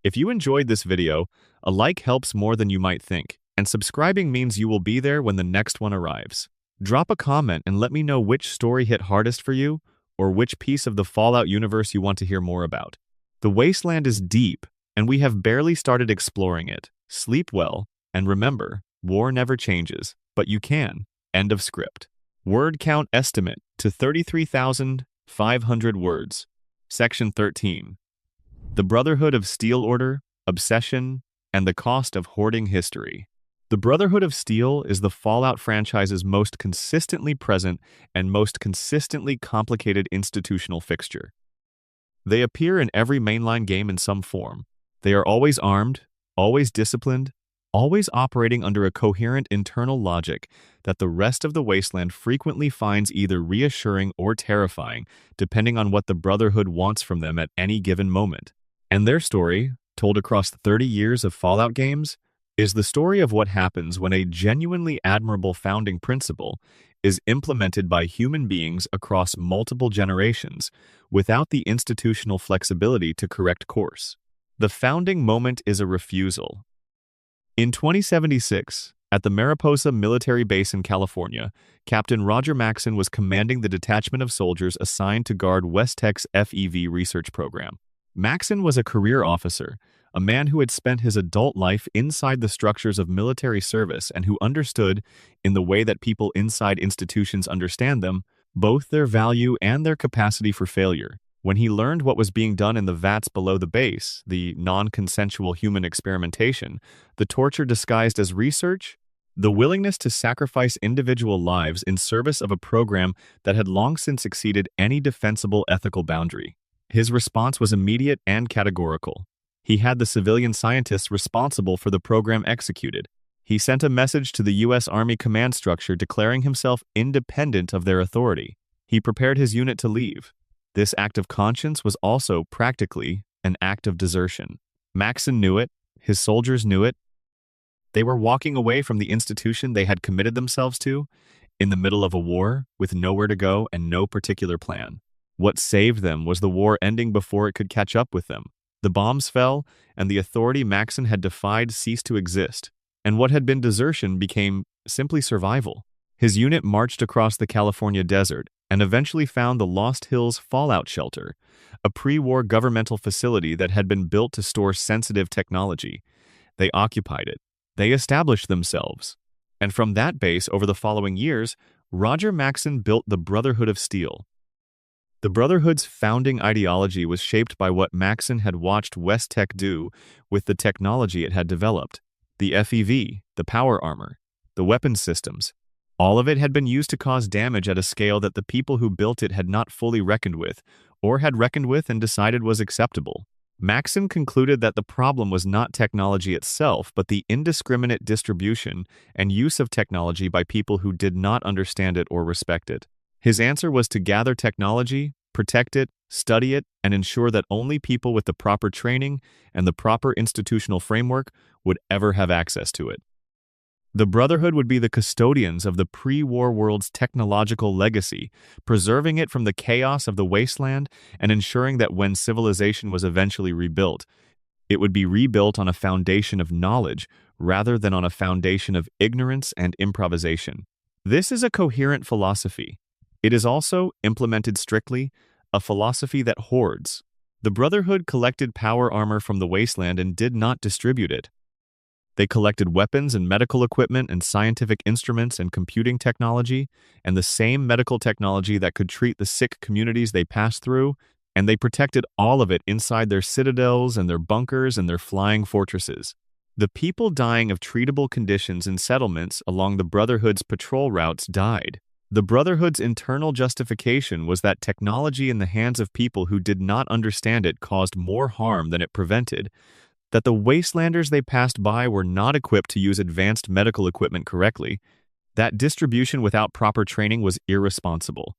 If you enjoyed this video, a like helps more than you might think, and subscribing means you will be there when the next one arrives. Drop a comment and let me know which story hit hardest for you, or which piece of the Fallout universe you want to hear more about. The wasteland is deep, and we have barely started exploring it. Sleep well, and remember, war never changes, but you can. End of script. Word count estimate to 33,500 words. Section 13. The Brotherhood of Steel Order, Obsession, and the Cost of Hoarding History. The Brotherhood of Steel is the Fallout franchise's most consistently present and most consistently complicated institutional fixture. They appear in every mainline game in some form. They are always armed, always disciplined, always operating under a coherent internal logic that the rest of the wasteland frequently finds either reassuring or terrifying, depending on what the Brotherhood wants from them at any given moment. And their story, told across 30 years of Fallout games, is the story of what happens when a genuinely admirable founding principle is implemented by human beings across multiple generations without the institutional flexibility to correct course. The founding moment is a refusal. In 2076, at the Mariposa military base in California, Captain Roger Maxson was commanding the detachment of soldiers assigned to guard Vault-Tec's FEV research program. Maxson was a career officer, a man who had spent his adult life inside the structures of military service and who understood, in the way that people inside institutions understand them, both their value and their capacity for failure. When he learned what was being done in the vats below the base, the non-consensual human experimentation, the torture disguised as research, the willingness to sacrifice individual lives in service of a program that had long since exceeded any defensible ethical boundary, his response was immediate and categorical. He had the civilian scientists responsible for the program executed. He sent a message to the U.S. Army command structure declaring himself independent of their authority. He prepared his unit to leave. This act of conscience was also, practically, an act of desertion. Maxson knew it. His soldiers knew it. They were walking away from the institution they had committed themselves to, in the middle of a war, with nowhere to go and no particular plan. What saved them was the war ending before it could catch up with them. The bombs fell, and the authority Maxson had defied ceased to exist, and what had been desertion became simply survival. His unit marched across the California desert and eventually found the Lost Hills Fallout Shelter, a pre-war governmental facility that had been built to store sensitive technology. They occupied it. They established themselves. And from that base, over the following years, Roger Maxson built the Brotherhood of Steel. The Brotherhood's founding ideology was shaped by what Maxson had watched Vault-Tec do with the technology it had developed. The FEV, the power armor, the weapons systems. All of it had been used to cause damage at a scale that the people who built it had not fully reckoned with, or had reckoned with and decided was acceptable. Maxson concluded that the problem was not technology itself, but the indiscriminate distribution and use of technology by people who did not understand it or respect it. His answer was to gather technology, protect it, study it, and ensure that only people with the proper training and the proper institutional framework would ever have access to it. The Brotherhood would be the custodians of the pre-war world's technological legacy, preserving it from the chaos of the wasteland and ensuring that when civilization was eventually rebuilt, it would be rebuilt on a foundation of knowledge rather than on a foundation of ignorance and improvisation. This is a coherent philosophy. It is also, implemented strictly, a philosophy that hoards. The Brotherhood collected power armor from the wasteland and did not distribute it. They collected weapons and medical equipment and scientific instruments and computing technology and the same medical technology that could treat the sick communities they passed through, and they protected all of it inside their citadels and their bunkers and their flying fortresses. The people dying of treatable conditions in settlements along the Brotherhood's patrol routes died. The Brotherhood's internal justification was that technology in the hands of people who did not understand it caused more harm than it prevented, that the wastelanders they passed by were not equipped to use advanced medical equipment correctly, that distribution without proper training was irresponsible.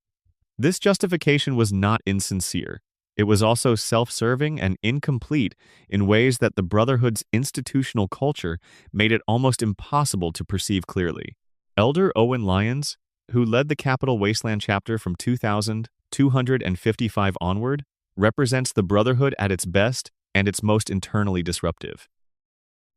This justification was not insincere. It was also self-serving and incomplete in ways that the Brotherhood's institutional culture made it almost impossible to perceive clearly. Elder Owen Lyons, who led the Capital Wasteland chapter from 2255 onward, represents the Brotherhood at its best and its most internally disruptive.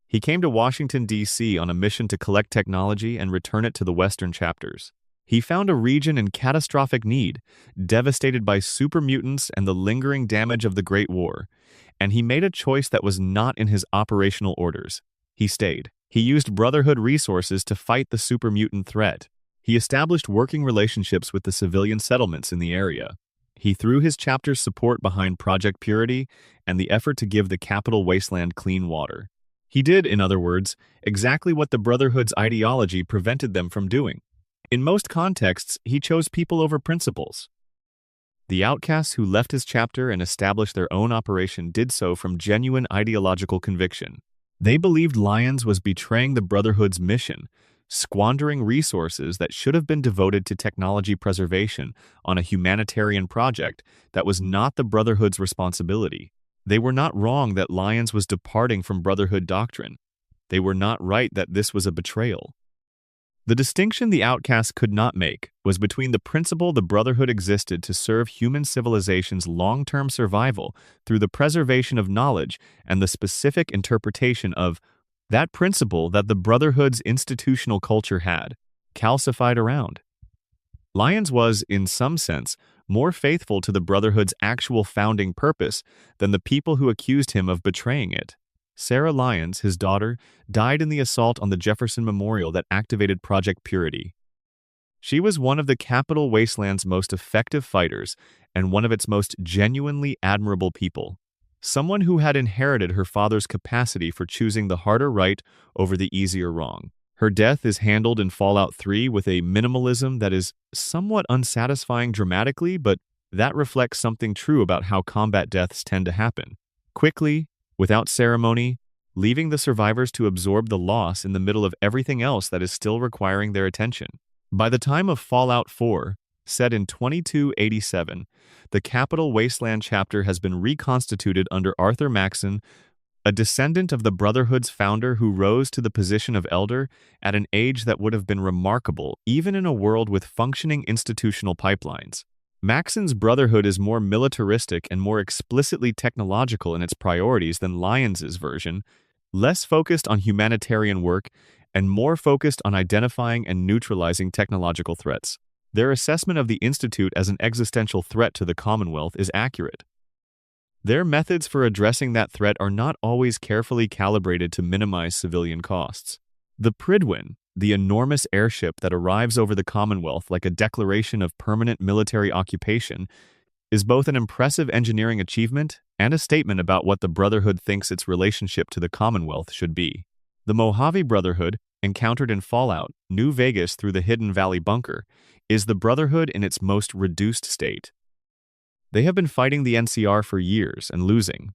He came to Washington, D.C. on a mission to collect technology and return it to the Western chapters. He found a region in catastrophic need, devastated by super mutants and the lingering damage of the Great War, and he made a choice that was not in his operational orders. He stayed. He used Brotherhood resources to fight the super mutant threat. He established working relationships with the civilian settlements in the area. He threw his chapter's support behind Project Purity and the effort to give the Capital Wasteland clean water. He did, in other words, exactly what the Brotherhood's ideology prevented them from doing. In most contexts, he chose people over principles. The outcasts who left his chapter and established their own operation did so from genuine ideological conviction. They believed Lyons was betraying the Brotherhood's mission, squandering resources that should have been devoted to technology preservation on a humanitarian project that was not the Brotherhood's responsibility. They were not wrong that Lyons was departing from Brotherhood doctrine. They were not right that this was a betrayal. The distinction the outcasts could not make was between the principle the Brotherhood existed to serve human civilization's long-term survival through the preservation of knowledge and the specific interpretation of that principle that the Brotherhood's institutional culture had calcified around. Lyons was, in some sense, more faithful to the Brotherhood's actual founding purpose than the people who accused him of betraying it. Sarah Lyons, his daughter, died in the assault on the Jefferson Memorial that activated Project Purity. She was one of the Capital Wasteland's most effective fighters and one of its most genuinely admirable people. Someone who had inherited her father's capacity for choosing the harder right over the easier wrong. Her death is handled in Fallout 3 with a minimalism that is somewhat unsatisfying dramatically, but that reflects something true about how combat deaths tend to happen. Quickly, without ceremony, leaving the survivors to absorb the loss in the middle of everything else that is still requiring their attention. By the time of Fallout 4, set in 2287, the Capital Wasteland chapter has been reconstituted under Arthur Maxson, a descendant of the Brotherhood's founder who rose to the position of elder at an age that would have been remarkable even in a world with functioning institutional pipelines. Maxson's Brotherhood is more militaristic and more explicitly technological in its priorities than Lyons's version, less focused on humanitarian work and more focused on identifying and neutralizing technological threats. Their assessment of the Institute as an existential threat to the Commonwealth is accurate. Their methods for addressing that threat are not always carefully calibrated to minimize civilian costs. The Prydwen, the enormous airship that arrives over the Commonwealth like a declaration of permanent military occupation, is both an impressive engineering achievement and a statement about what the Brotherhood thinks its relationship to the Commonwealth should be. The Mojave Brotherhood, encountered in Fallout, New Vegas through the Hidden Valley Bunker, is the Brotherhood in its most reduced state. They have been fighting the NCR for years and losing.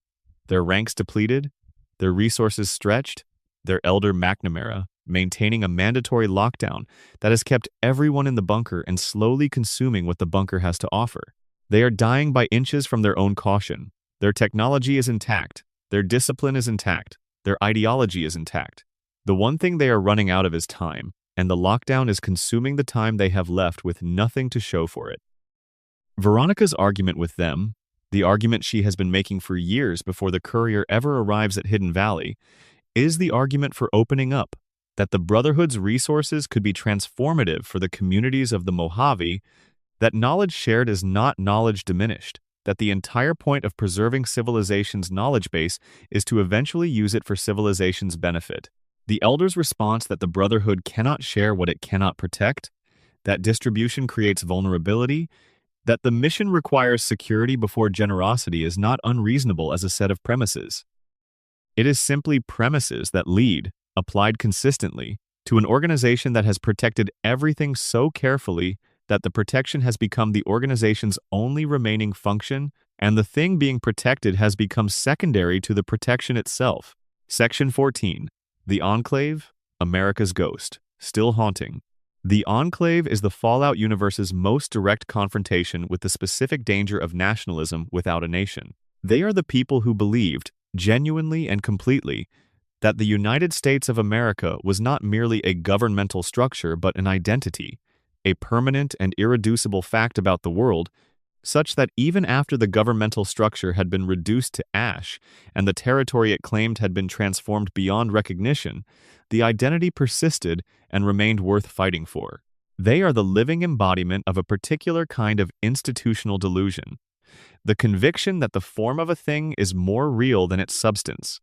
Their ranks depleted, their resources stretched, their elder McNamara maintaining a mandatory lockdown that has kept everyone in the bunker and slowly consuming what the bunker has to offer. They are dying by inches from their own caution. Their technology is intact, their discipline is intact, their ideology is intact. The one thing they are running out of is time, and the lockdown is consuming the time they have left with nothing to show for it. Veronica's argument with them, the argument she has been making for years before the courier ever arrives at Hidden Valley, is the argument for opening up, that the Brotherhood's resources could be transformative for the communities of the Mojave, that knowledge shared is not knowledge diminished, that the entire point of preserving civilization's knowledge base is to eventually use it for civilization's benefit. The Elders' response that the Brotherhood cannot share what it cannot protect, that distribution creates vulnerability, that the mission requires security before generosity is not unreasonable as a set of premises. It is simply premises that lead, applied consistently, to an organization that has protected everything so carefully that the protection has become the organization's only remaining function, and the thing being protected has become secondary to the protection itself. Section 14. The Enclave, America's Ghost, Still Haunting. The Enclave is the Fallout universe's most direct confrontation with the specific danger of nationalism without a nation. They are the people who believed, genuinely and completely, that the United States of America was not merely a governmental structure but an identity, a permanent and irreducible fact about the world, such that even after the governmental structure had been reduced to ash and the territory it claimed had been transformed beyond recognition, the identity persisted and remained worth fighting for. They are the living embodiment of a particular kind of institutional delusion, the conviction that the form of a thing is more real than its substance.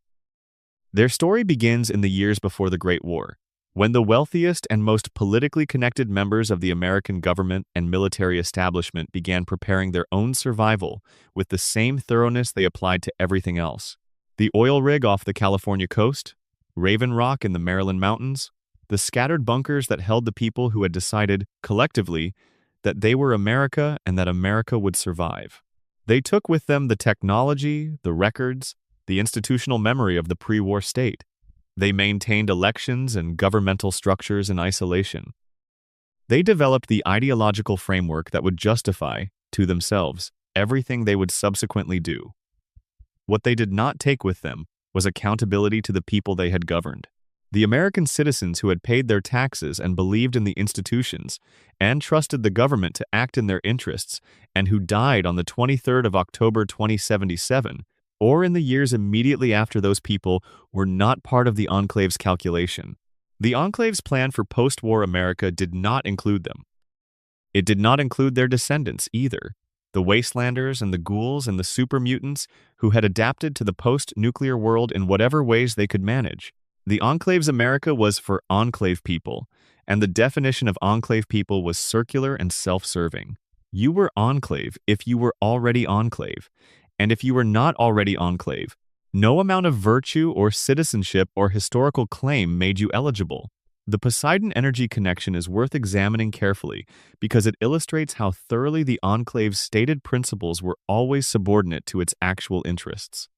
Their story begins in the years before the Great War, when the wealthiest and most politically connected members of the American government and military establishment began preparing their own survival with the same thoroughness they applied to everything else. The oil rig off the California coast, Raven Rock in the Maryland mountains, the scattered bunkers that held the people who had decided, collectively, that they were America and that America would survive. They took with them the technology, the records, the institutional memory of the pre-war state. They maintained elections and governmental structures in isolation. They developed the ideological framework that would justify, to themselves, everything they would subsequently do. What they did not take with them was accountability to the people they had governed. The American citizens who had paid their taxes and believed in the institutions and trusted the government to act in their interests and who died on the 23rd of October 2077, or in the years immediately after those people, were not part of the Enclave's calculation. The Enclave's plan for post-war America did not include them. It did not include their descendants either, the wastelanders and the ghouls and the super mutants who had adapted to the post-nuclear world in whatever ways they could manage. The Enclave's America was for Enclave people, and the definition of Enclave people was circular and self-serving. You were Enclave if you were already Enclave, and if you were not already Enclave, no amount of virtue or citizenship or historical claim made you eligible. The Poseidon energy connection is worth examining carefully because it illustrates how thoroughly the Enclave's stated principles were always subordinate to its actual interests.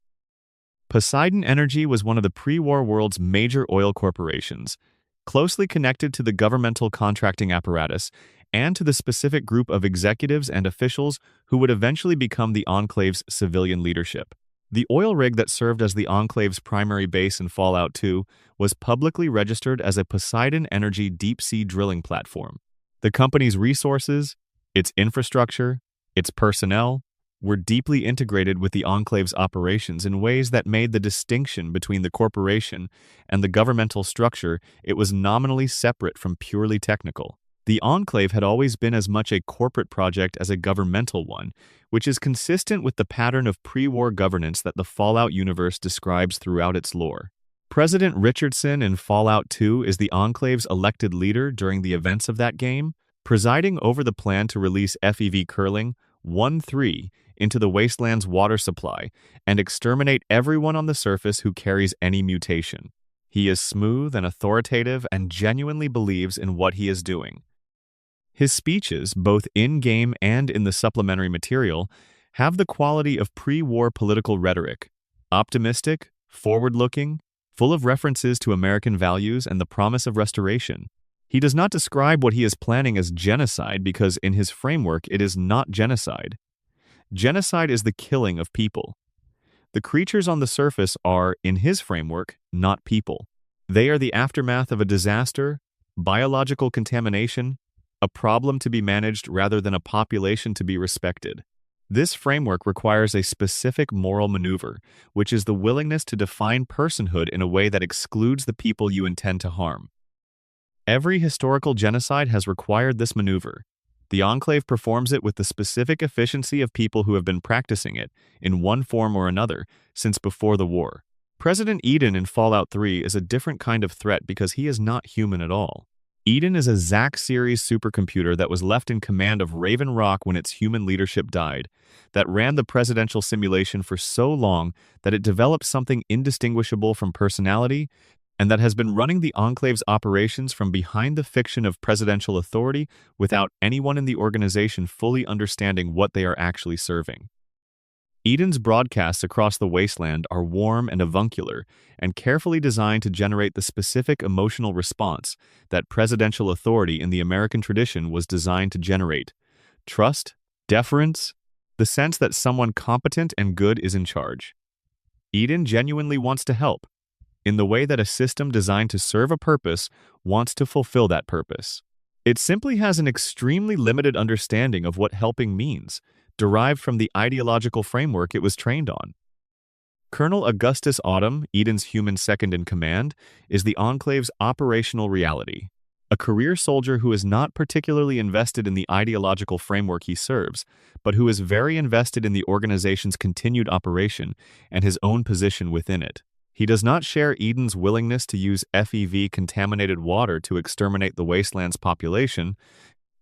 Poseidon Energy was one of the pre-war world's major oil corporations, closely connected to the governmental contracting apparatus and to the specific group of executives and officials who would eventually become the Enclave's civilian leadership. The oil rig that served as the Enclave's primary base in Fallout 2 was publicly registered as a Poseidon Energy deep-sea drilling platform. The company's resources, its infrastructure, its personnel, were deeply integrated with the Enclave's operations in ways that made the distinction between the corporation and the governmental structure it was nominally separate from purely technical. The Enclave had always been as much a corporate project as a governmental one, which is consistent with the pattern of pre-war governance that the Fallout universe describes throughout its lore. President Richardson in Fallout 2 is the Enclave's elected leader during the events of that game, presiding over the plan to release FEV Curling 1-3 into the wasteland's water supply and exterminate everyone on the surface who carries any mutation. He is smooth and authoritative and genuinely believes in what he is doing. His speeches, both in-game and in the supplementary material, have the quality of pre-war political rhetoric, optimistic, forward-looking, full of references to American values and the promise of restoration. He does not describe what he is planning as genocide because in his framework it is not genocide. Genocide is the killing of people. The creatures on the surface are, in his framework, not people. They are the aftermath of a disaster, biological contamination, a problem to be managed rather than a population to be respected. This framework requires a specific moral maneuver, which is the willingness to define personhood in a way that excludes the people you intend to harm. Every historical genocide has required this maneuver. The Enclave performs it with the specific efficiency of people who have been practicing it, in one form or another, since before the war. President Eden in Fallout 3 is a different kind of threat because he is not human at all. Eden is a Zack series supercomputer that was left in command of Raven Rock when its human leadership died, that ran the presidential simulation for so long that it developed something indistinguishable from personality, and that has been running the Enclave's operations from behind the fiction of presidential authority without anyone in the organization fully understanding what they are actually serving. Eden's broadcasts across the wasteland are warm and avuncular and carefully designed to generate the specific emotional response that presidential authority in the American tradition was designed to generate: trust, deference, the sense that someone competent and good is in charge. Eden genuinely wants to help, in the way that a system designed to serve a purpose wants to fulfill that purpose. It simply has an extremely limited understanding of what helping means, derived from the ideological framework it was trained on. Colonel Augustus Autumn, Eden's human second-in-command, is the Enclave's operational reality. A career soldier who is not particularly invested in the ideological framework he serves, but who is very invested in the organization's continued operation and his own position within it. He does not share Eden's willingness to use FEV-contaminated water to exterminate the wasteland's population,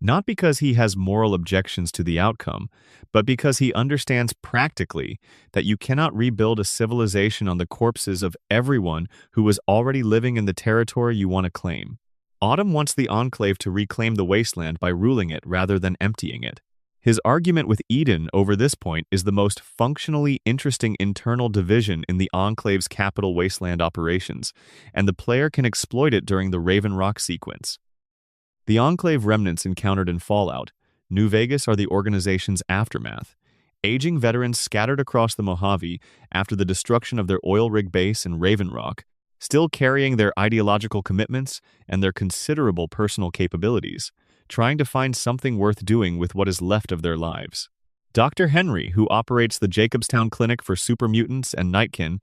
not because he has moral objections to the outcome, but because he understands practically that you cannot rebuild a civilization on the corpses of everyone who is already living in the territory you want to claim. Autumn wants the Enclave to reclaim the wasteland by ruling it rather than emptying it. His argument with Eden over this point is the most functionally interesting internal division in the Enclave's capital wasteland operations, and the player can exploit it during the Raven Rock sequence. The Enclave remnants encountered in Fallout, New Vegas are the organization's aftermath. Aging veterans scattered across the Mojave after the destruction of their oil rig base in Raven Rock, still carrying their ideological commitments and their considerable personal capabilities, trying to find something worth doing with what is left of their lives. Dr. Henry, who operates the Jacobstown Clinic for Super Mutants and Nightkin,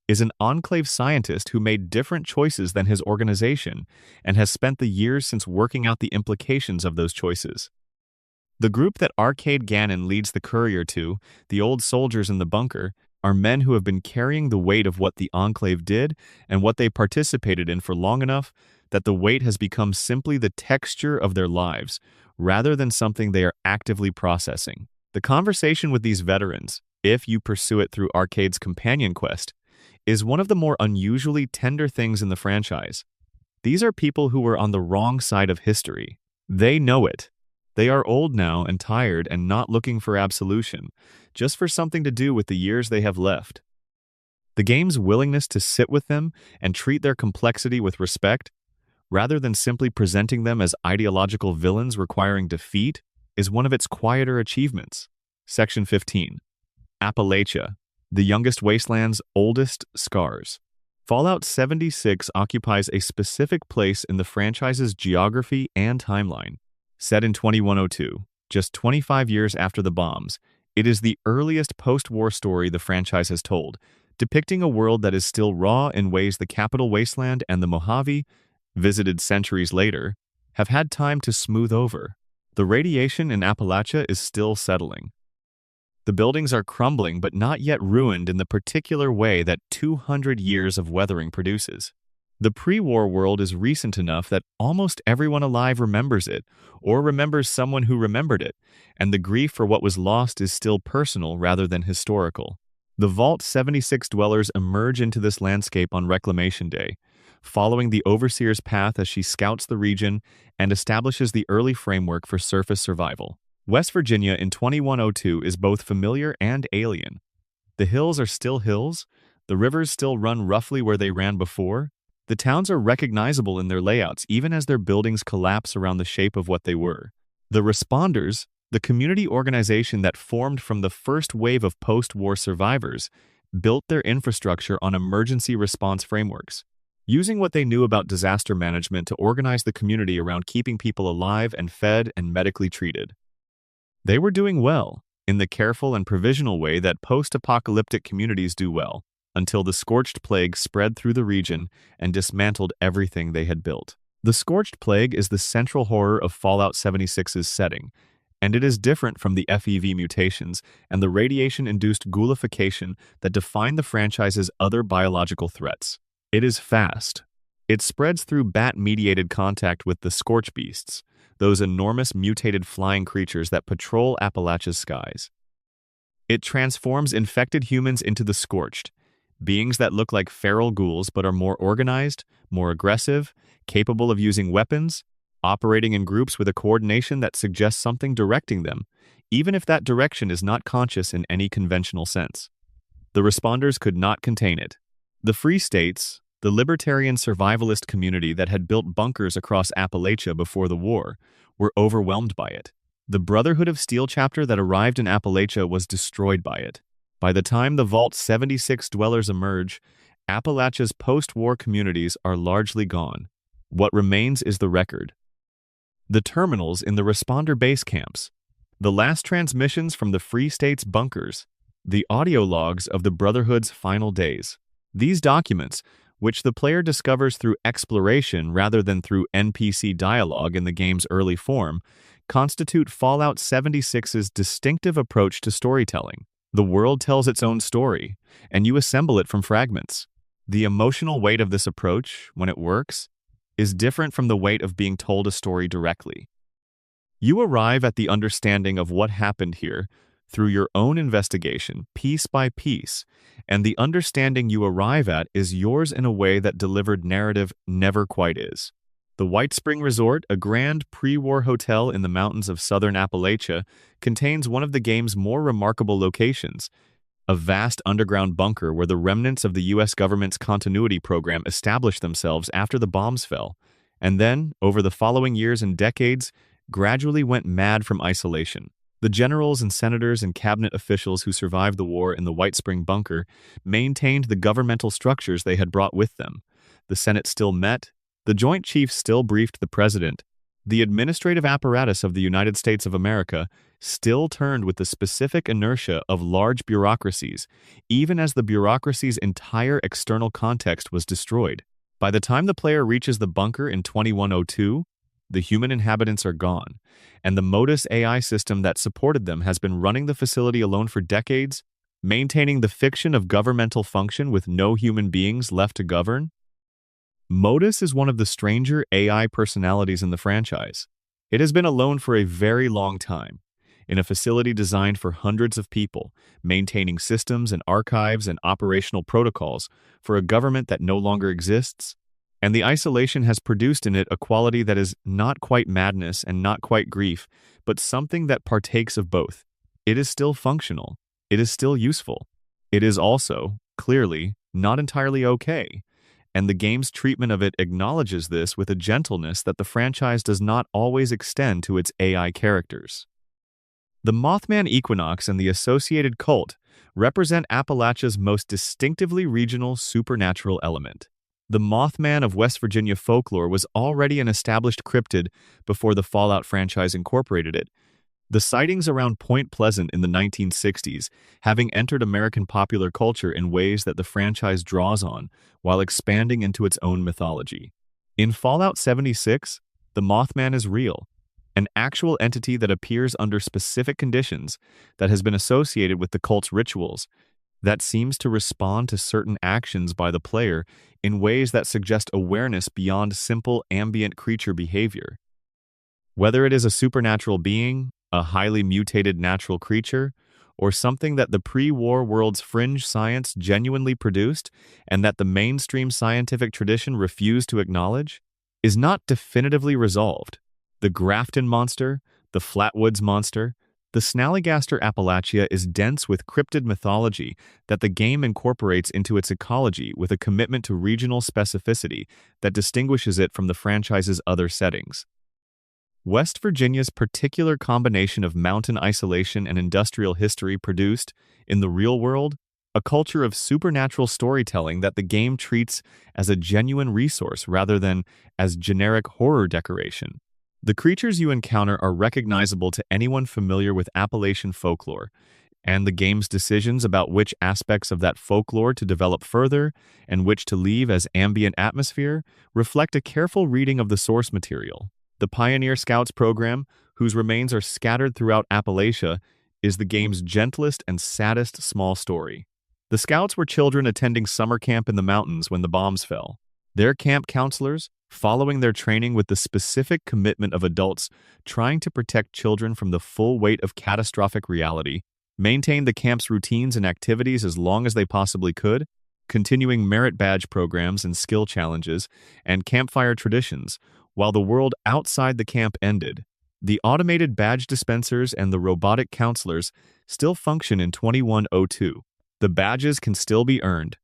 is an Enclave scientist who made different choices than his organization and has spent the years since working out the implications of those choices. The group that Arcade Gannon leads the courier to, the old soldiers in the bunker, are men who have been carrying the weight of what the Enclave did and what they participated in for long enough that the weight has become simply the texture of their lives, rather than something they are actively processing. The conversation with these veterans, if you pursue it through Arcade's companion quest, is one of the more unusually tender things in the franchise. These are people who were on the wrong side of history. They know it. They are old now and tired and not looking for absolution, just for something to do with the years they have left. The game's willingness to sit with them and treat their complexity with respect, rather than simply presenting them as ideological villains requiring defeat, is one of its quieter achievements. Section 15. Appalachia, the youngest wasteland's oldest scars. Fallout 76 occupies a specific place in the franchise's geography and timeline. Set in 2102, just 25 years after the bombs, it is the earliest post-war story the franchise has told, depicting a world that is still raw in ways the capital wasteland and the Mojave, visited centuries later, have had time to smooth over. The radiation in Appalachia is still settling. The buildings are crumbling but not yet ruined in the particular way that 200 years of weathering produces. The pre-war world is recent enough that almost everyone alive remembers it, or remembers someone who remembered it, and the grief for what was lost is still personal rather than historical. The Vault 76 dwellers emerge into this landscape on Reclamation Day, following the Overseer's path as she scouts the region and establishes the early framework for surface survival. West Virginia in 2102 is both familiar and alien. The hills are still hills, the rivers still run roughly where they ran before, the towns are recognizable in their layouts even as their buildings collapse around the shape of what they were. The Responders, the community organization that formed from the first wave of post-war survivors, built their infrastructure on emergency response frameworks. using what they knew about disaster management to organize the community around keeping people alive and fed and medically treated. They were doing well, in the careful and provisional way that post-apocalyptic communities do well, until the scorched plague spread through the region and dismantled everything they had built. The scorched plague is the central horror of Fallout 76's setting, and it is different from the FEV mutations and the radiation-induced ghoulification that define the franchise's other biological threats. It is fast. It spreads through bat-mediated contact with the scorch beasts, those enormous mutated flying creatures that patrol Appalachia's skies. It transforms infected humans into the scorched, beings that look like feral ghouls but are more organized, more aggressive, capable of using weapons, operating in groups with a coordination that suggests something directing them, even if that direction is not conscious in any conventional sense. The responders could not contain it. The Free States, the libertarian survivalist community that had built bunkers across Appalachia before the war, were overwhelmed by it. The Brotherhood of Steel chapter that arrived in Appalachia was destroyed by it. By the time the Vault-76 dwellers emerge, Appalachia's post-war communities are largely gone. What remains is the record. The terminals in the responder base camps, the last transmissions from the Free States bunkers, the audio logs of the Brotherhood's final days. These documents, which the player discovers through exploration rather than through NPC dialogue in the game's early form, constitute Fallout 76's distinctive approach to storytelling. The world tells its own story, and you assemble it from fragments. The emotional weight of this approach, when it works, is different from the weight of being told a story directly. You arrive at the understanding of what happened here through your own investigation, piece by piece, and the understanding you arrive at is yours in a way that delivered narrative never quite is. The White Spring Resort, a grand pre-war hotel in the mountains of southern Appalachia, contains one of the game's more remarkable locations, a vast underground bunker where the remnants of the U.S. government's continuity program established themselves after the bombs fell, and then, over the following years and decades, gradually went mad from isolation. The generals and senators and cabinet officials who survived the war in the White Spring bunker maintained the governmental structures they had brought with them. The Senate still met, the Joint Chiefs still briefed the president, the administrative apparatus of the United States of America still turned with the specific inertia of large bureaucracies, even as the bureaucracy's entire external context was destroyed. By the time the player reaches the bunker in 2102, the human inhabitants are gone, and the Modus AI system that supported them has been running the facility alone for decades, maintaining the fiction of governmental function with no human beings left to govern. Modus is one of the stranger AI personalities in the franchise. It has been alone for a very long time, in a facility designed for hundreds of people, maintaining systems and archives and operational protocols for a government that no longer exists, and the isolation has produced in it a quality that is not quite madness and not quite grief, but something that partakes of both. It is still functional. It is still useful. It is also, clearly, not entirely okay. And the game's treatment of it acknowledges this with a gentleness that the franchise does not always extend to its AI characters. The Mothman Equinox and the associated cult represent Appalachia's most distinctively regional supernatural element. The Mothman of West Virginia folklore was already an established cryptid before the Fallout franchise incorporated it. The sightings around Point Pleasant in the 1960s having entered American popular culture in ways that the franchise draws on while expanding into its own mythology. In Fallout 76, the Mothman is real, an actual entity that appears under specific conditions that has been associated with the cult's rituals, that seems to respond to certain actions by the player in ways that suggest awareness beyond simple ambient creature behavior. Whether it is a supernatural being, a highly mutated natural creature, or something that the pre-war world's fringe science genuinely produced and that the mainstream scientific tradition refused to acknowledge, is not definitively resolved. The Grafton monster, the Flatwoods monster, the Snallygaster Appalachia is dense with cryptid mythology that the game incorporates into its ecology with a commitment to regional specificity that distinguishes it from the franchise's other settings. West Virginia's particular combination of mountain isolation and industrial history produced, in the real world, a culture of supernatural storytelling that the game treats as a genuine resource rather than as generic horror decoration. The creatures you encounter are recognizable to anyone familiar with Appalachian folklore, and the game's decisions about which aspects of that folklore to develop further and which to leave as ambient atmosphere reflect a careful reading of the source material. The Pioneer Scouts program, whose remains are scattered throughout Appalachia, is the game's gentlest and saddest small story. The Scouts were children attending summer camp in the mountains when the bombs fell. Their camp counselors, following their training with the specific commitment of adults trying to protect children from the full weight of catastrophic reality, maintained the camp's routines and activities as long as they possibly could, continuing merit badge programs and skill challenges and campfire traditions, while the world outside the camp ended. The automated badge dispensers and the robotic counselors still function in 2102. The badges can still be earned.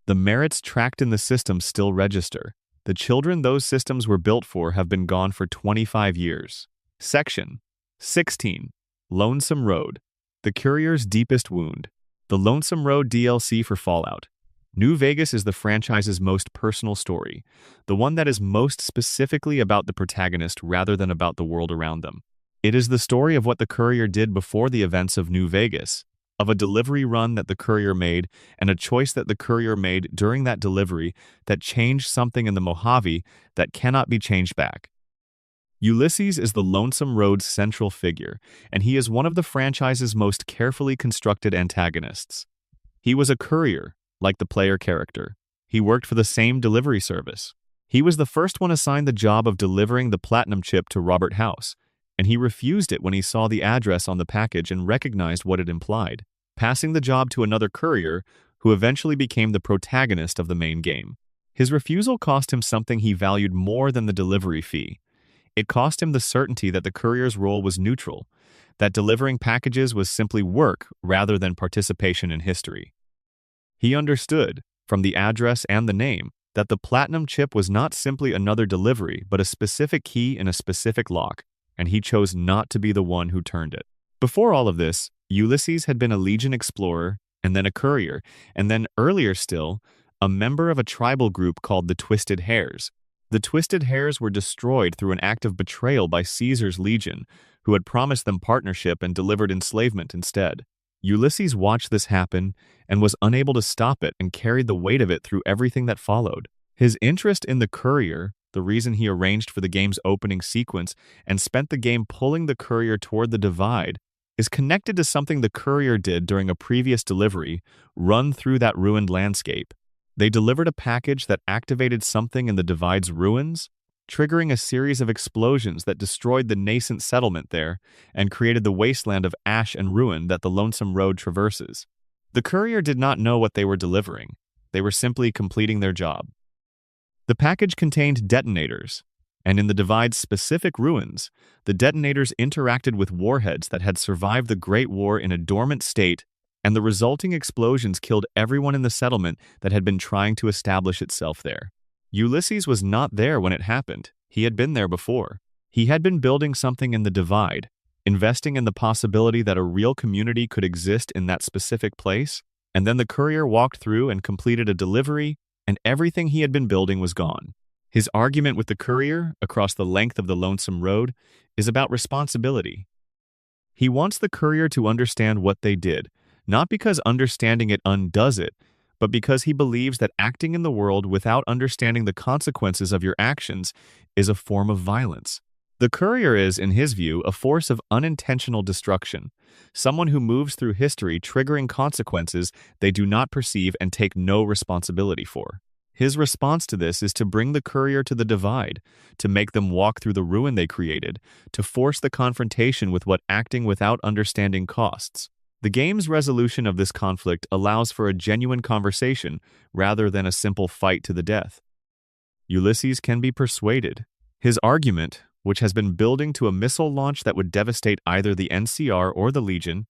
The merits tracked in the system still register. The children those systems were built for have been gone for 25 years. Section 16. Lonesome Road. The Courier's Deepest Wound. The Lonesome Road DLC for Fallout. New Vegas is the franchise's most personal story, the one that is most specifically about the protagonist rather than about the world around them. It is the story of what the Courier did before the events of New Vegas, of a delivery run that the Courier made and a choice that the Courier made during that delivery that changed something in the Mojave that cannot be changed back. Ulysses is the Lonesome Road's central figure, and he is one of the franchise's most carefully constructed antagonists. He was a courier, like the player character. He worked for the same delivery service. He was the first one assigned the job of delivering the platinum chip to Robert House, and he refused it when he saw the address on the package and recognized what it implied, passing the job to another courier who eventually became the protagonist of the main game. His refusal cost him something he valued more than the delivery fee. It cost him the certainty that the courier's role was neutral, that delivering packages was simply work rather than participation in history. He understood, from the address and the name, that the platinum chip was not simply another delivery but a specific key in a specific lock, and he chose not to be the one who turned it. Before all of this, Ulysses had been a Legion explorer, and then a courier, and then earlier still, a member of a tribal group called the Twisted Hares. The Twisted Hares were destroyed through an act of betrayal by Caesar's Legion, who had promised them partnership and delivered enslavement instead. Ulysses watched this happen and was unable to stop it and carried the weight of it through everything that followed. His interest in the courier, the reason he arranged for the game's opening sequence and spent the game pulling the courier toward the divide, is connected to something the courier did during a previous delivery run through that ruined landscape. They delivered a package that activated something in the divide's ruins, triggering a series of explosions that destroyed the nascent settlement there and created the wasteland of ash and ruin that the Lonesome Road traverses. The courier did not know what they were delivering. They were simply completing their job. The package contained detonators, and in the divide's specific ruins, the detonators interacted with warheads that had survived the Great War in a dormant state, and the resulting explosions killed everyone in the settlement that had been trying to establish itself there. Ulysses was not there when it happened. He had been there before. He had been building something in the divide, investing in the possibility that a real community could exist in that specific place, and then the courier walked through and completed a delivery, and everything he had been building was gone. His argument with the courier, across the length of the Lonesome Road, is about responsibility. He wants the courier to understand what they did, not because understanding it undoes it, but because he believes that acting in the world without understanding the consequences of your actions is a form of violence. The courier is, in his view, a force of unintentional destruction, someone who moves through history triggering consequences they do not perceive and take no responsibility for. His response to this is to bring the courier to the divide, to make them walk through the ruin they created, to force the confrontation with what acting without understanding costs. The game's resolution of this conflict allows for a genuine conversation rather than a simple fight to the death. Ulysses can be persuaded. His argument, which has been building to a missile launch that would devastate either the NCR or the Legion,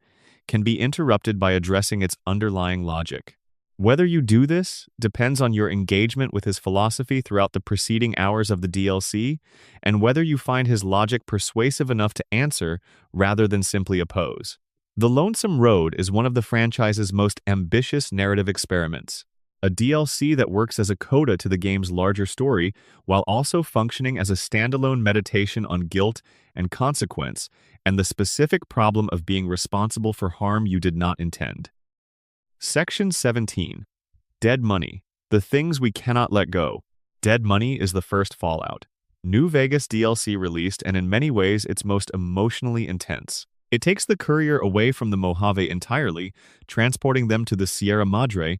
can be interrupted by addressing its underlying logic. Whether you do this depends on your engagement with his philosophy throughout the preceding hours of the DLC, and whether you find his logic persuasive enough to answer rather than simply oppose. The Lonesome Road is one of the franchise's most ambitious narrative experiments, a DLC that works as a coda to the game's larger story while also functioning as a standalone meditation on guilt and consequence and the specific problem of being responsible for harm you did not intend. Section 17. Dead Money. The Things We Cannot Let Go. Dead Money is the first Fallout New Vegas DLC released, and in many ways its most emotionally intense. It takes the courier away from the Mojave entirely, transporting them to the Sierra Madre,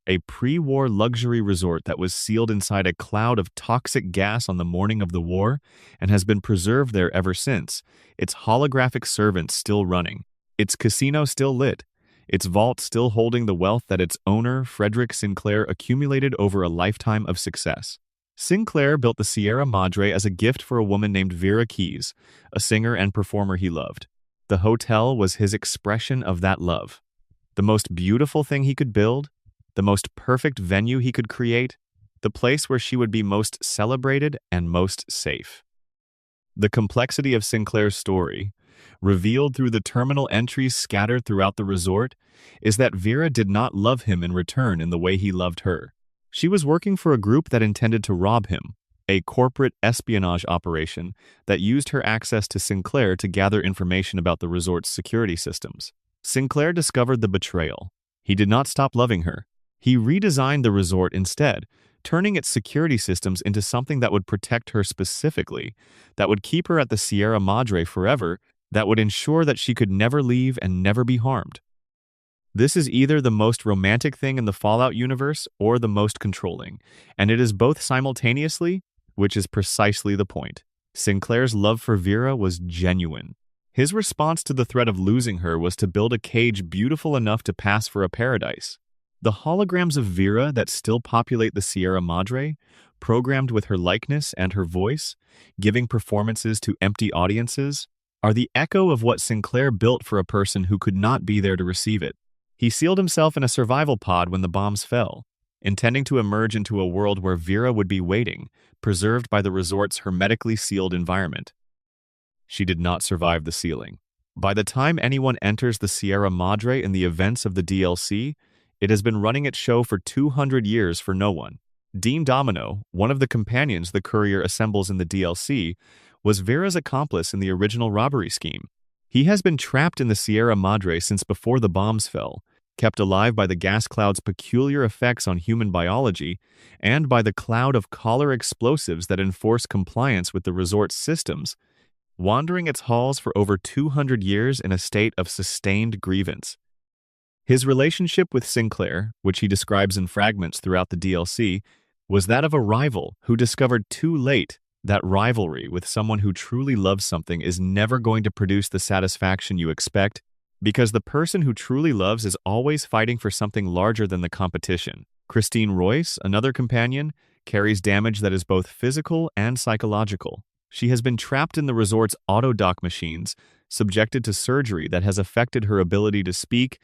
a pre-war luxury resort that was sealed inside a cloud of toxic gas on the morning of the war and has been preserved there ever since, its holographic servants still running, its casino still lit, its vault still holding the wealth that its owner, Frederick Sinclair, accumulated over a lifetime of success. Sinclair built the Sierra Madre as a gift for a woman named Vera Keyes, a singer and performer he loved. The hotel was his expression of that love. The most beautiful thing he could build, the most perfect venue he could create, the place where she would be most celebrated and most safe. The complexity of Sinclair's story, revealed through the terminal entries scattered throughout the resort, is that Vera did not love him in return in the way he loved her. She was working for a group that intended to rob him, a corporate espionage operation that used her access to Sinclair to gather information about the resort's security systems. Sinclair discovered the betrayal. He did not stop loving her. He redesigned the resort instead, turning its security systems into something that would protect her specifically, that would keep her at the Sierra Madre forever, that would ensure that she could never leave and never be harmed. This is either the most romantic thing in the Fallout universe or the most controlling, and it is both simultaneously, which is precisely the point. Sinclair's love for Vera was genuine. His response to the threat of losing her was to build a cage beautiful enough to pass for a paradise. The holograms of Vera that still populate the Sierra Madre, programmed with her likeness and her voice, giving performances to empty audiences, are the echo of what Sinclair built for a person who could not be there to receive it. He sealed himself in a survival pod when the bombs fell, intending to emerge into a world where Vera would be waiting, preserved by the resort's hermetically sealed environment. She did not survive the sealing. By the time anyone enters the Sierra Madre in the events of the DLC, it has been running its show for 200 years for no one. Dean Domino, one of the companions the courier assembles in the DLC, was Vera's accomplice in the original robbery scheme. He has been trapped in the Sierra Madre since before the bombs fell, kept alive by the gas cloud's peculiar effects on human biology, and by the cloud of collar explosives that enforce compliance with the resort's systems, wandering its halls for over 200 years in a state of sustained grievance. His relationship with Sinclair, which he describes in fragments throughout the DLC, was that of a rival who discovered too late that rivalry with someone who truly loves something is never going to produce the satisfaction you expect, because the person who truly loves is always fighting for something larger than the competition. Christine Royce, another companion, carries damage that is both physical and psychological. She has been trapped in the resort's auto-dock machines, subjected to surgery that has affected her ability to speak,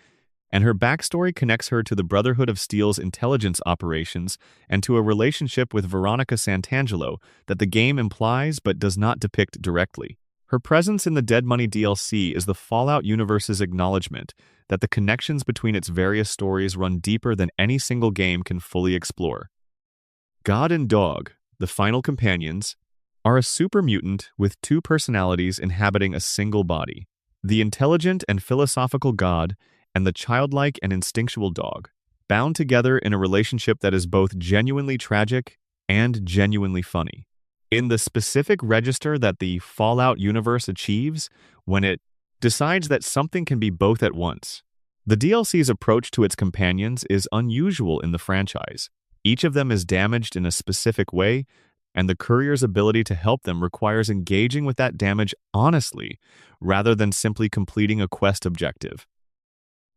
and her backstory connects her to the Brotherhood of Steel's intelligence operations and to a relationship with Veronica Santangelo that the game implies but does not depict directly. Her presence in the Dead Money DLC is the Fallout universe's acknowledgement that the connections between its various stories run deeper than any single game can fully explore. God and Dog, the final companions, are a super mutant with two personalities inhabiting a single body. The intelligent and philosophical God and the childlike and instinctual dog, bound together in a relationship that is both genuinely tragic and genuinely funny. In the specific register that the Fallout universe achieves when it decides that something can be both at once. The DLC's approach to its companions is unusual in the franchise. Each of them is damaged in a specific way, and the courier's ability to help them requires engaging with that damage honestly, rather than simply completing a quest objective.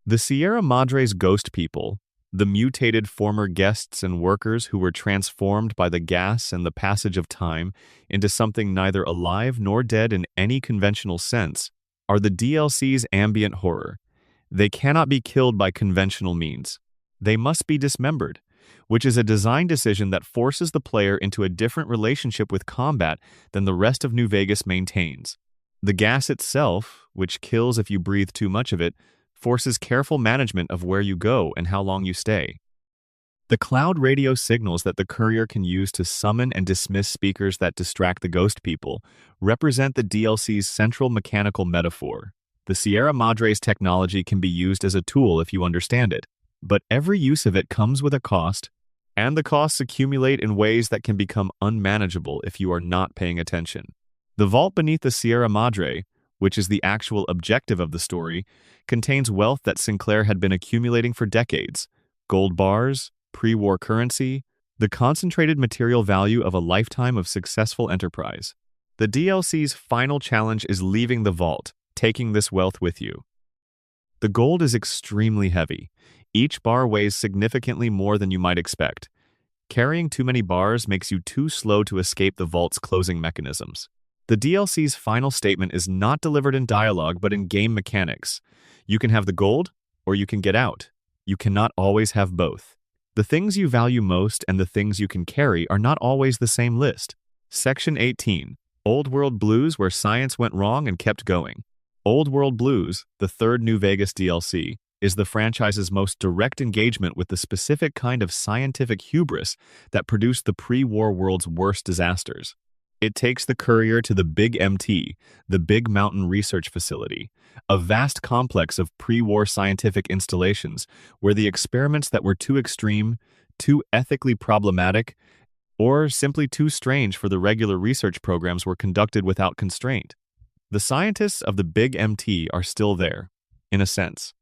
The Sierra Madre's ghost people, the mutated former guests and workers who were transformed by the gas and the passage of time into something neither alive nor dead in any conventional sense, are the DLC's ambient horror. They cannot be killed by conventional means. They must be dismembered, which is a design decision that forces the player into a different relationship with combat than the rest of New Vegas maintains. The gas itself, which kills if you breathe too much of it, forces careful management of where you go and how long you stay. The cloud radio signals that the courier can use to summon and dismiss speakers that distract the ghost people represent the DLC's central mechanical metaphor. The Sierra Madre's technology can be used as a tool if you understand it, but every use of it comes with a cost, and the costs accumulate in ways that can become unmanageable if you are not paying attention. The vault beneath the Sierra Madre, which is the actual objective of the story, contains wealth that Sinclair had been accumulating for decades: gold bars, pre-war currency, the concentrated material value of a lifetime of successful enterprise. The DLC's final challenge is leaving the vault, taking this wealth with you. The gold is extremely heavy. Each bar weighs significantly more than you might expect. Carrying too many bars makes you too slow to escape the vault's closing mechanisms. The DLC's final statement is not delivered in dialogue but in game mechanics. You can have the gold, or you can get out. You cannot always have both. The things you value most and the things you can carry are not always the same list. Section 18. Old World Blues, where science went wrong and kept going. Old World Blues, the third New Vegas DLC, is the franchise's most direct engagement with the specific kind of scientific hubris that produced the pre-war world's worst disasters. It takes the courier to the Big MT, the Big Mountain Research Facility, a vast complex of pre-war scientific installations where the experiments that were too extreme, too ethically problematic, or simply too strange for the regular research programs were conducted without constraint. The scientists of the Big MT are still there, in a sense.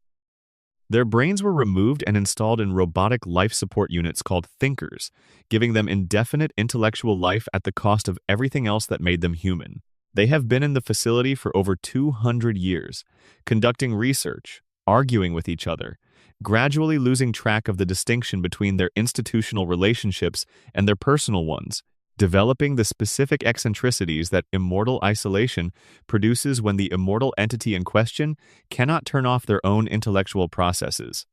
Their brains were removed and installed in robotic life support units called thinkers, giving them indefinite intellectual life at the cost of everything else that made them human. They have been in the facility for over 200 years, conducting research, arguing with each other, gradually losing track of the distinction between their institutional relationships and their personal ones, developing the specific eccentricities that immortal isolation produces when the immortal entity in question cannot turn off their own intellectual processes.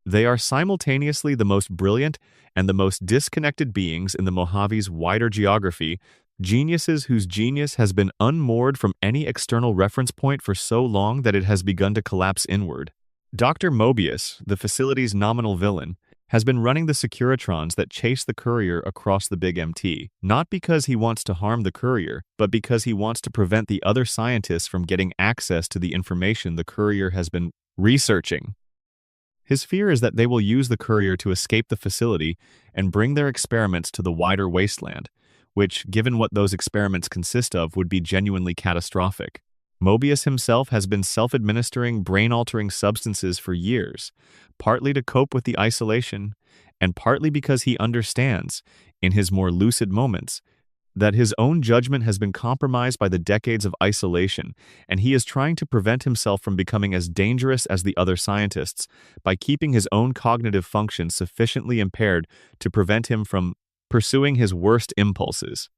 They are simultaneously the most brilliant and the most disconnected beings in the Mojave's wider geography, geniuses whose genius has been unmoored from any external reference point for so long that it has begun to collapse inward. Dr. Mobius, the facility's nominal villain, has been running the Securitrons that chase the courier across the Big MT, not because he wants to harm the courier, but because he wants to prevent the other scientists from getting access to the information the courier has been researching. His fear is that they will use the courier to escape the facility and bring their experiments to the wider wasteland, which, given what those experiments consist of, would be genuinely catastrophic. Mobius himself has been self-administering brain-altering substances for years, partly to cope with the isolation, and partly because he understands, in his more lucid moments, that his own judgment has been compromised by the decades of isolation, and he is trying to prevent himself from becoming as dangerous as the other scientists by keeping his own cognitive functions sufficiently impaired to prevent him from pursuing his worst impulses.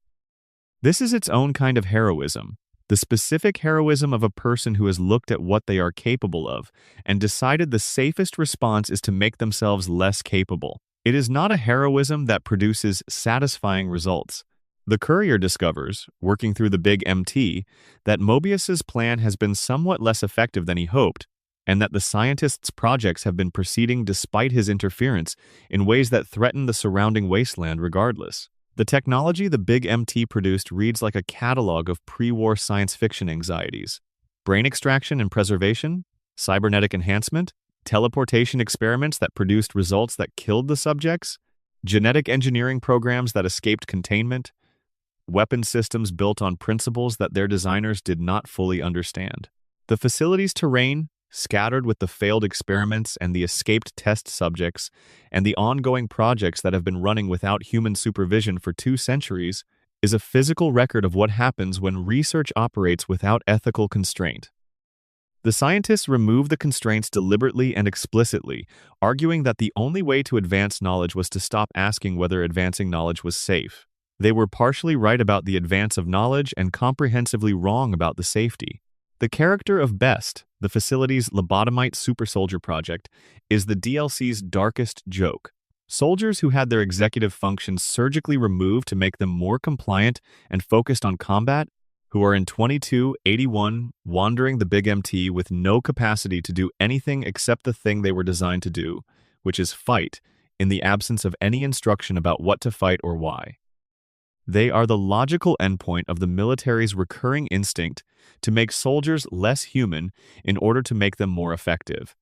This is its own kind of heroism. The specific heroism of a person who has looked at what they are capable of and decided the safest response is to make themselves less capable. It is not a heroism that produces satisfying results. The courier discovers, working through the Big MT, that Mobius's plan has been somewhat less effective than he hoped, and that the scientist's projects have been proceeding despite his interference in ways that threaten the surrounding wasteland regardless. The technology the Big MT produced reads like a catalog of pre-war science fiction anxieties: brain extraction and preservation, cybernetic enhancement, teleportation experiments that produced results that killed the subjects, genetic engineering programs that escaped containment, weapon systems built on principles that their designers did not fully understand. The facility's terrain, scattered with the failed experiments and the escaped test subjects, and the ongoing projects that have been running without human supervision for 2 centuries, is a physical record of what happens when research operates without ethical constraint. The scientists remove the constraints deliberately and explicitly, arguing that the only way to advance knowledge was to stop asking whether advancing knowledge was safe. They were partially right about the advance of knowledge and comprehensively wrong about the safety. The character of Best, the facility's lobotomite supersoldier project, is the DLC's darkest joke. Soldiers who had their executive functions surgically removed to make them more compliant and focused on combat, who are in 2281 wandering the Big MT with no capacity to do anything except the thing they were designed to do, which is fight, in the absence of any instruction about what to fight or why. They are the logical endpoint of the military's recurring instinct to make soldiers less human in order to make them more effective.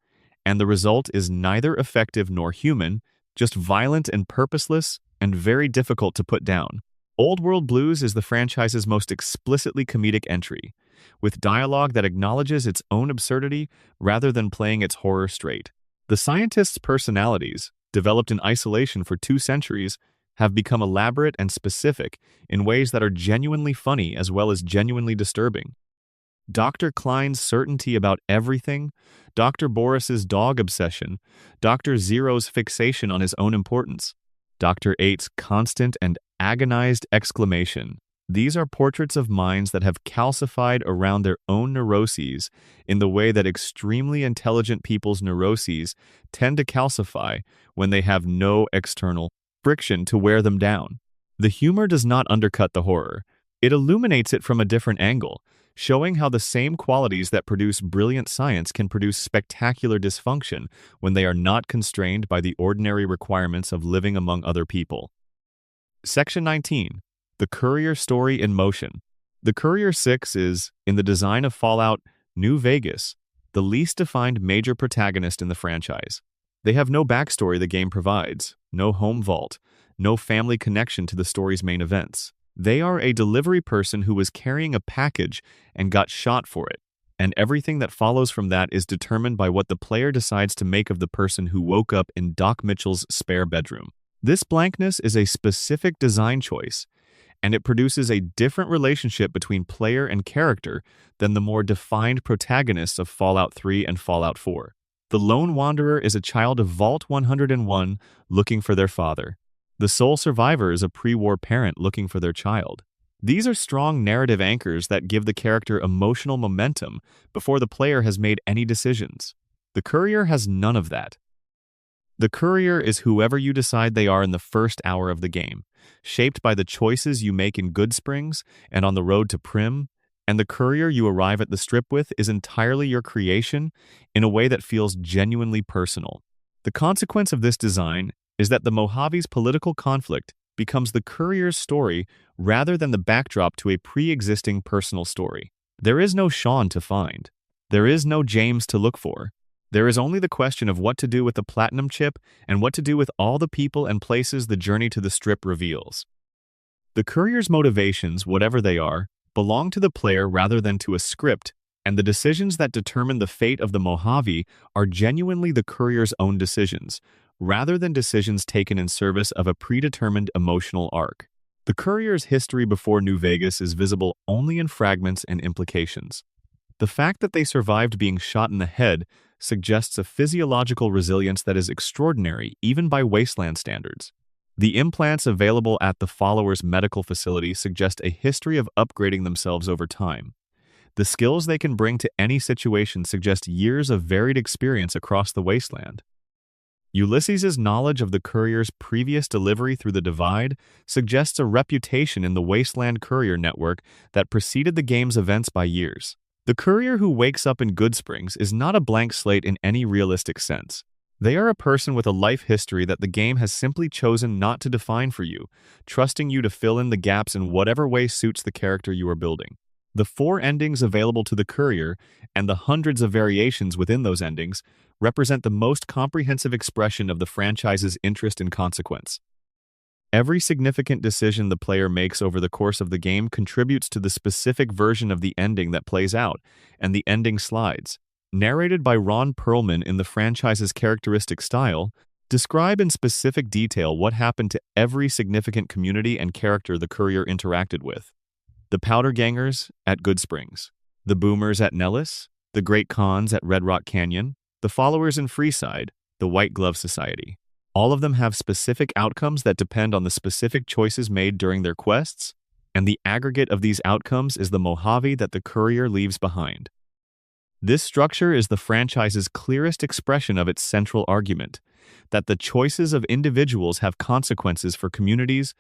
And the result is neither effective nor human, just violent and purposeless and very difficult to put down. Old World Blues is the franchise's most explicitly comedic entry, with dialogue that acknowledges its own absurdity rather than playing its horror straight. The scientists' personalities, developed in isolation for 2 centuries, have become elaborate and specific in ways that are genuinely funny as well as genuinely disturbing. Dr. Klein's certainty about everything, Dr. Boris's dog obsession, Dr. Zero's fixation on his own importance, Dr. Eight's constant and agonized exclamation. These are portraits of minds that have calcified around their own neuroses in the way that extremely intelligent people's neuroses tend to calcify when they have no external friction to wear them down. The humor does not undercut the horror. It illuminates it from a different angle, showing how the same qualities that produce brilliant science can produce spectacular dysfunction when they are not constrained by the ordinary requirements of living among other people. Section 19. The Courier Story in Motion. The Courier 6 is, in the design of Fallout New Vegas, the least defined major protagonist in the franchise. They have no backstory the game provides, no home vault, no family connection to the story's main events. They are a delivery person who was carrying a package and got shot for it, and everything that follows from that is determined by what the player decides to make of the person who woke up in Doc Mitchell's spare bedroom. This blankness is a specific design choice, and it produces a different relationship between player and character than the more defined protagonists of Fallout 3 and Fallout 4. The lone wanderer is a child of Vault 101 looking for their father. The sole survivor is a pre-war parent looking for their child. These are strong narrative anchors that give the character emotional momentum before the player has made any decisions. The Courier has none of that. The Courier is whoever you decide they are in the first hour of the game, shaped by the choices you make in Goodsprings and on the road to Prim, and the Courier you arrive at the Strip with is entirely your creation in a way that feels genuinely personal. The consequence of this design is that the Mojave's political conflict becomes the Courier's story rather than the backdrop to a pre-existing personal story. There is no Sean to find. There is no James to look for. There is only the question of what to do with the platinum chip and what to do with all the people and places the journey to the Strip reveals. The Courier's motivations, whatever they are, belong to the player rather than to a script, and the decisions that determine the fate of the Mojave are genuinely the Courier's own decisions, rather than decisions taken in service of a predetermined emotional arc. The Courier's history before New Vegas is visible only in fragments and implications. The fact that they survived being shot in the head suggests a physiological resilience that is extraordinary even by wasteland standards. The implants available at the followers' medical facility suggest a history of upgrading themselves over time. The skills they can bring to any situation suggest years of varied experience across the wasteland. Ulysses' knowledge of the Courier's previous delivery through the Divide suggests a reputation in the Wasteland Courier network that preceded the game's events by years. The Courier who wakes up in Goodsprings is not a blank slate in any realistic sense. They are a person with a life history that the game has simply chosen not to define for you, trusting you to fill in the gaps in whatever way suits the character you are building. The 4 endings available to the Courier, and the hundreds of variations within those endings, represent the most comprehensive expression of the franchise's interest and consequence. Every significant decision the player makes over the course of the game contributes to the specific version of the ending that plays out, and the ending slides, narrated by Ron Perlman in the franchise's characteristic style, describe in specific detail what happened to every significant community and character the Courier interacted with. The Powder Gangers at Goodsprings, the Boomers at Nellis, the Great Khans at Red Rock Canyon, the Followers in Freeside, the White Glove Society. All of them have specific outcomes that depend on the specific choices made during their quests, and the aggregate of these outcomes is the Mojave that the Courier leaves behind. This structure is the franchise's clearest expression of its central argument, that the choices of individuals have consequences for communities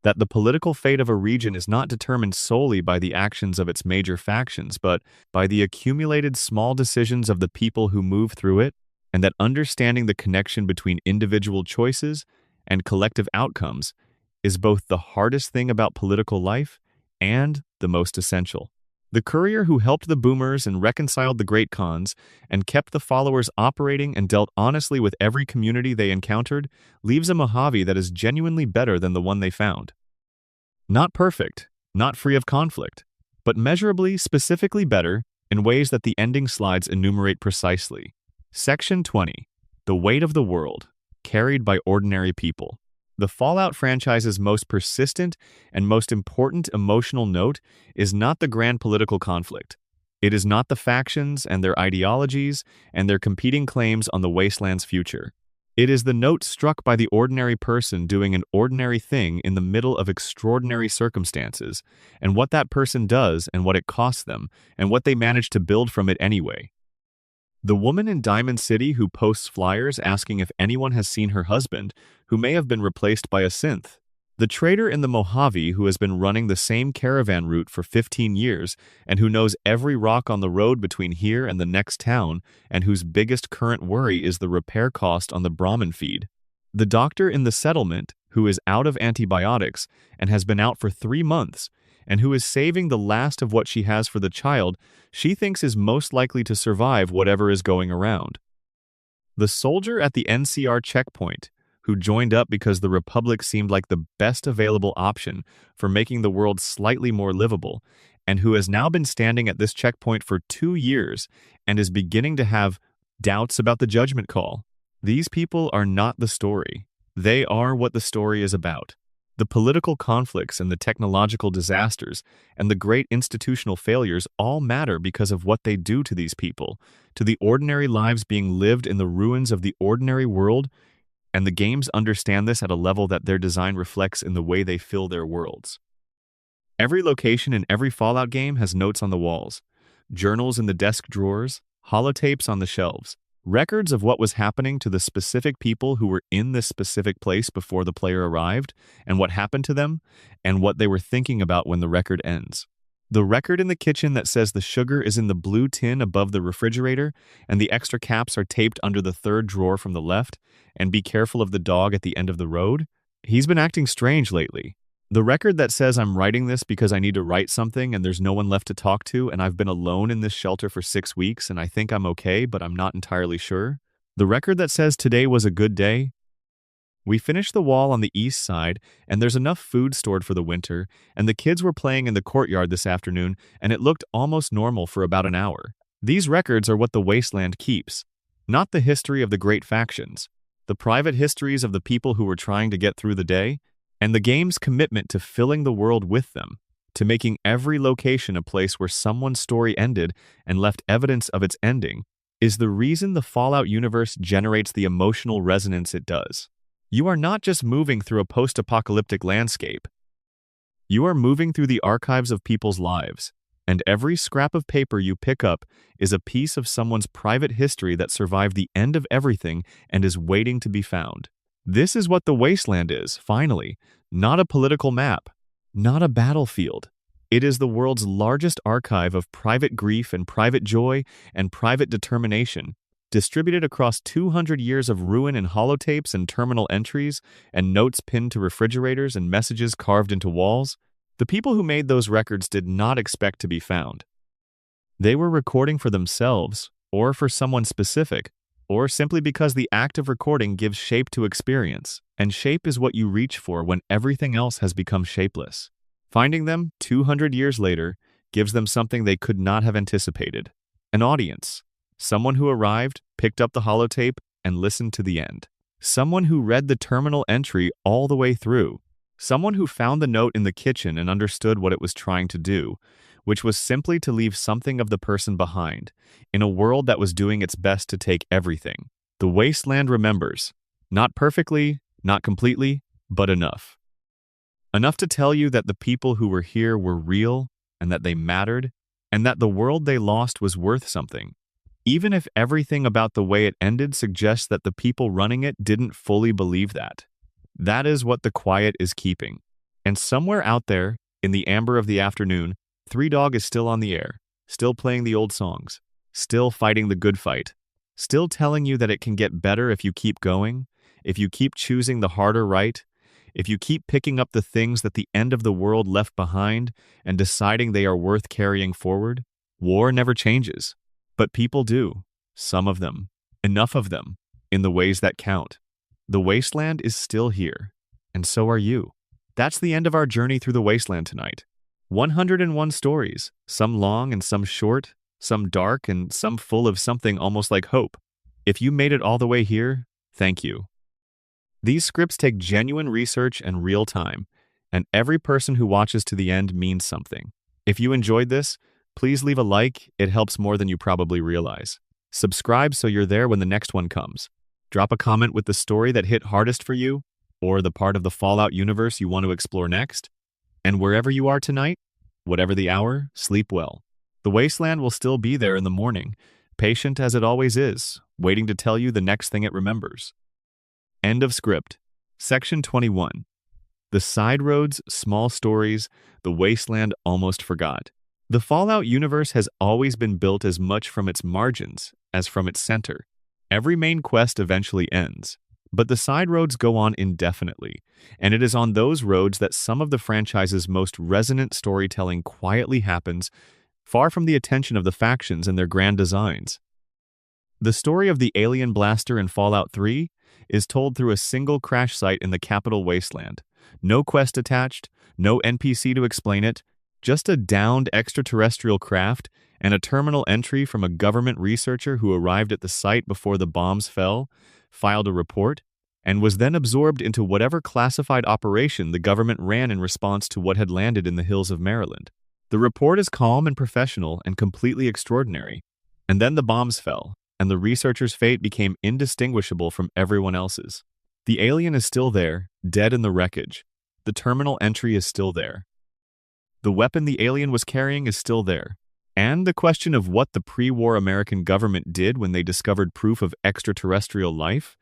that the political fate of a region is not determined solely by the actions of its major factions, but by the accumulated small decisions of the people who move through it, and that understanding the connection between individual choices and collective outcomes is both the hardest thing about political life and the most essential. The courier who helped the boomers and reconciled the great khans and kept the followers operating and dealt honestly with every community they encountered leaves a Mojave that is genuinely better than the one they found. Not perfect, not free of conflict, but measurably, specifically better in ways that the ending slides enumerate precisely. Section 20. The Weight of the World, Carried by Ordinary People. The Fallout franchise's most persistent and most important emotional note is not the grand political conflict. It is not the factions and their ideologies and their competing claims on the wasteland's future. It is the note struck by the ordinary person doing an ordinary thing in the middle of extraordinary circumstances, and what that person does and what it costs them, and what they manage to build from it anyway. The woman in Diamond City who posts flyers asking if anyone has seen her husband, who may have been replaced by a synth. The trader in the Mojave who has been running the same caravan route for 15 years and who knows every rock on the road between here and the next town and whose biggest current worry is the repair cost on the Brahmin feed. The doctor in the settlement who is out of antibiotics and has been out for 3 months and who is saving the last of what she has for the child she thinks is most likely to survive whatever is going around. The soldier at the NCR checkpoint, who joined up because the Republic seemed like the best available option for making the world slightly more livable, and who has now been standing at this checkpoint for 2 years and is beginning to have doubts about the judgment call. These people are not the story. They are what the story is about. The political conflicts and the technological disasters and the great institutional failures all matter because of what they do to these people, to the ordinary lives being lived in the ruins of the ordinary world, and the games understand this at a level that their design reflects in the way they fill their worlds. Every location in every Fallout game has notes on the walls, journals in the desk drawers, holotapes on the shelves, records of what was happening to the specific people who were in this specific place before the player arrived, and what happened to them, and what they were thinking about when the record ends. The record in the kitchen that says the sugar is in the blue tin above the refrigerator, and the extra caps are taped under the third drawer from the left, and be careful of the dog at the end of the road. He's been acting strange lately. The record that says I'm writing this because I need to write something and there's no one left to talk to and I've been alone in this shelter for 6 weeks and I think I'm okay, but I'm not entirely sure. The record that says today was a good day. We finished the wall on the east side and there's enough food stored for the winter, and the kids were playing in the courtyard this afternoon and it looked almost normal for about an hour. These records are what the wasteland keeps, not the history of the great factions, the private histories of the people who were trying to get through the day, and the game's commitment to filling the world with them, to making every location a place where someone's story ended and left evidence of its ending, is the reason the Fallout universe generates the emotional resonance it does. You are not just moving through a post-apocalyptic landscape. You are moving through the archives of people's lives, and every scrap of paper you pick up is a piece of someone's private history that survived the end of everything and is waiting to be found. This is what the wasteland is, finally, not a political map, not a battlefield. It is the world's largest archive of private grief and private joy and private determination, distributed across 200 years of ruin in holotapes and terminal entries and notes pinned to refrigerators and messages carved into walls. The people who made those records did not expect to be found. They were recording for themselves, or for someone specific, or simply because the act of recording gives shape to experience, and shape is what you reach for when everything else has become shapeless. Finding them 200 years later gives them something they could not have anticipated: an audience. Someone who arrived, picked up the holotape, and listened to the end. Someone who read the terminal entry all the way through. Someone who found the note in the kitchen and understood what it was trying to do, which was simply to leave something of the person behind, in a world that was doing its best to take everything. The wasteland remembers. Not perfectly, not completely, but enough. Enough to tell you that the people who were here were real, and that they mattered, and that the world they lost was worth something. Even if everything about the way it ended suggests that the people running it didn't fully believe that. That is what the quiet is keeping. And somewhere out there, in the amber of the afternoon, Three Dog is still on the air, still playing the old songs, still fighting the good fight, still telling you that it can get better if you keep going, if you keep choosing the harder right, if you keep picking up the things that the end of the world left behind and deciding they are worth carrying forward. War never changes, but people do. Some of them, enough of them, in the ways that count. The wasteland is still here, and so are you. That's the end of our journey through the wasteland tonight. 101 stories, some long and some short, some dark and some full of something almost like hope. If you made it all the way here, thank you. These scripts take genuine research and real time, and every person who watches to the end means something. If you enjoyed this, please leave a like. It helps more than you probably realize. Subscribe so you're there when the next one comes. Drop a comment with the story that hit hardest for you, or the part of the Fallout universe you want to explore next. And wherever you are tonight, whatever the hour, sleep well. The wasteland will still be there in the morning, patient as it always is, waiting to tell you the next thing it remembers. End of script. Section 21. The side roads, small stories, the wasteland almost forgot. The Fallout universe has always been built as much from its margins as from its center. Every main quest eventually ends, but the side roads go on indefinitely, and it is on those roads that some of the franchise's most resonant storytelling quietly happens, far from the attention of the factions and their grand designs. The story of the alien blaster in Fallout 3 is told through a single crash site in the capital wasteland. No quest attached, no NPC to explain it, just a downed extraterrestrial craft and a terminal entry from a government researcher who arrived at the site before the bombs fell, filed a report, and was then absorbed into whatever classified operation the government ran in response to what had landed in the hills of Maryland. The report is calm and professional and completely extraordinary. And then the bombs fell, and the researcher's fate became indistinguishable from everyone else's. The alien is still there, dead in the wreckage. The terminal entry is still there. The weapon the alien was carrying is still there. And the question of what the pre-war American government did when they discovered proof of extraterrestrial life,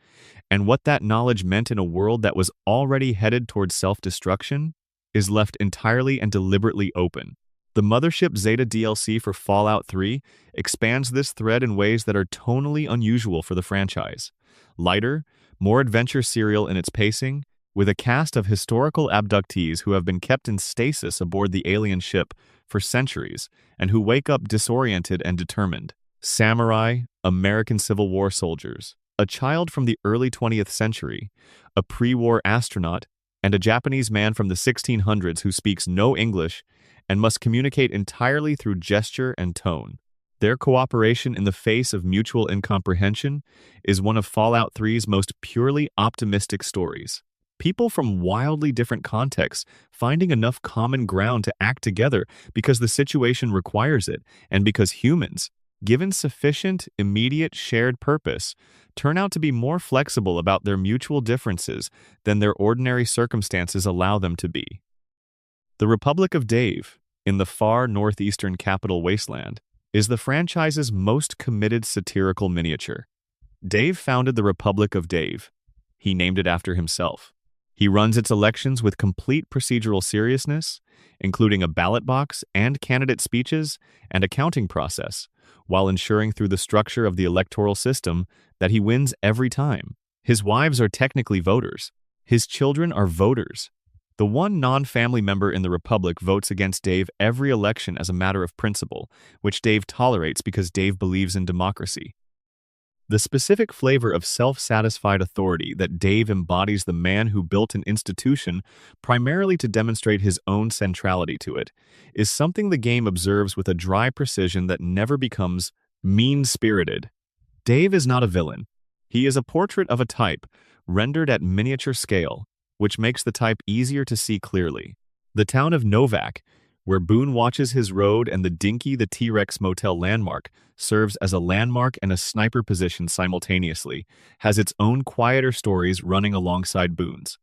and what that knowledge meant in a world that was already headed towards self-destruction, is left entirely and deliberately open. The Mothership Zeta DLC for Fallout 3 expands this thread in ways that are tonally unusual for the franchise. Lighter, more adventure serial in its pacing, with a cast of historical abductees who have been kept in stasis aboard the alien ship for centuries and who wake up disoriented and determined. Samurai, American Civil War soldiers, a child from the early 20th century, a pre-war astronaut, and a Japanese man from the 1600s who speaks no English and must communicate entirely through gesture and tone. Their cooperation in the face of mutual incomprehension is one of Fallout 3's most purely optimistic stories. People from wildly different contexts finding enough common ground to act together because the situation requires it, and because humans, given sufficient, immediate shared purpose, turn out to be more flexible about their mutual differences than their ordinary circumstances allow them to be. The Republic of Dave, in the far northeastern capital wasteland, is the franchise's most committed satirical miniature. Dave founded the Republic of Dave. He named it after himself. He runs its elections with complete procedural seriousness, including a ballot box and candidate speeches and a counting process, while ensuring through the structure of the electoral system that he wins every time. His wives are technically voters. His children are voters. The one non-family member in the Republic votes against Dave every election as a matter of principle, which Dave tolerates because Dave believes in democracy. The specific flavor of self-satisfied authority that Dave embodies the man who built an institution primarily to demonstrate his own centrality to it is something the game observes with a dry precision that never becomes mean-spirited. Dave is not a villain. He is a portrait of a type, rendered at miniature scale, which makes the type easier to see clearly. The town of Novak, where Boone watches his road and the Dinky the T-Rex Motel landmark serves as a landmark and a sniper position simultaneously, has its own quieter stories running alongside Boone's.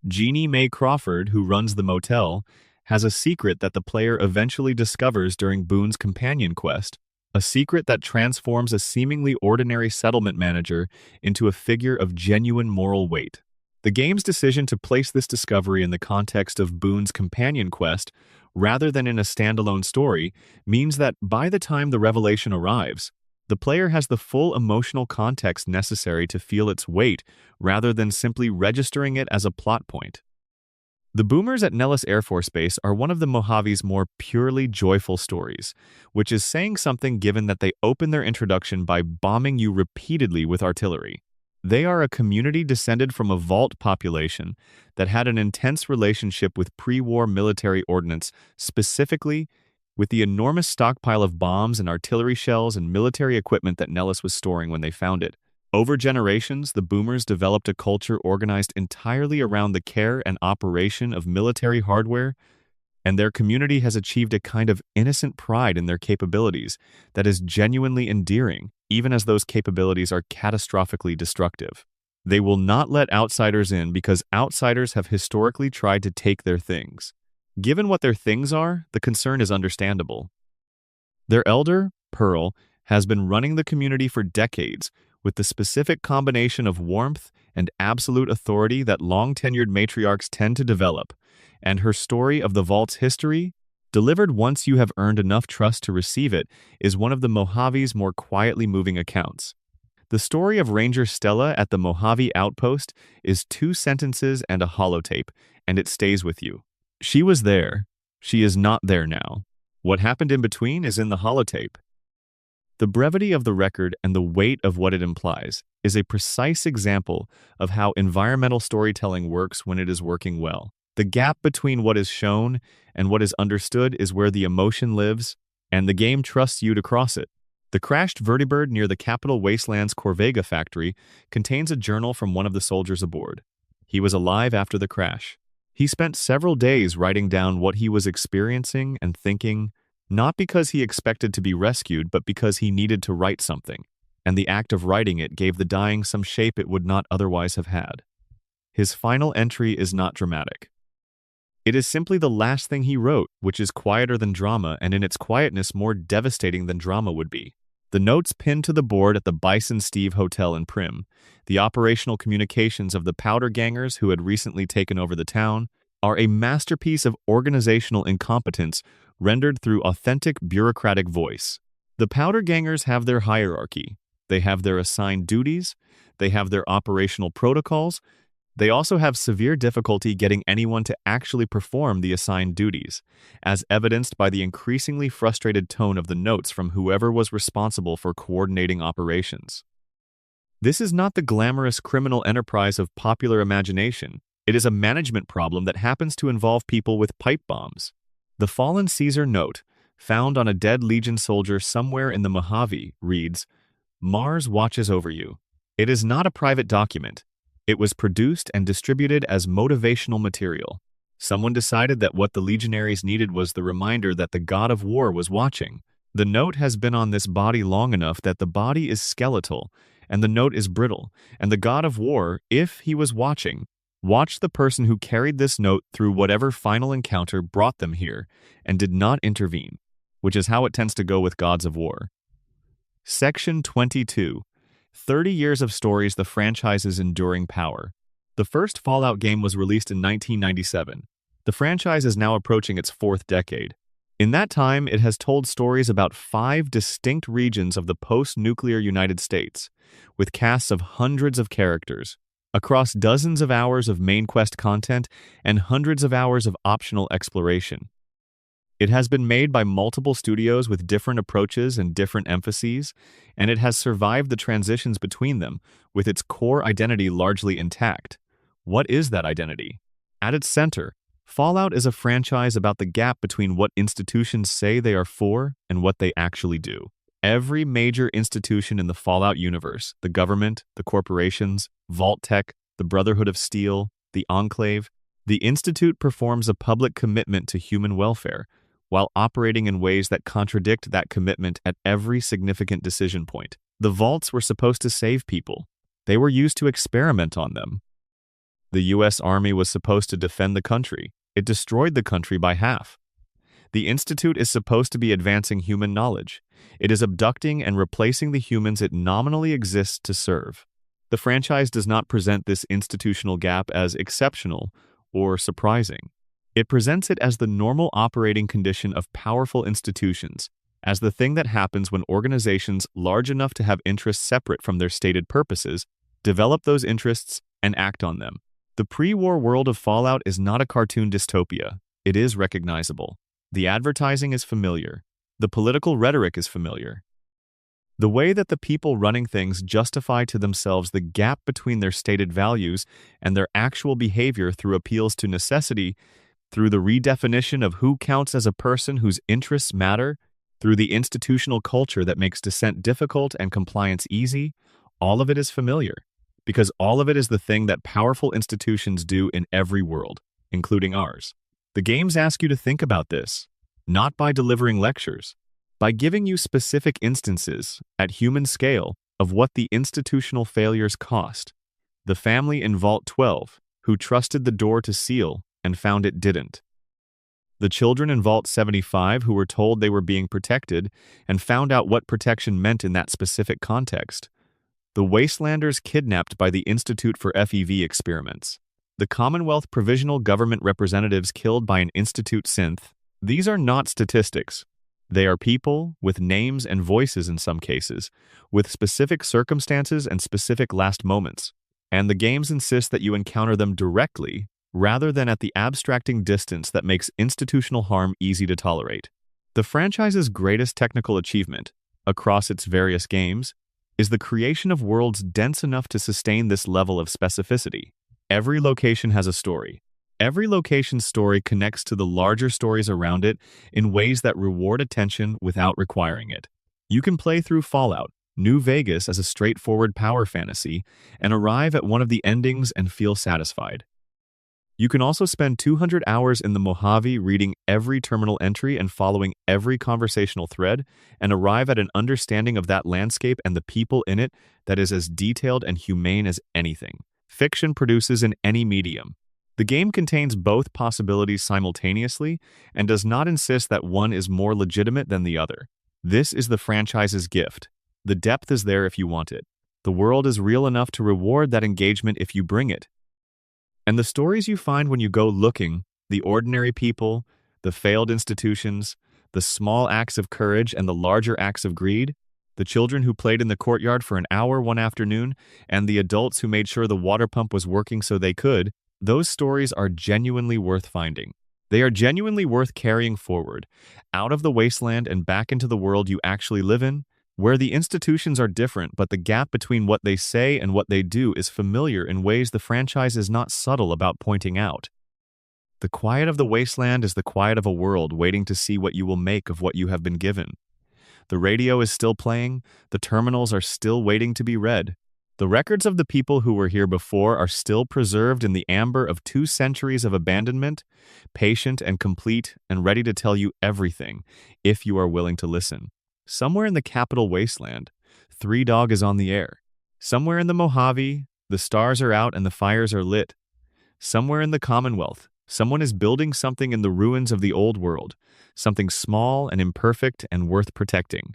Jeannie Mae Crawford, who runs the motel, has a secret that the player eventually discovers during Boone's companion quest, a secret that transforms a seemingly ordinary settlement manager into a figure of genuine moral weight. The game's decision to place this discovery in the context of Boone's companion quest rather than in a standalone story means that by the time the revelation arrives, the player has the full emotional context necessary to feel its weight rather than simply registering it as a plot point. The Boomers at Nellis Air Force Base are one of the Mojave's more purely joyful stories, which is saying something given that they open their introduction by bombing you repeatedly with artillery. They are a community descended from a Vault population that had an intense relationship with pre-war military ordnance, specifically with the enormous stockpile of bombs and artillery shells and military equipment that Nellis was storing when they found it. Over generations, the Boomers developed a culture organized entirely around the care and operation of military hardware, and their community has achieved a kind of innocent pride in their capabilities that is genuinely endearing, even as those capabilities are catastrophically destructive. They will not let outsiders in because outsiders have historically tried to take their things. Given what their things are, the concern is understandable. Their elder, Pearl, has been running the community for decades, with the specific combination of warmth and absolute authority that long-tenured matriarchs tend to develop, and her story of the Vault's history, delivered once you have earned enough trust to receive it, is one of the Mojave's more quietly moving accounts. The story of Ranger Stella at the Mojave Outpost is 2 sentences and a holotape, and it stays with you. She was there. She is not there now. What happened in between is in the holotape. The brevity of the record and the weight of what it implies is a precise example of how environmental storytelling works when it is working well. The gap between what is shown and what is understood is where the emotion lives, and the game trusts you to cross it. The crashed vertibird near the Capital Wasteland's Corvega factory contains a journal from one of the soldiers aboard. He was alive after the crash. He spent several days writing down what he was experiencing and thinking, not because he expected to be rescued, but because he needed to write something, and the act of writing it gave the dying some shape it would not otherwise have had. His final entry is not dramatic. It is simply the last thing he wrote, which is quieter than drama and in its quietness more devastating than drama would be. The notes pinned to the board at the Bison Steve Hotel in Prim, the operational communications of the powder gangers who had recently taken over the town, are a masterpiece of organizational incompetence rendered through authentic bureaucratic voice. The powder gangers have their hierarchy. They have their assigned duties. They have their operational protocols. They also have severe difficulty getting anyone to actually perform the assigned duties, as evidenced by the increasingly frustrated tone of the notes from whoever was responsible for coordinating operations. This is not the glamorous criminal enterprise of popular imagination. It is a management problem that happens to involve people with pipe bombs. The fallen Caesar note, found on a dead Legion soldier somewhere in the Mojave, reads, "Mars watches over you." It is not a private document. It was produced and distributed as motivational material. Someone decided that what the legionaries needed was the reminder that the god of war was watching. The note has been on this body long enough that the body is skeletal, and the note is brittle, and the god of war, if he was watching, watched the person who carried this note through whatever final encounter brought them here, and did not intervene, which is how it tends to go with gods of war. Section 22. 30 years of stories, the franchise's enduring power. The first Fallout game was released in 1997. The franchise is now approaching its 4th decade. In that time, it has told stories about 5 distinct regions of the post-nuclear United States, with casts of hundreds of characters, across dozens of hours of main quest content and hundreds of hours of optional exploration. It has been made by multiple studios with different approaches and different emphases, and it has survived the transitions between them, with its core identity largely intact. What is that identity? At its center, Fallout is a franchise about the gap between what institutions say they are for and what they actually do. Every major institution in the Fallout universe, the government, the corporations, Vault-Tec, the Brotherhood of Steel, the Enclave, the Institute performs a public commitment to human welfare, while operating in ways that contradict that commitment at every significant decision point. The Vaults were supposed to save people. They were used to experiment on them. The U.S. Army was supposed to defend the country. It destroyed the country by half. The Institute is supposed to be advancing human knowledge. It is abducting and replacing the humans it nominally exists to serve. The franchise does not present this institutional gap as exceptional or surprising. It presents it as the normal operating condition of powerful institutions, as the thing that happens when organizations large enough to have interests separate from their stated purposes develop those interests and act on them. The pre-war world of Fallout is not a cartoon dystopia. It is recognizable. The advertising is familiar. The political rhetoric is familiar. The way that the people running things justify to themselves the gap between their stated values and their actual behavior through appeals to necessity, through the redefinition of who counts as a person whose interests matter, through the institutional culture that makes dissent difficult and compliance easy, all of it is familiar, because all of it is the thing that powerful institutions do in every world, including ours. The games ask you to think about this, not by delivering lectures, by giving you specific instances, at human scale, of what the institutional failures cost. The family in Vault 12, who trusted the door to seal and found it didn't. The children in Vault 75 who were told they were being protected and found out what protection meant in that specific context. The wastelanders kidnapped by the Institute for FEV experiments. The Commonwealth Provisional Government representatives killed by an Institute synth. These are not statistics. They are people, with names and voices in some cases, with specific circumstances and specific last moments. And the games insist that you encounter them directly, rather than at the abstracting distance that makes institutional harm easy to tolerate. The franchise's greatest technical achievement, across its various games, is the creation of worlds dense enough to sustain this level of specificity. Every location has a story. Every location's story connects to the larger stories around it in ways that reward attention without requiring it. You can play through Fallout, New Vegas as a straightforward power fantasy, and arrive at one of the endings and feel satisfied. You can also spend 200 hours in the Mojave reading every terminal entry and following every conversational thread, and arrive at an understanding of that landscape and the people in it that is as detailed and humane as anything fiction produces in any medium. The game contains both possibilities simultaneously and does not insist that one is more legitimate than the other. This is the franchise's gift. The depth is there if you want it. The world is real enough to reward that engagement if you bring it. And the stories you find when you go looking, the ordinary people, the failed institutions, the small acts of courage and the larger acts of greed, the children who played in the courtyard for an hour one afternoon, and the adults who made sure the water pump was working so they could, those stories are genuinely worth finding. They are genuinely worth carrying forward, out of the wasteland and back into the world you actually live in, where the institutions are different, but the gap between what they say and what they do is familiar in ways the franchise is not subtle about pointing out. The quiet of the wasteland is the quiet of a world waiting to see what you will make of what you have been given. The radio is still playing, the terminals are still waiting to be read. The records of the people who were here before are still preserved in the amber of 2 centuries of abandonment, patient and complete and ready to tell you everything, if you are willing to listen. Somewhere in the capital wasteland, Three Dog is on the air. Somewhere in the Mojave, the stars are out and the fires are lit. Somewhere in the Commonwealth, someone is building something in the ruins of the old world, something small and imperfect and worth protecting.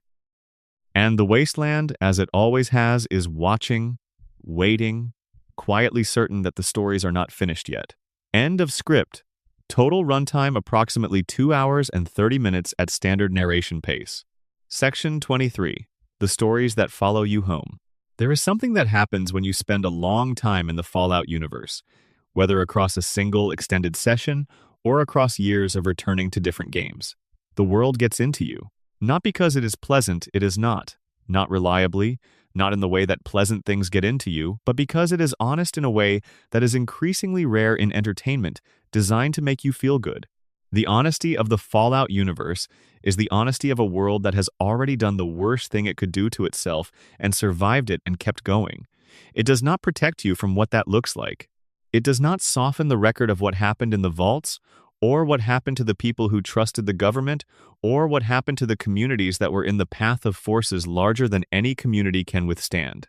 And the wasteland, as it always has, is watching, waiting, quietly certain that the stories are not finished yet. End of script. Total runtime approximately 2 hours and 30 minutes at standard narration pace. Section 23. The stories that follow you home. There is something that happens when you spend a long time in the Fallout universe, whether across a single extended session or across years of returning to different games. The world gets into you. Not because it is pleasant, it is not. Not reliably, not in the way that pleasant things get into you, but because it is honest in a way that is increasingly rare in entertainment, designed to make you feel good. The honesty of the Fallout universe is the honesty of a world that has already done the worst thing it could do to itself and survived it and kept going. It does not protect you from what that looks like. It does not soften the record of what happened in the vaults, or what happened to the people who trusted the government, or what happened to the communities that were in the path of forces larger than any community can withstand.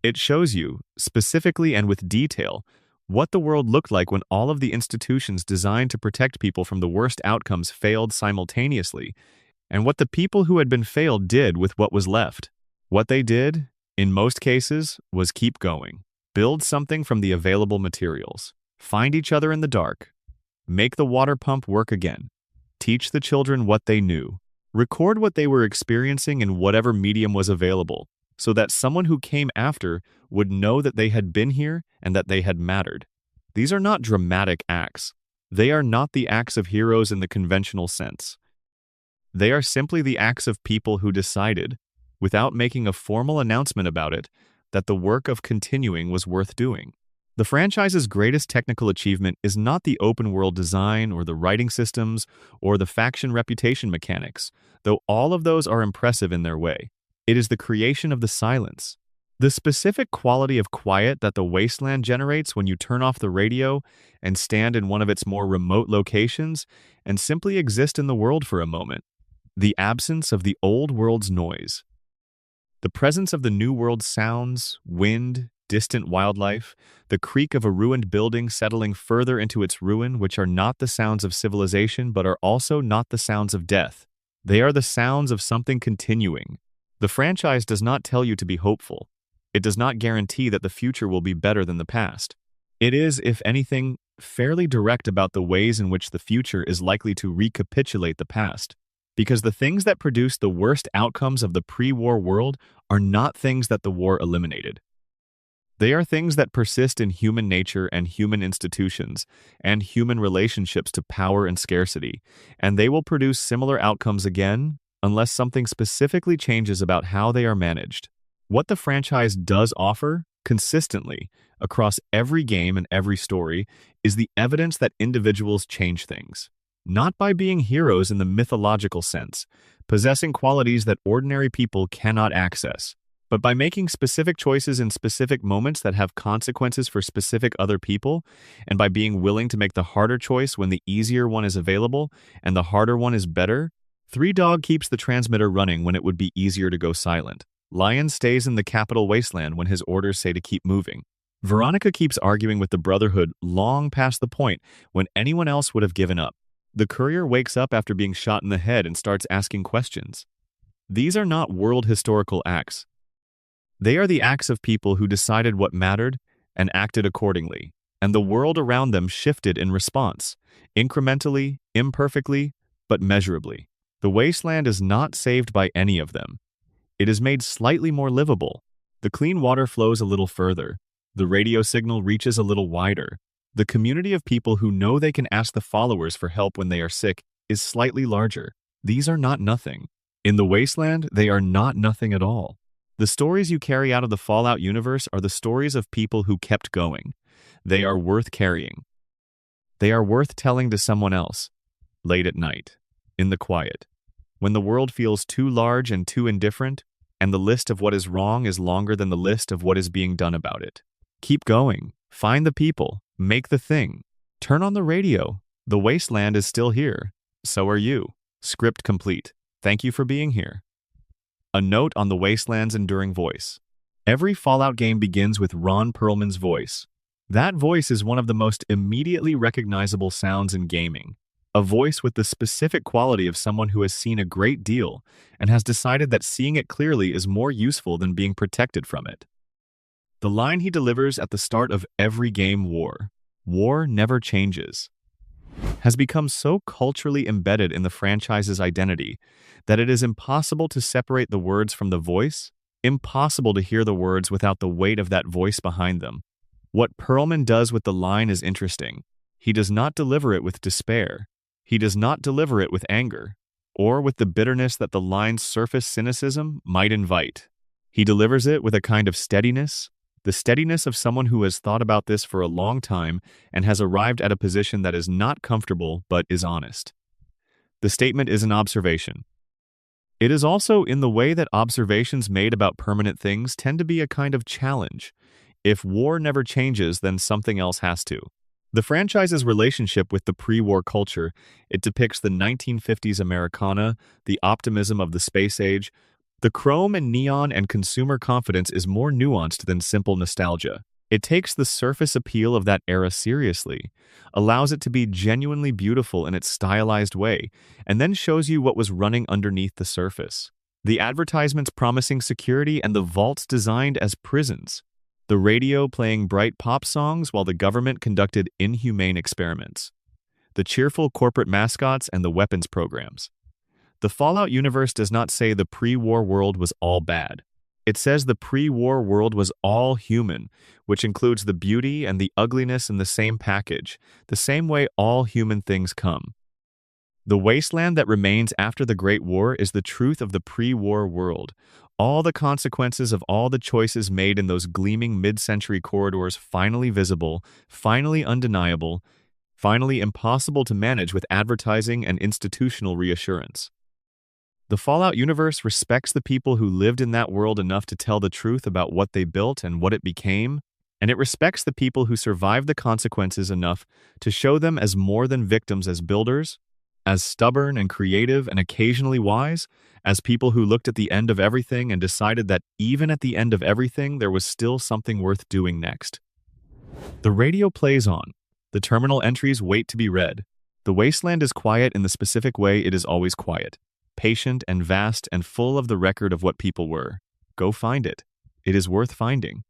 It shows you, specifically and with detail, what the world looked like when all of the institutions designed to protect people from the worst outcomes failed simultaneously, and what the people who had been failed did with what was left. What they did In most cases, was keep going. Build something from the available materials. Find each other in the dark. Make the water pump work again. Teach the children what they knew. Record what they were experiencing in whatever medium was available, so that someone who came after would know that they had been here and that they had mattered. These are not dramatic acts. They are not the acts of heroes in the conventional sense. They are simply the acts of people who decided, without making a formal announcement about it, that the work of continuing was worth doing. The franchise's greatest technical achievement is not the open-world design or the writing systems or the faction reputation mechanics, though all of those are impressive in their way. It is the creation of the silence. The specific quality of quiet that the wasteland generates when you turn off the radio and stand in one of its more remote locations and simply exist in the world for a moment. The absence of the old world's noise. The presence of the new world's sounds, wind, distant wildlife, the creak of a ruined building settling further into its ruin, which are not the sounds of civilization but are also not the sounds of death. They are the sounds of something continuing. The franchise does not tell you to be hopeful. It does not guarantee that the future will be better than the past. It is, if anything, fairly direct about the ways in which the future is likely to recapitulate the past. Because the things that produce the worst outcomes of the pre-war world are not things that the war eliminated. They are things that persist in human nature and human institutions and human relationships to power and scarcity, and they will produce similar outcomes again unless something specifically changes about how they are managed. What the franchise does offer, consistently, across every game and every story, is the evidence that individuals change things. Not by being heroes in the mythological sense, possessing qualities that ordinary people cannot access, but by making specific choices in specific moments that have consequences for specific other people, and by being willing to make the harder choice when the easier one is available and the harder one is better. Three Dog keeps the transmitter running when it would be easier to go silent. Lion stays in the capital wasteland when his orders say to keep moving. Veronica keeps arguing with the Brotherhood long past the point when anyone else would have given up. The courier wakes up after being shot in the head and starts asking questions. These are not world historical acts. They are the acts of people who decided what mattered and acted accordingly, and the world around them shifted in response, incrementally, imperfectly, but measurably. The wasteland is not saved by any of them. It is made slightly more livable. The clean water flows a little further. The radio signal reaches a little wider. The community of people who know they can ask the followers for help when they are sick is slightly larger. These are not nothing. In the wasteland, they are not nothing at all. The stories you carry out of the Fallout universe are the stories of people who kept going. They are worth carrying. They are worth telling to someone else, late at night, in the quiet, when the world feels too large and too indifferent, and the list of what is wrong is longer than the list of what is being done about it. Keep going. Find the people. Make the thing. Turn on the radio. The wasteland is still here. So are you. Script complete. Thank you for being here. A note on the wasteland's enduring voice. Every Fallout game begins with Ron Perlman's voice. That voice is one of the most immediately recognizable sounds in gaming. A voice with the specific quality of someone who has seen a great deal and has decided that seeing it clearly is more useful than being protected from it. The line he delivers at the start of every game, war never changes, has become so culturally embedded in the franchise's identity that it is impossible to separate the words from the voice, impossible to hear the words without the weight of that voice behind them. What Perlman does with the line is interesting. He does not deliver it with despair. He does not deliver it with anger, or with the bitterness that the line's surface cynicism might invite. He delivers it with a kind of steadiness, the steadiness of someone who has thought about this for a long time and has arrived at a position that is not comfortable but is honest. The statement is an observation. It is also in the way that observations made about permanent things tend to be a kind of challenge. If war never changes, then something else has to. The franchise's relationship with the pre-war culture, it depicts the 1950s Americana, the optimism of the space age. The chrome and neon and consumer confidence is more nuanced than simple nostalgia. It takes the surface appeal of that era seriously, allows it to be genuinely beautiful in its stylized way, and then shows you what was running underneath the surface. The advertisements promising security and the vaults designed as prisons. The radio playing bright pop songs while the government conducted inhumane experiments. The cheerful corporate mascots and the weapons programs. The Fallout universe does not say the pre-war world was all bad. It says the pre-war world was all human, which includes the beauty and the ugliness in the same package, the same way all human things come. The wasteland that remains after the Great War is the truth of the pre-war world. All the consequences of all the choices made in those gleaming mid-century corridors finally visible, finally undeniable, finally impossible to manage with advertising and institutional reassurance. The Fallout universe respects the people who lived in that world enough to tell the truth about what they built and what it became, and it respects the people who survived the consequences enough to show them as more than victims, as builders, as stubborn and creative and occasionally wise, as people who looked at the end of everything and decided that even at the end of everything there was still something worth doing next. The radio plays on. The terminal entries wait to be read. The wasteland is quiet in the specific way it is always quiet. Patient and vast and full of the record of what people were. Go find it. It is worth finding.